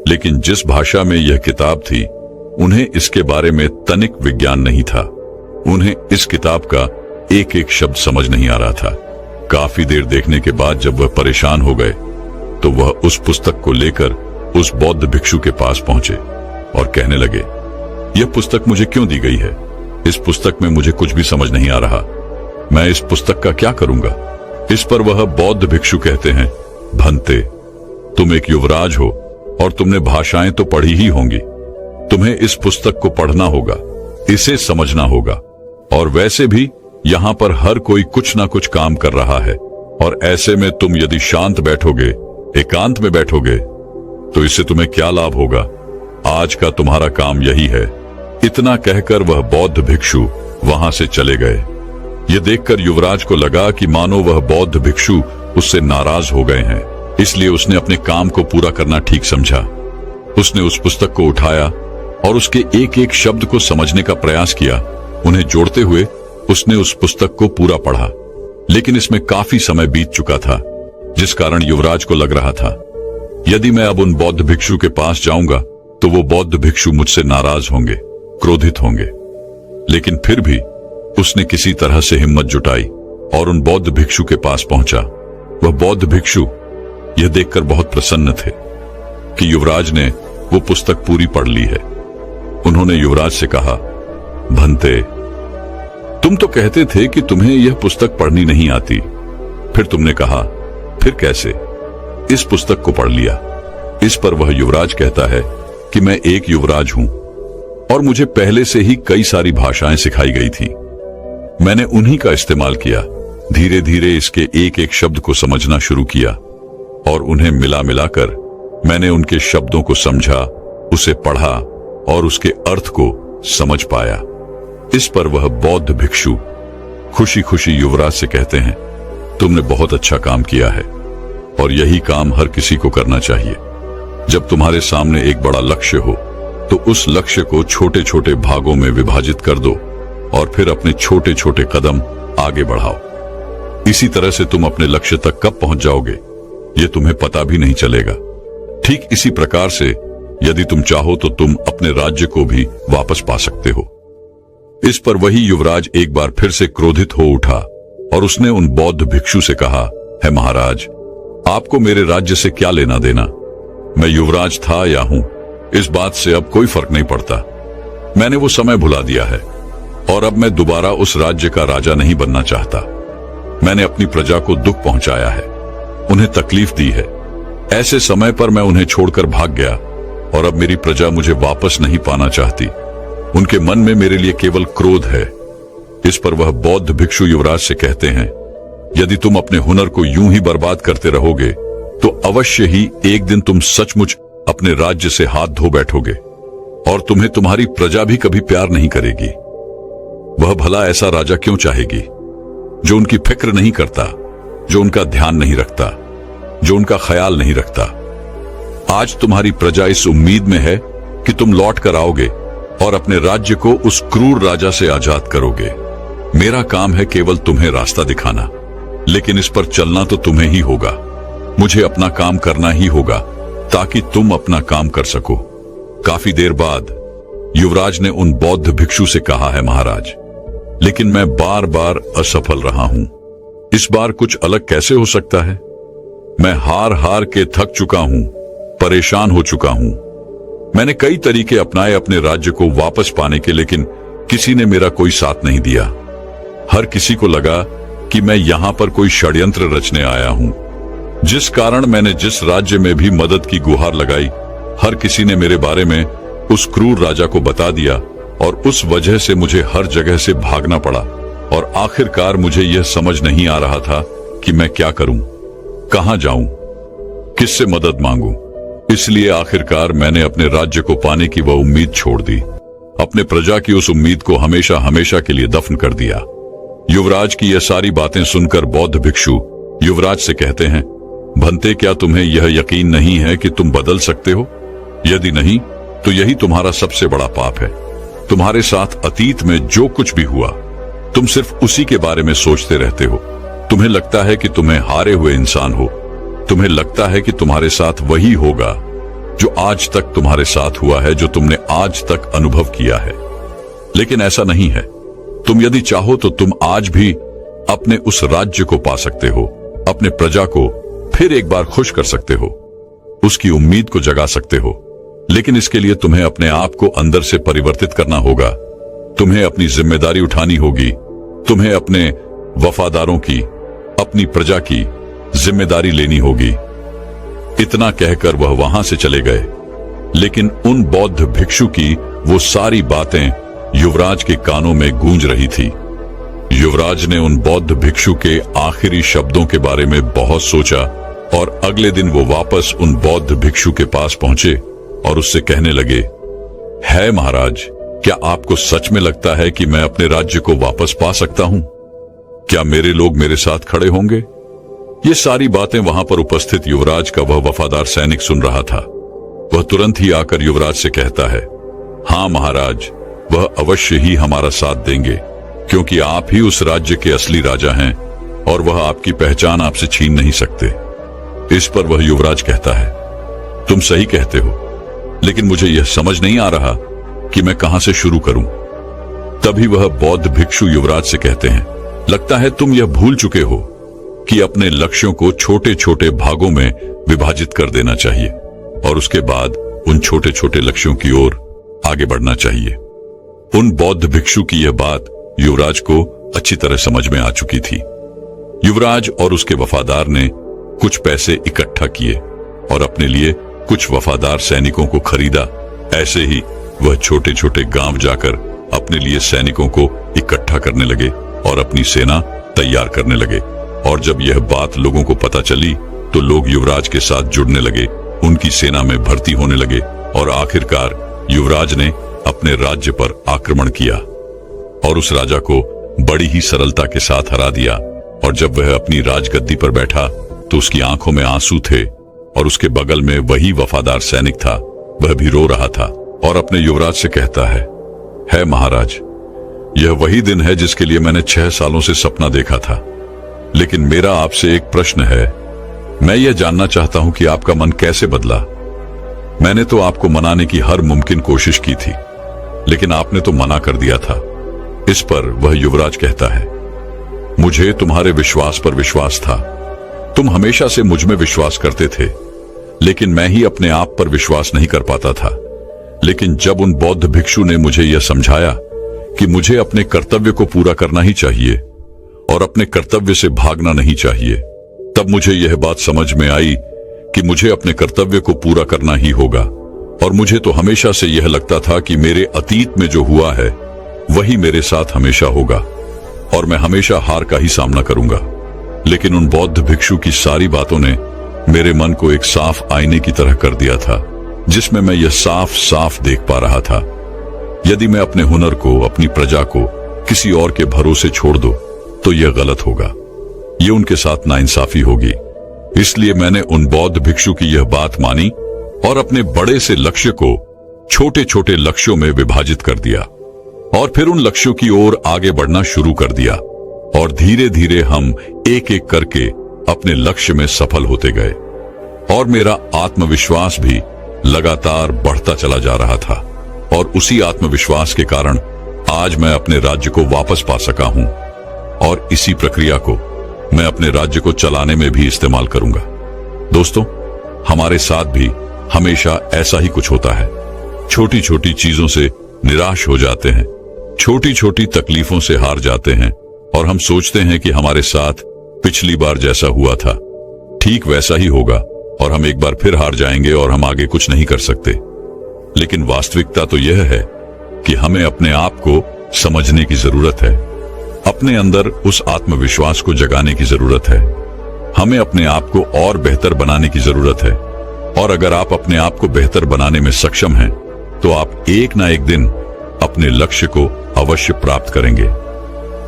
[SPEAKER 1] लेकिन जिस भाषा में यह किताब थी उन्हें इसके बारे में तनिक विज्ञान नहीं था। उन्हें इस किताब का एक एक शब्द समझ नहीं आ रहा था। काफी देर देखने के बाद जब वह परेशान हो गए तो वह उस पुस्तक को लेकर उस बौद्ध भिक्षु के पास पहुंचे और कहने लगे, यह पुस्तक मुझे क्यों दी गई है? इस पुस्तक में मुझे कुछ भी समझ नहीं आ रहा। मैं इस पुस्तक का क्या करूंगा? इस पर वह बौद्ध भिक्षु कहते हैं, भंते तुम एक युवराज हो और तुमने भाषाएं तो पढ़ी ही होंगी। तुम्हें इस पुस्तक को पढ़ना होगा, इसे समझना होगा। और वैसे भी यहाँ पर हर कोई कुछ ना कुछ काम कर रहा है और ऐसे में तुम यदि शांत बैठोगे, एकांत में बैठोगे, तो इससे तुम्हें क्या लाभ होगा? आज का तुम्हारा काम यही है। इतना कहकर वह बौद्ध भिक्षु वहां से चले गए। यह देखकर युवराज को लगा कि मानो वह बौद्ध भिक्षु उससे नाराज हो गए हैं, इसलिए उसने अपने काम को पूरा करना ठीक समझा। उसने उस पुस्तक को उठाया और उसके एक एक शब्द को समझने का प्रयास किया। उन्हें जोड़ते हुए उसने उस पुस्तक को पूरा पढ़ा, लेकिन इसमें काफी समय बीत चुका था, जिस कारण युवराज को लग रहा था यदि मैं अब उन बौद्ध भिक्षु के पास जाऊंगा तो वो बौद्ध भिक्षु मुझसे नाराज होंगे, क्रोधित होंगे। लेकिन फिर भी उसने किसी तरह से हिम्मत जुटाई और उन बौद्ध भिक्षु के पास पहुंचा। वह बौद्ध भिक्षु यह देखकर बहुत प्रसन्न थे कि युवराज ने वो पुस्तक पूरी पढ़ ली है। उन्होंने युवराज से कहा, भंते तुम तो कहते थे कि तुम्हें यह पुस्तक पढ़नी नहीं आती, फिर तुमने कहा फिर कैसे इस पुस्तक को पढ़ लिया। इस पर वह युवराज कहता है कि मैं एक युवराज हूं और मुझे पहले से ही कई सारी भाषाएं सिखाई गई थी। मैंने उन्हीं का इस्तेमाल किया। धीरे धीरे इसके एक एक शब्द को समझना शुरू किया और उन्हें मिला मिलाकर मैंने उनके शब्दों को समझा, उसे पढ़ा और उसके अर्थ को समझ पाया। इस पर वह बौद्ध भिक्षु खुशी खुशी युवराज से कहते हैं, तुमने बहुत अच्छा काम किया है और यही काम हर किसी को करना चाहिए। जब तुम्हारे सामने एक बड़ा लक्ष्य हो तो उस लक्ष्य को छोटे छोटे भागों में विभाजित कर दो और फिर अपने छोटे छोटे कदम आगे बढ़ाओ। इसी तरह से तुम अपने लक्ष्य तक कब पहुंच जाओगे ये तुम्हें पता भी नहीं चलेगा। ठीक इसी प्रकार से यदि तुम चाहो तो तुम अपने राज्य को भी वापस पा सकते हो। इस पर वही युवराज एक बार फिर से क्रोधित हो उठा और उसने उन बौद्ध भिक्षु से कहा, है महाराज, आपको मेरे राज्य से क्या लेना देना? मैं युवराज था या हूं, इस बात से अब कोई फर्क नहीं पड़ता। मैंने वो समय भुला दिया है और अब मैं दोबारा उस राज्य का राजा नहीं बनना चाहता। मैंने अपनी प्रजा को दुख पहुंचाया है, उन्हें तकलीफ दी है। ऐसे समय पर मैं उन्हें छोड़कर भाग गया और अब मेरी प्रजा मुझे वापस नहीं पाना चाहती। उनके मन में मेरे लिए केवल क्रोध है। इस पर वह बौद्ध भिक्षु युवराज से कहते हैं, यदि तुम अपने हुनर को यूं ही बर्बाद करते रहोगे तो अवश्य ही एक दिन तुम सचमुच अपने राज्य से हाथ धो बैठोगे और तुम्हें तुम्हारी प्रजा भी कभी प्यार नहीं करेगी। वह भला ऐसा राजा क्यों चाहेगी जो उनकी फिक्र नहीं करता, जो उनका ध्यान नहीं रखता, जो उनका ख्याल नहीं रखता। आज तुम्हारी प्रजा इस उम्मीद में है कि तुम लौट कर आओगे और अपने राज्य को उस क्रूर राजा से आजाद करोगे। मेरा काम है केवल तुम्हें रास्ता दिखाना, लेकिन इस पर चलना तो तुम्हें ही होगा। मुझे अपना काम करना ही होगा ताकि तुम अपना काम कर सको। काफी देर बाद युवराज ने उन बौद्ध भिक्षु से कहा, है महाराज, लेकिन मैं बार बार असफल रहा हूं। इस बार कुछ अलग कैसे हो सकता है? मैं हार हार के थक चुका हूं, परेशान हो चुका हूं। मैंने कई तरीके अपनाए अपने राज्य को वापस पाने के, लेकिन किसी ने मेरा कोई साथ नहीं दिया। हर किसी को लगा कि मैं यहां पर कोई षड्यंत्र रचने आया हूं, जिस कारण मैंने जिस राज्य में भी मदद की गुहार लगाई, हर किसी ने मेरे बारे में उस क्रूर राजा को बता दिया और उस वजह से मुझे हर जगह से भागना पड़ा और आखिरकार मुझे यह समझ नहीं आ रहा था कि मैं क्या करूं, कहां जाऊं, किससे मदद मांगूं। इसलिए आखिरकार मैंने अपने राज्य को पाने की वह उम्मीद छोड़ दी, अपने प्रजा की उस उम्मीद को हमेशा हमेशा के लिए दफन कर दिया। युवराज की यह सारी बातें सुनकर बौद्ध भिक्षु युवराज से कहते हैं, भंते, क्या तुम्हें यह यकीन नहीं है कि तुम बदल सकते हो? यदि नहीं तो यही तुम्हारा सबसे बड़ा पाप है। तुम्हारे साथ अतीत में जो कुछ भी हुआ, तुम सिर्फ उसी के बारे में सोचते रहते हो। तुम्हें लगता है कि तुम्हें हारे हुए इंसान हो। तुम्हें लगता है कि तुम्हारे साथ वही होगा जो आज तक तुम्हारे साथ हुआ है, जो तुमने आज तक अनुभव किया है। लेकिन ऐसा नहीं है। तुम यदि चाहो तो तुम आज भी अपने उस राज्य को पा सकते हो, अपने प्रजा को फिर एक बार खुश कर सकते हो, उसकी उम्मीद को जगा सकते हो। लेकिन इसके लिए तुम्हें अपने आप को अंदर से परिवर्तित करना होगा। तुम्हें अपनी जिम्मेदारी उठानी होगी। तुम्हें अपने वफादारों की, अपनी प्रजा की जिम्मेदारी लेनी होगी। इतना कहकर वह वहां से चले गए। लेकिन उन बौद्ध भिक्षु की वो सारी बातें युवराज के कानों में गूंज रही थी। युवराज ने उन बौद्ध भिक्षु के आखिरी शब्दों के बारे में बहुत सोचा और अगले दिन वो वापस उन बौद्ध भिक्षु के पास पहुंचे और उससे कहने लगे, है महाराज, क्या आपको सच में लगता है कि मैं अपने राज्य को वापस पा सकता हूं? क्या मेरे लोग मेरे साथ खड़े होंगे? ये सारी बातें वहां पर उपस्थित युवराज का वह वफादार सैनिक सुन रहा था। वह तुरंत ही आकर युवराज से कहता है, हां महाराज, वह अवश्य ही हमारा साथ देंगे, क्योंकि आप ही उस राज्य के असली राजा हैं और वह आपकी पहचान आपसे छीन नहीं सकते। इस पर वह युवराज कहता है, तुम सही कहते हो, लेकिन मुझे यह समझ नहीं आ रहा कि मैं कहां से शुरू करूं। तभी वह बौद्ध भिक्षु युवराज से कहते हैं, लगता है तुम यह भूल चुके हो कि अपने लक्ष्यों को छोटे छोटे भागों में विभाजित कर देना चाहिए और उसके बाद उन छोटे छोटे लक्ष्यों की ओर आगे बढ़ना चाहिए। उन बौद्ध भिक्षु की यह बात युवराज को अच्छी तरह समझ में आ चुकी थी। युवराज और उसके वफादार ने कुछ पैसे इकट्ठा किए और अपने लिए कुछ वफादार सैनिकों को खरीदा। ऐसे ही वह छोटे छोटे गांव जाकर अपने लिए सैनिकों को इकट्ठा करने लगे और अपनी सेना तैयार करने लगे। और जब यह बात लोगों को पता चली तो लोग युवराज के साथ जुड़ने लगे, उनकी सेना में भर्ती होने लगे और आखिरकार युवराज ने अपने राज्य पर आक्रमण किया और उस राजा को बड़ी ही सरलता के साथ हरा दिया। और जब वह अपनी राजगद्दी पर बैठा तो उसकी आंखों में आंसू थे और उसके बगल में वही वफादार सैनिक था। वह भी रो रहा था और अपने युवराज से कहता है महाराज, यह वही दिन है जिसके लिए मैंने 6 सालों से सपना देखा था। लेकिन मेरा आपसे एक प्रश्न है। मैं यह जानना चाहता हूं कि आपका मन कैसे बदला। मैंने तो आपको मनाने की हर मुमकिन कोशिश की थी, लेकिन आपने तो मना कर दिया था। इस पर वह युवराज कहता है, मुझे तुम्हारे विश्वास पर विश्वास था। तुम हमेशा से मुझ में विश्वास करते थे, लेकिन मैं ही अपने आप पर विश्वास नहीं कर पाता था। लेकिन जब उन बौद्ध भिक्षु ने मुझे यह समझाया कि मुझे अपने कर्तव्य को पूरा करना ही चाहिए और अपने कर्तव्य से भागना नहीं चाहिए, तब मुझे यह बात समझ में आई कि मुझे अपने कर्तव्य को पूरा करना ही होगा। और मुझे तो हमेशा से यह लगता था कि मेरे अतीत में जो हुआ है वही मेरे साथ हमेशा होगा और मैं हमेशा हार का ही सामना करूंगा। लेकिन उन बौद्ध भिक्षु की सारी बातों ने मेरे मन को एक साफ आईने की तरह कर दिया था, जिसमें मैं यह साफ साफ देख पा रहा था, यदि मैं अपने हुनर को, अपनी प्रजा को किसी और के भरोसे छोड़ दूं तो यह गलत होगा। यह उनके साथ नाइंसाफी होगी। इसलिए मैंने उन बौद्ध भिक्षु की यह बात मानी और अपने बड़े से लक्ष्य को छोटे छोटे लक्ष्यों में विभाजित कर दिया और फिर उन लक्ष्यों की ओर आगे बढ़ना शुरू कर दिया। और धीरे धीरे हम एक एक करके अपने लक्ष्य में सफल होते गए और मेरा आत्मविश्वास भी लगातार बढ़ता चला जा रहा था। और उसी आत्मविश्वास के कारण आज मैं अपने राज्य को वापस पा सका हूं और इसी प्रक्रिया को मैं अपने राज्य को चलाने में भी इस्तेमाल करूंगा। दोस्तों, हमारे साथ भी हमेशा ऐसा ही कुछ होता है। छोटी छोटी चीजों से निराश हो जाते हैं, छोटी छोटी तकलीफों से हार जाते हैं और हम सोचते हैं कि हमारे साथ पिछली बार जैसा हुआ था ठीक वैसा ही होगा और हम एक बार फिर हार जाएंगे और हम आगे कुछ नहीं कर सकते। लेकिन वास्तविकता तो यह है कि हमें अपने आप को समझने की जरूरत है, अपने अंदर उस आत्मविश्वास को जगाने की जरूरत है। हमें अपने आप को और बेहतर बनाने की जरूरत है और अगर आप अपने आप को बेहतर बनाने में सक्षम हैं, तो आप एक ना एक दिन अपने लक्ष्य को अवश्य प्राप्त करेंगे।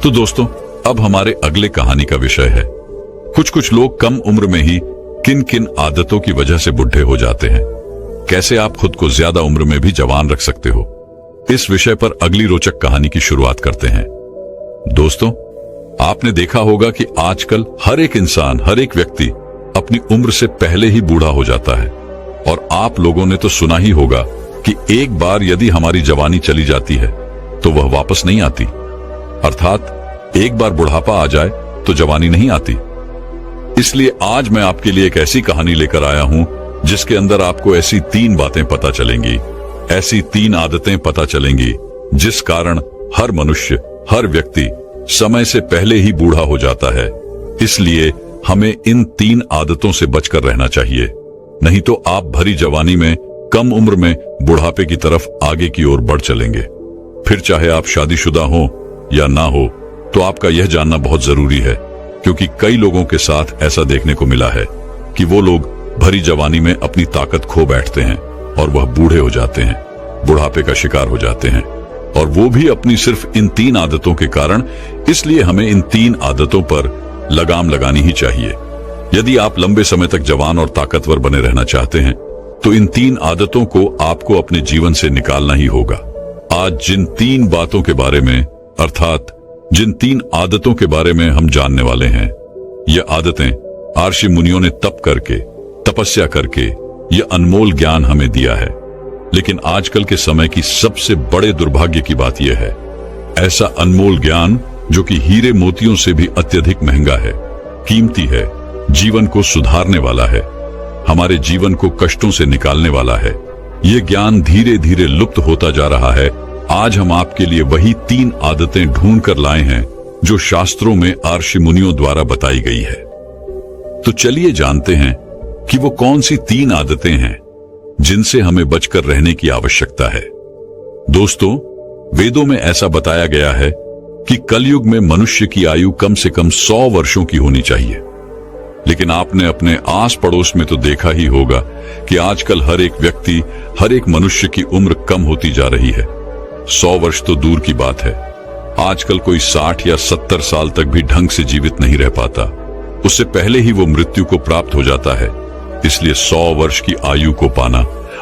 [SPEAKER 1] तो दोस्तों, अब हमारे अगले कहानी का विषय है, कुछ लोग कम उम्र में ही किन किन आदतों की वजह से बुढ़े हो जाते हैं। कैसे आप खुद को ज्यादा उम्र में भी जवान रख सकते हो, इस विषय पर अगली रोचक कहानी की शुरुआत करते हैं। दोस्तों, आपने देखा होगा कि आजकल हर एक इंसान, हर एक व्यक्ति अपनी उम्र से पहले ही बूढ़ा हो जाता है। और आप लोगों ने तो सुना ही होगा कि एक बार यदि हमारी जवानी चली जाती है तो वह वापस नहीं आती। अर्थात एक बार बुढ़ापा आ जाए तो जवानी नहीं आती। इसलिए आज मैं आपके लिए एक ऐसी कहानी लेकर आया हूं जिसके अंदर आपको ऐसी 3 बातें पता चलेंगी, ऐसी 3 आदतें पता चलेंगी जिस कारण हर मनुष्य, हर व्यक्ति समय से पहले ही बूढ़ा हो जाता है। इसलिए हमें इन 3 आदतों से बचकर रहना चाहिए, नहीं तो आप भरी जवानी में कम उम्र में बुढ़ापे की तरफ आगे की ओर बढ़ चलेंगे। फिर चाहे आप शादीशुदा हो या ना हो, तो आपका यह जानना बहुत जरूरी है, क्योंकि कई लोगों के साथ ऐसा देखने को मिला है कि वो लोग भरी जवानी में अपनी ताकत खो बैठते हैं और वह बूढ़े हो जाते हैं, बुढ़ापे का शिकार हो जाते हैं, और वो भी अपनी सिर्फ इन 3 आदतों के कारण। इसलिए हमें इन 3 आदतों पर लगाम लगानी ही चाहिए। यदि आप लंबे समय तक जवान और ताकतवर बने रहना चाहते हैं, तो इन 3 आदतों को आपको अपने जीवन से निकालना ही होगा। आज जिन 3 बातों के बारे में, अर्थात जिन 3 आदतों के बारे में हम जानने वाले हैं, ये आदतें आर्षि मुनियों ने तप करके, तपस्या करके यह अनमोल ज्ञान हमें दिया है। लेकिन आजकल के समय की सबसे बड़े दुर्भाग्य की बात यह है, ऐसा अनमोल ज्ञान जो कि हीरे मोतियों से भी अत्यधिक महंगा है, कीमती है, जीवन को सुधारने वाला है, हमारे जीवन को कष्टों से निकालने वाला है, ये ज्ञान धीरे धीरे लुप्त होता जा रहा है। आज हम आपके लिए वही 3 आदतें ढूंढ कर लाए हैं जो शास्त्रों में आर्षि मुनियों द्वारा बताई गई है। तो चलिए जानते हैं कि वो कौन सी 3 आदतें हैं जिनसे हमें बचकर रहने की आवश्यकता है। दोस्तों, वेदों में ऐसा बताया गया है कि कलयुग में मनुष्य की आयु कम से कम 100 वर्षों की होनी चाहिए। लेकिन आपने अपने आस पड़ोस में तो देखा ही होगा कि आजकल हर एक व्यक्ति, हर एक मनुष्य की उम्र कम होती जा रही है। 100 वर्ष तो दूर की बात है, आजकल कोई 60 या 70 साल तक भी ढंग से जीवित नहीं रह पाता। उससे पहले ही वो मृत्यु को प्राप्त हो जाता है। इसलिए 100 वर्ष की आयु को पाना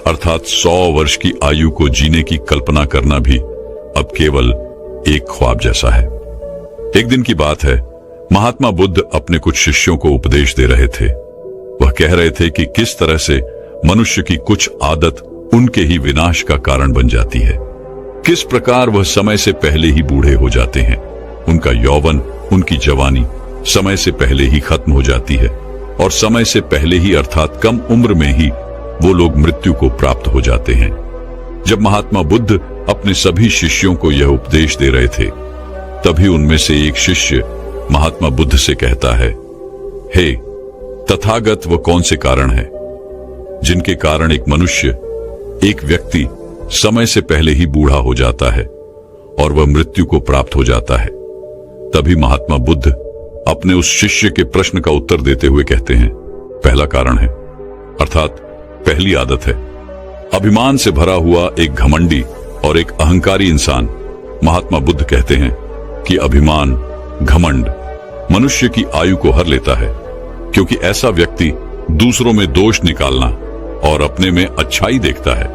[SPEAKER 1] अर्थात 100 वर्ष की आयु को जीने की कल्पना करना भी अब केवल एक ख्वाब जैसा है। एक दिन की बात है, महात्मा बुद्ध अपने कुछ शिष्यों को उपदेश दे रहे थे। वह कह रहे थे कि किस तरह से मनुष्य की कुछ आदत उनके ही विनाश का कारण बन जाती है, किस प्रकार वह समय से पहले ही बूढ़े हो जाते हैं, उनका यौवन, उनकी जवानी समय से पहले ही खत्म हो जाती है और समय से पहले ही अर्थात कम उम्र में ही वो लोग मृत्यु को प्राप्त हो जाते हैं। जब महात्मा बुद्ध अपने सभी शिष्यों को यह उपदेश दे रहे थे, तभी उनमें से एक शिष्य महात्मा बुद्ध से कहता है, हे तथागत, वो कौन से कारण हैं जिनके कारण एक मनुष्य, एक व्यक्ति समय से पहले ही बूढ़ा हो जाता है और वह मृत्यु को प्राप्त हो जाता है? तभी महात्मा बुद्ध अपने उस शिष्य के प्रश्न का उत्तर देते हुए कहते हैं, पहला कारण है अर्थात पहली आदत है अभिमान से भरा हुआ एक घमंडी और एक अहंकारी इंसान। महात्मा बुद्ध कहते हैं कि अभिमान, घमंड मनुष्य की आयु को हर लेता है, क्योंकि ऐसा व्यक्ति दूसरों में दोष निकालना और अपने में अच्छाई देखता है।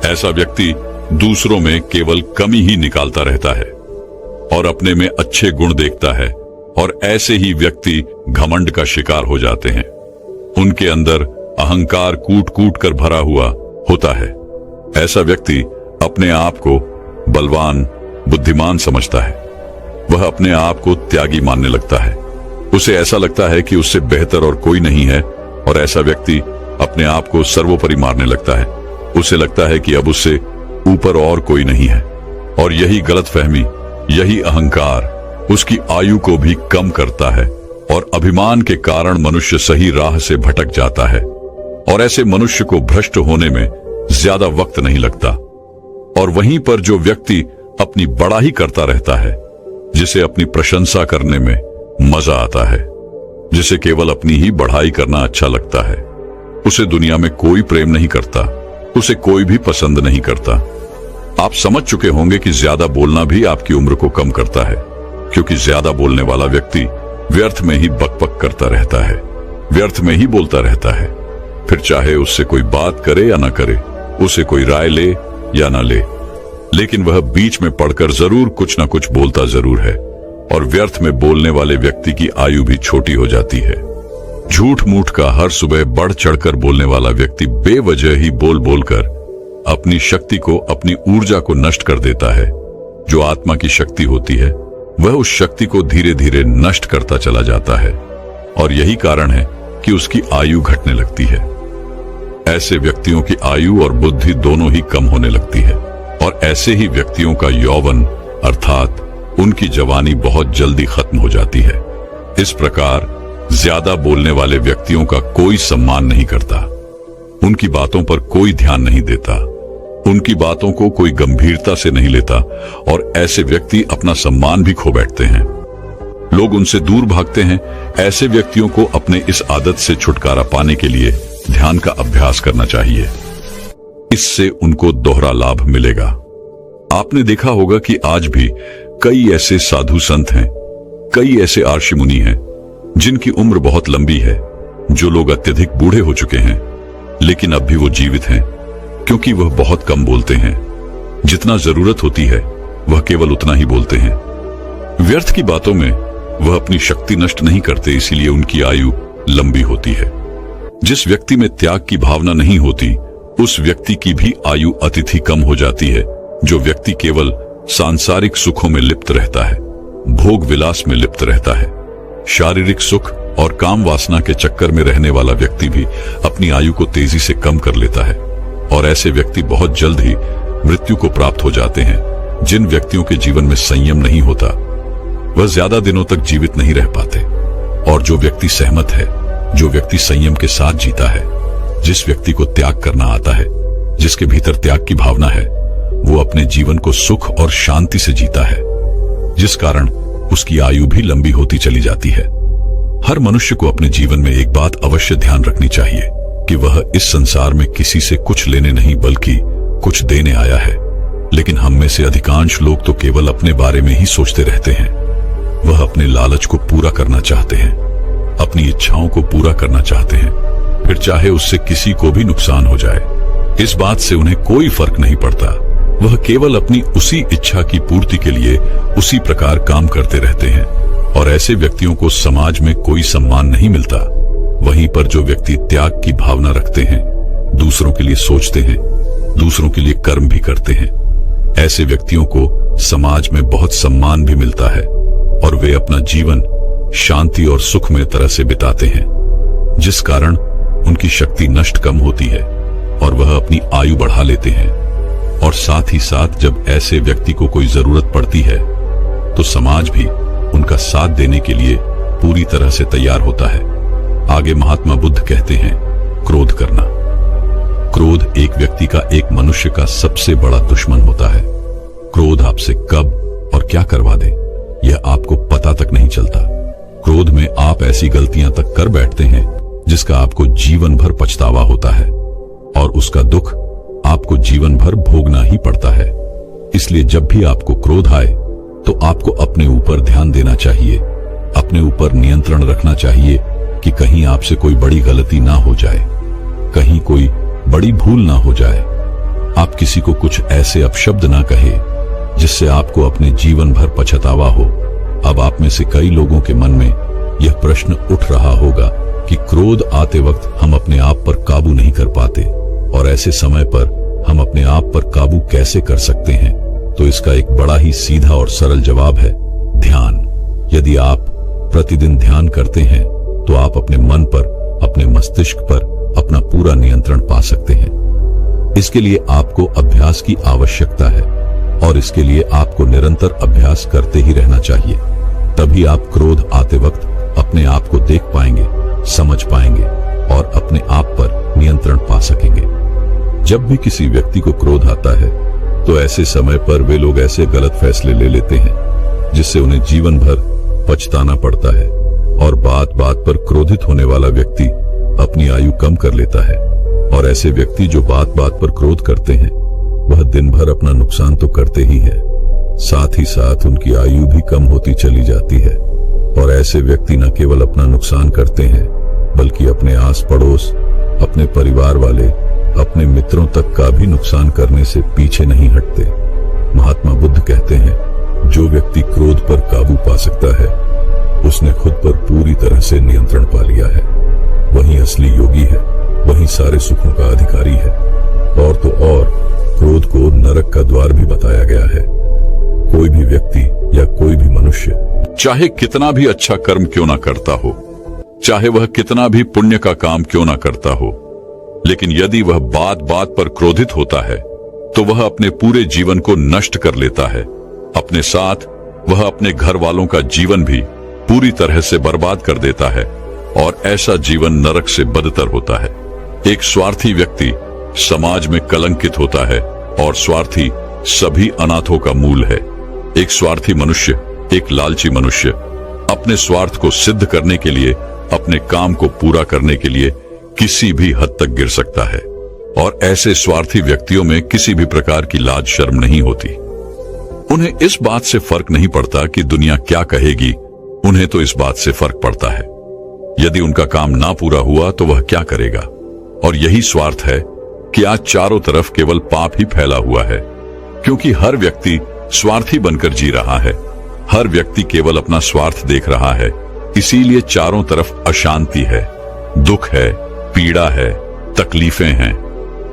[SPEAKER 1] ऐसा व्यक्ति दूसरों में केवल कमी ही निकालता रहता है और अपने में अच्छे गुण देखता है, और ऐसे ही व्यक्ति घमंड का शिकार हो जाते हैं। उनके अंदर अहंकार कूट कूट कर भरा हुआ होता है। ऐसा व्यक्ति अपने आप को बलवान, बुद्धिमान समझता है। वह अपने आप को त्यागी मानने लगता है। उसे ऐसा लगता है कि उससे बेहतर और कोई नहीं है, और ऐसा व्यक्ति अपने आप को सर्वोपरि मानने लगता है। उसे लगता है कि अब उससे ऊपर और कोई नहीं है, और यही गलतफहमी, यही अहंकार उसकी आयु को भी कम करता है, और अभिमान के कारण मनुष्य सही राह से भटक जाता है। और ऐसे मनुष्य को भ्रष्ट होने में ज्यादा वक्त नहीं लगता। और वहीं पर जो व्यक्ति अपनी बड़ाई करता रहता है, जिसे अपनी प्रशंसा करने में मजा आता है, जिसे केवल अपनी ही बढ़ाई करना अच्छा लगता है, उसे दुनिया में कोई प्रेम नहीं करता, उसे कोई भी पसंद नहीं करता। आप समझ चुके होंगे कि ज्यादा बोलना भी आपकी उम्र को कम करता है, क्योंकि ज्यादा बोलने वाला व्यक्ति व्यर्थ में ही बकबक करता रहता है, व्यर्थ में ही बोलता रहता है। फिर चाहे उससे कोई बात करे या ना करे, उसे कोई राय ले या ना ले, लेकिन वह बीच में पड़कर जरूर कुछ ना कुछ बोलता जरूर है, और व्यर्थ में बोलने वाले व्यक्ति की आयु भी छोटी हो जाती है। झूठ मूठ का हर सुबह बढ़ चढ़कर बोलने वाला व्यक्ति बेवजह ही बोल बोलकर अपनी शक्ति को, अपनी ऊर्जा को नष्ट कर देता है। जो आत्मा की शक्ति होती है, वह उस शक्ति को धीरे धीरे नष्ट करता चला जाता है, और यही कारण है कि उसकी आयु घटने लगती है। ऐसे व्यक्तियों की आयु और बुद्धि दोनों ही कम होने लगती है, और ऐसे ही व्यक्तियों का यौवन अर्थात उनकी जवानी बहुत जल्दी खत्म हो जाती है। इस प्रकार ज्यादा बोलने वाले व्यक्तियों का कोई सम्मान नहीं करता, उनकी बातों पर कोई ध्यान नहीं देता, उनकी बातों को कोई गंभीरता से नहीं लेता, और ऐसे व्यक्ति अपना सम्मान भी खो बैठते हैं। लोग उनसे दूर भागते हैं। ऐसे व्यक्तियों को अपने इस आदत से छुटकारा पाने के लिए ध्यान का अभ्यास करना चाहिए। इससे उनको दोहरा लाभ मिलेगा। आपने देखा होगा कि आज भी कई ऐसे साधु संत हैं, कई ऐसे आर्षि मुनि हैं जिनकी उम्र बहुत लंबी है, जो लोग अत्यधिक बूढ़े हो चुके हैं, लेकिन अब भी वो जीवित हैं, क्योंकि वह बहुत कम बोलते हैं। जितना जरूरत होती है वह केवल उतना ही बोलते हैं। व्यर्थ की बातों में वह अपनी शक्ति नष्ट नहीं करते, इसीलिए उनकी आयु लंबी होती है। जिस व्यक्ति में त्याग की भावना नहीं होती, उस व्यक्ति की भी आयु अतिथि कम हो जाती है। जो व्यक्ति केवल सांसारिक सुखों में लिप्त रहता है, भोग विलास में लिप्त रहता है, शारीरिक सुख और काम वासना के चक्कर में रहने वाला व्यक्ति भी अपनी आयु को तेजी से कम कर लेता है, और ऐसे व्यक्ति बहुत जल्द ही मृत्यु को प्राप्त हो जाते हैं। जिन व्यक्तियों के जीवन में संयम नहीं होता, वह ज्यादा दिनों तक जीवित नहीं रह पाते, और जो व्यक्ति सहमत है, जो व्यक्ति संयम के साथ जीता है, जिस व्यक्ति को त्याग करना आता है, जिसके भीतर त्याग की भावना है, वो अपने जीवन को सुख और शांति से जीता है, जिस कारण उसकी आयु भी लंबी होती चली जाती है। हर मनुष्य को अपने जीवन में एक बात अवश्य ध्यान रखनी चाहिए कि वह इस संसार में किसी से कुछ लेने नहीं बल्कि कुछ देने आया है। लेकिन हम में से अधिकांश लोग तो केवल अपने बारे में ही सोचते रहते हैं। वह अपने लालच को पूरा करना चाहते हैं, अपनी इच्छाओं को पूरा करना चाहते हैं। फिर चाहे उससे किसी को भी नुकसान हो जाए, इस बात से उन्हें कोई फर्क नहीं पड़ता। वह केवल अपनी उसी इच्छा की पूर्ति के लिए उसी प्रकार काम करते रहते हैं और ऐसे व्यक्तियों को समाज में कोई सम्मान नहीं मिलता। वहीं पर जो व्यक्ति त्याग की भावना रखते हैं, दूसरों के लिए सोचते हैं, दूसरों के लिए कर्म भी करते हैं, ऐसे व्यक्तियों को समाज में बहुत सम्मान भी मिलता है और वे अपना जीवन शांति और सुखमय तरह से बिताते हैं, जिस कारण उनकी शक्ति नष्ट कम होती है और वह अपनी आयु बढ़ा लेते हैं। और साथ ही साथ जब ऐसे व्यक्ति को कोई जरूरत पड़ती है तो समाज भी उनका साथ देने के लिए पूरी तरह से तैयार होता है। आगे महात्मा बुद्ध कहते हैं, क्रोध करना। क्रोध एक व्यक्ति का, एक मनुष्य का सबसे बड़ा दुश्मन होता है। क्रोध आपसे कब और क्या करवा दे, यह आपको पता तक नहीं चलता। क्रोध में आप ऐसी गलतियां तक कर बैठते हैं जिसका आपको जीवन भर पछतावा होता है और उसका दुख आपको जीवन भर भोगना ही पड़ता है। इसलिए जब भी आपको क्रोध आए तो आपको अपने ऊपर ध्यान देना चाहिए, अपने ऊपर नियंत्रण रखना चाहिए कि कहीं आपसे कोई बड़ी गलती ना हो जाए, कहीं कोई बड़ी भूल ना हो जाए। आप किसी को कुछ ऐसे अपशब्द ना कहे जिससे आपको अपने जीवन भर पछतावा हो। अब आप में से कई लोगों के मन में यह प्रश्न उठ रहा होगा कि क्रोध आते वक्त हम अपने आप पर काबू नहीं कर पाते और ऐसे समय पर हम अपने आप पर काबू कैसे कर सकते हैं। तो इसका एक बड़ा ही सीधा और सरल जवाब है, ध्यान। यदि आप प्रतिदिन ध्यान करते हैं तो आप अपने मन पर, अपने मस्तिष्क पर अपना पूरा नियंत्रण पा सकते हैं। इसके लिए आपको अभ्यास की आवश्यकता है और इसके लिए आपको निरंतर अभ्यास करते ही रहना चाहिए। तभी आप क्रोध आते वक्त अपने आप को देख पाएंगे, समझ पाएंगे और अपने आप पर नियंत्रण पा सकेंगे। जब भी किसी व्यक्ति को क्रोध आता है तो ऐसे समय पर वे लोग ऐसे गलत फैसले ले लेते हैं जिससे उन्हें जीवन भर पछताना पड़ता है और बात बात पर क्रोधित होने वाला व्यक्ति अपनी आयु कम कर लेता है। और ऐसे व्यक्ति जो बात बात पर क्रोध करते हैं वह दिन भर अपना नुकसान तो करते ही है, साथ ही साथ उनकी आयु भी कम होती चली जाती है। और ऐसे व्यक्ति न केवल अपना नुकसान करते हैं बल्कि अपने आस पड़ोस, अपने परिवार वाले, अपने मित्रों तक का भी नुकसान करने से पीछे नहीं हटते। महात्मा बुद्ध कहते हैं, जो व्यक्ति क्रोध पर काबू पा सकता है उसने खुद पर पूरी तरह से नियंत्रण पा लिया है। वही असली योगी है, वही सारे सुखों का अधिकारी है। और तो और क्रोध को नरक का द्वार भी बताया गया है। कोई भी व्यक्ति या कोई भी मनुष्य
[SPEAKER 2] चाहे कितना भी अच्छा कर्म क्यों ना करता हो, चाहे वह कितना भी पुण्य का काम क्यों ना करता हो, लेकिन यदि वह बात बात पर क्रोधित होता है तो वह अपने पूरे जीवन को नष्ट कर लेता है। अपने साथ वह अपने घर वालों का जीवन भी पूरी तरह से बर्बाद कर देता है और ऐसा जीवन नरक से बदतर होता है। एक स्वार्थी व्यक्ति समाज में कलंकित होता है और स्वार्थी सभी अनाथों का मूल है। एक स्वार्थी मनुष्य, एक लालची मनुष्य अपने स्वार्थ को सिद्ध करने के लिए, अपने काम को पूरा करने के लिए किसी भी हद तक गिर सकता है और ऐसे स्वार्थी व्यक्तियों में किसी भी प्रकार की लाज शर्म नहीं होती। उन्हें इस बात से फर्क नहीं पड़ता कि दुनिया क्या कहेगी, उन्हें तो इस बात से फर्क पड़ता है यदि उनका काम ना पूरा हुआ तो वह क्या करेगा। और यही स्वार्थ है कि आज चारों तरफ केवल पाप ही फैला हुआ है, क्योंकि हर व्यक्ति स्वार्थी बनकर जी रहा है। हर व्यक्ति केवल अपना स्वार्थ देख रहा है, इसीलिए चारों तरफ अशांति है, दुख है, पीड़ा है, तकलीफें हैं।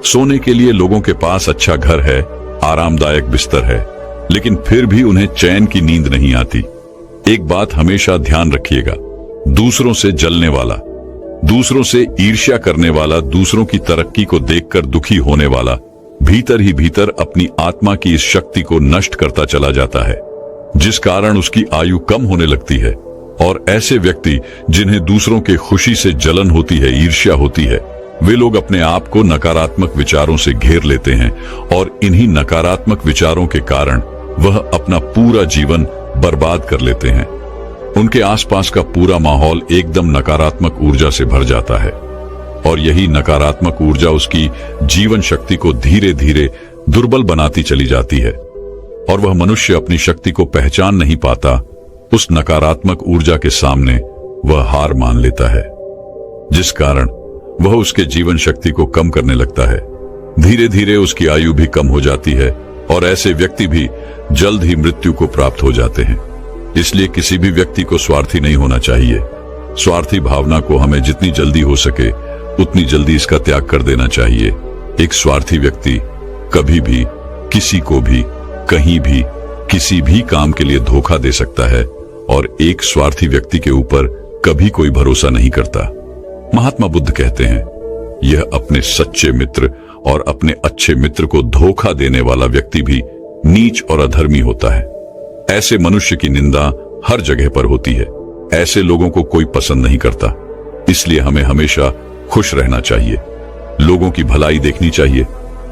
[SPEAKER 2] सोने के लिए लोगों के पास अच्छा घर है, आरामदायक बिस्तर है, लेकिन फिर भी उन्हें चैन की नींद नहीं आती। एक बात हमेशा ध्यान रखिएगा, दूसरों से जलने वाला, दूसरों से ईर्ष्या करने वाला, दूसरों की तरक्की को देखकर दुखी होने वाला भीतर ही भीतर अपनी आत्मा की इस शक्ति को नष्ट करता चला जाता है, जिस कारण उसकी आयु कम होने लगती है। और ऐसे व्यक्ति जिन्हें दूसरों के खुशी से जलन होती है, ईर्ष्या होती है, वे लोग अपने आप को नकारात्मक विचारों से घेर लेते हैं और इन्हीं नकारात्मक विचारों के कारण वह अपना पूरा जीवन बर्बाद कर लेते हैं। उनके आसपास का पूरा माहौल एकदम नकारात्मक ऊर्जा से भर जाता है और यही नकारात्मक ऊर्जा उसकी जीवन शक्ति को धीरे धीरे दुर्बल बनाती चली जाती है और वह मनुष्य अपनी शक्ति को पहचान नहीं पाता। उस नकारात्मक ऊर्जा के सामने वह हार मान लेता है, जिस कारण वह उसके जीवन शक्ति को कम करने लगता है। धीरे धीरे उसकी आयु भी कम हो जाती है और ऐसे व्यक्ति भी जल्द ही मृत्यु को प्राप्त हो जाते हैं। इसलिए किसी भी व्यक्ति को स्वार्थी नहीं होना चाहिए। स्वार्थी भावना को हमें जितनी जल्दी हो सके उतनी जल्दी इसका त्याग कर देना चाहिए। एक स्वार्थी व्यक्ति कभी भी किसी को भी कहीं भी किसी भी काम के लिए धोखा दे सकता है और एक स्वार्थी व्यक्ति के ऊपर कभी कोई भरोसा नहीं करता। महात्मा बुद्ध कहते हैं, यह अपने सच्चे मित्र और अपने अच्छे मित्र को धोखा देने वाला व्यक्ति भी नीच और अधर्मी होता है। ऐसे मनुष्य की निंदा हर जगह पर होती है। ऐसे लोगों को कोई पसंद नहीं करता। इसलिए हमें हमेशा खुश रहना चाहिए, लोगों की भलाई देखनी चाहिए,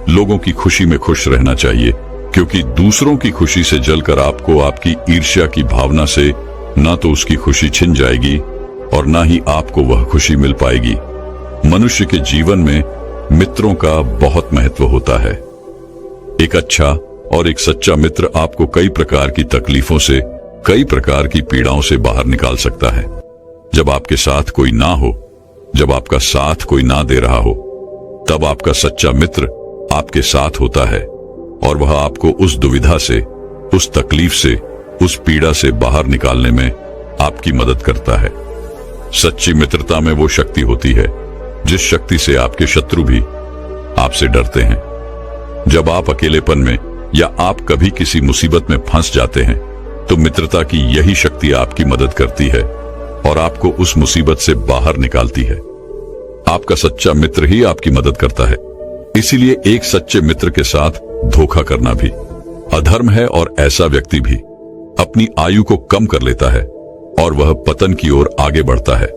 [SPEAKER 2] लोगों की खुशी में खुश रहना चाहिए, क्योंकि दूसरों की खुशी से जलकर आपको आपकी ईर्ष्या की भावना से ना तो उसकी खुशी छिन जाएगी और ना ही आपको वह खुशी मिल पाएगी। मनुष्य के जीवन में मित्रों का बहुत महत्व होता है। एक अच्छा और एक सच्चा मित्र आपको कई प्रकार की तकलीफों से, कई प्रकार की पीड़ाओं से बाहर निकाल सकता है। जब आपके साथ कोई ना हो, जब आपका साथ कोई ना दे रहा हो, तब आपका सच्चा मित्र आपके साथ होता है और वह आपको उस दुविधा से, उस तकलीफ से, उस पीड़ा से बाहर निकालने में आपकी मदद करता है। सच्ची मित्रता में वो शक्ति होती है जिस शक्ति से आपके शत्रु भी आपसे डरते हैं। जब आप अकेलेपन में या आप कभी किसी मुसीबत में फंस जाते हैं तो मित्रता की यही शक्ति आपकी मदद करती है और आपको उस मुसीबत से बाहर निकालती है। आपका सच्चा मित्र ही आपकी मदद करता है। इसीलिए एक सच्चे मित्र के साथ धोखा करना भी अधर्म है और ऐसा व्यक्ति भी अपनी आयु को कम कर लेता है और वह पतन की ओर आगे बढ़ता है।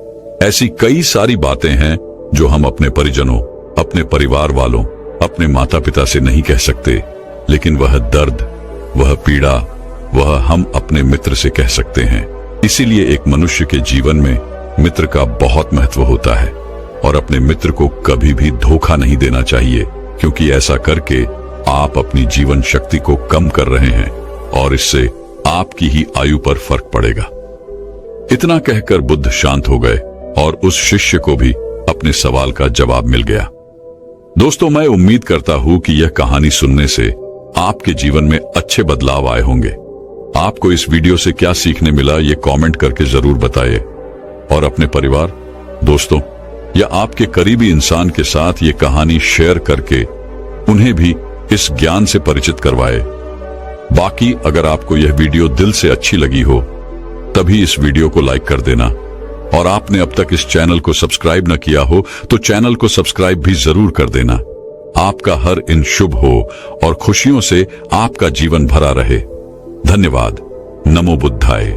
[SPEAKER 2] ऐसी कई सारी बातें हैं जो हम अपने परिजनों, अपने परिवार वालों, अपने माता पिता से नहीं कह सकते, लेकिन वह दर्द, वह पीड़ा, वह हम अपने मित्र से कह सकते हैं। इसीलिए एक मनुष्य के जीवन में मित्र का बहुत महत्व होता है और अपने मित्र को कभी भी धोखा नहीं देना चाहिए, क्योंकि ऐसा करके आप अपनी जीवन शक्ति को कम कर रहे हैं और इससे आपकी ही आयु पर फर्क पड़ेगा। इतना कहकर बुद्ध शांत हो गए और उस शिष्य को भी अपने सवाल का जवाब मिल गया। दोस्तों, मैं उम्मीद करता हूं कि यह कहानी सुनने से आपके जीवन में अच्छे बदलाव आए होंगे। आपको इस वीडियो से क्या सीखने मिला ये कमेंट करके जरूर बताइए और अपने परिवार, दोस्तों या आपके करीबी इंसान के साथ ये कहानी शेयर करके उन्हें भी इस ज्ञान से परिचित करवाए। बाकी अगर आपको यह वीडियो दिल से अच्छी लगी हो तभी इस वीडियो को लाइक कर देना और आपने अब तक इस चैनल को सब्सक्राइब न किया हो तो चैनल को सब्सक्राइब भी जरूर कर देना। आपका हर दिन शुभ हो और खुशियों से आपका जीवन भरा रहे। धन्यवाद। नमो बुद्धाय।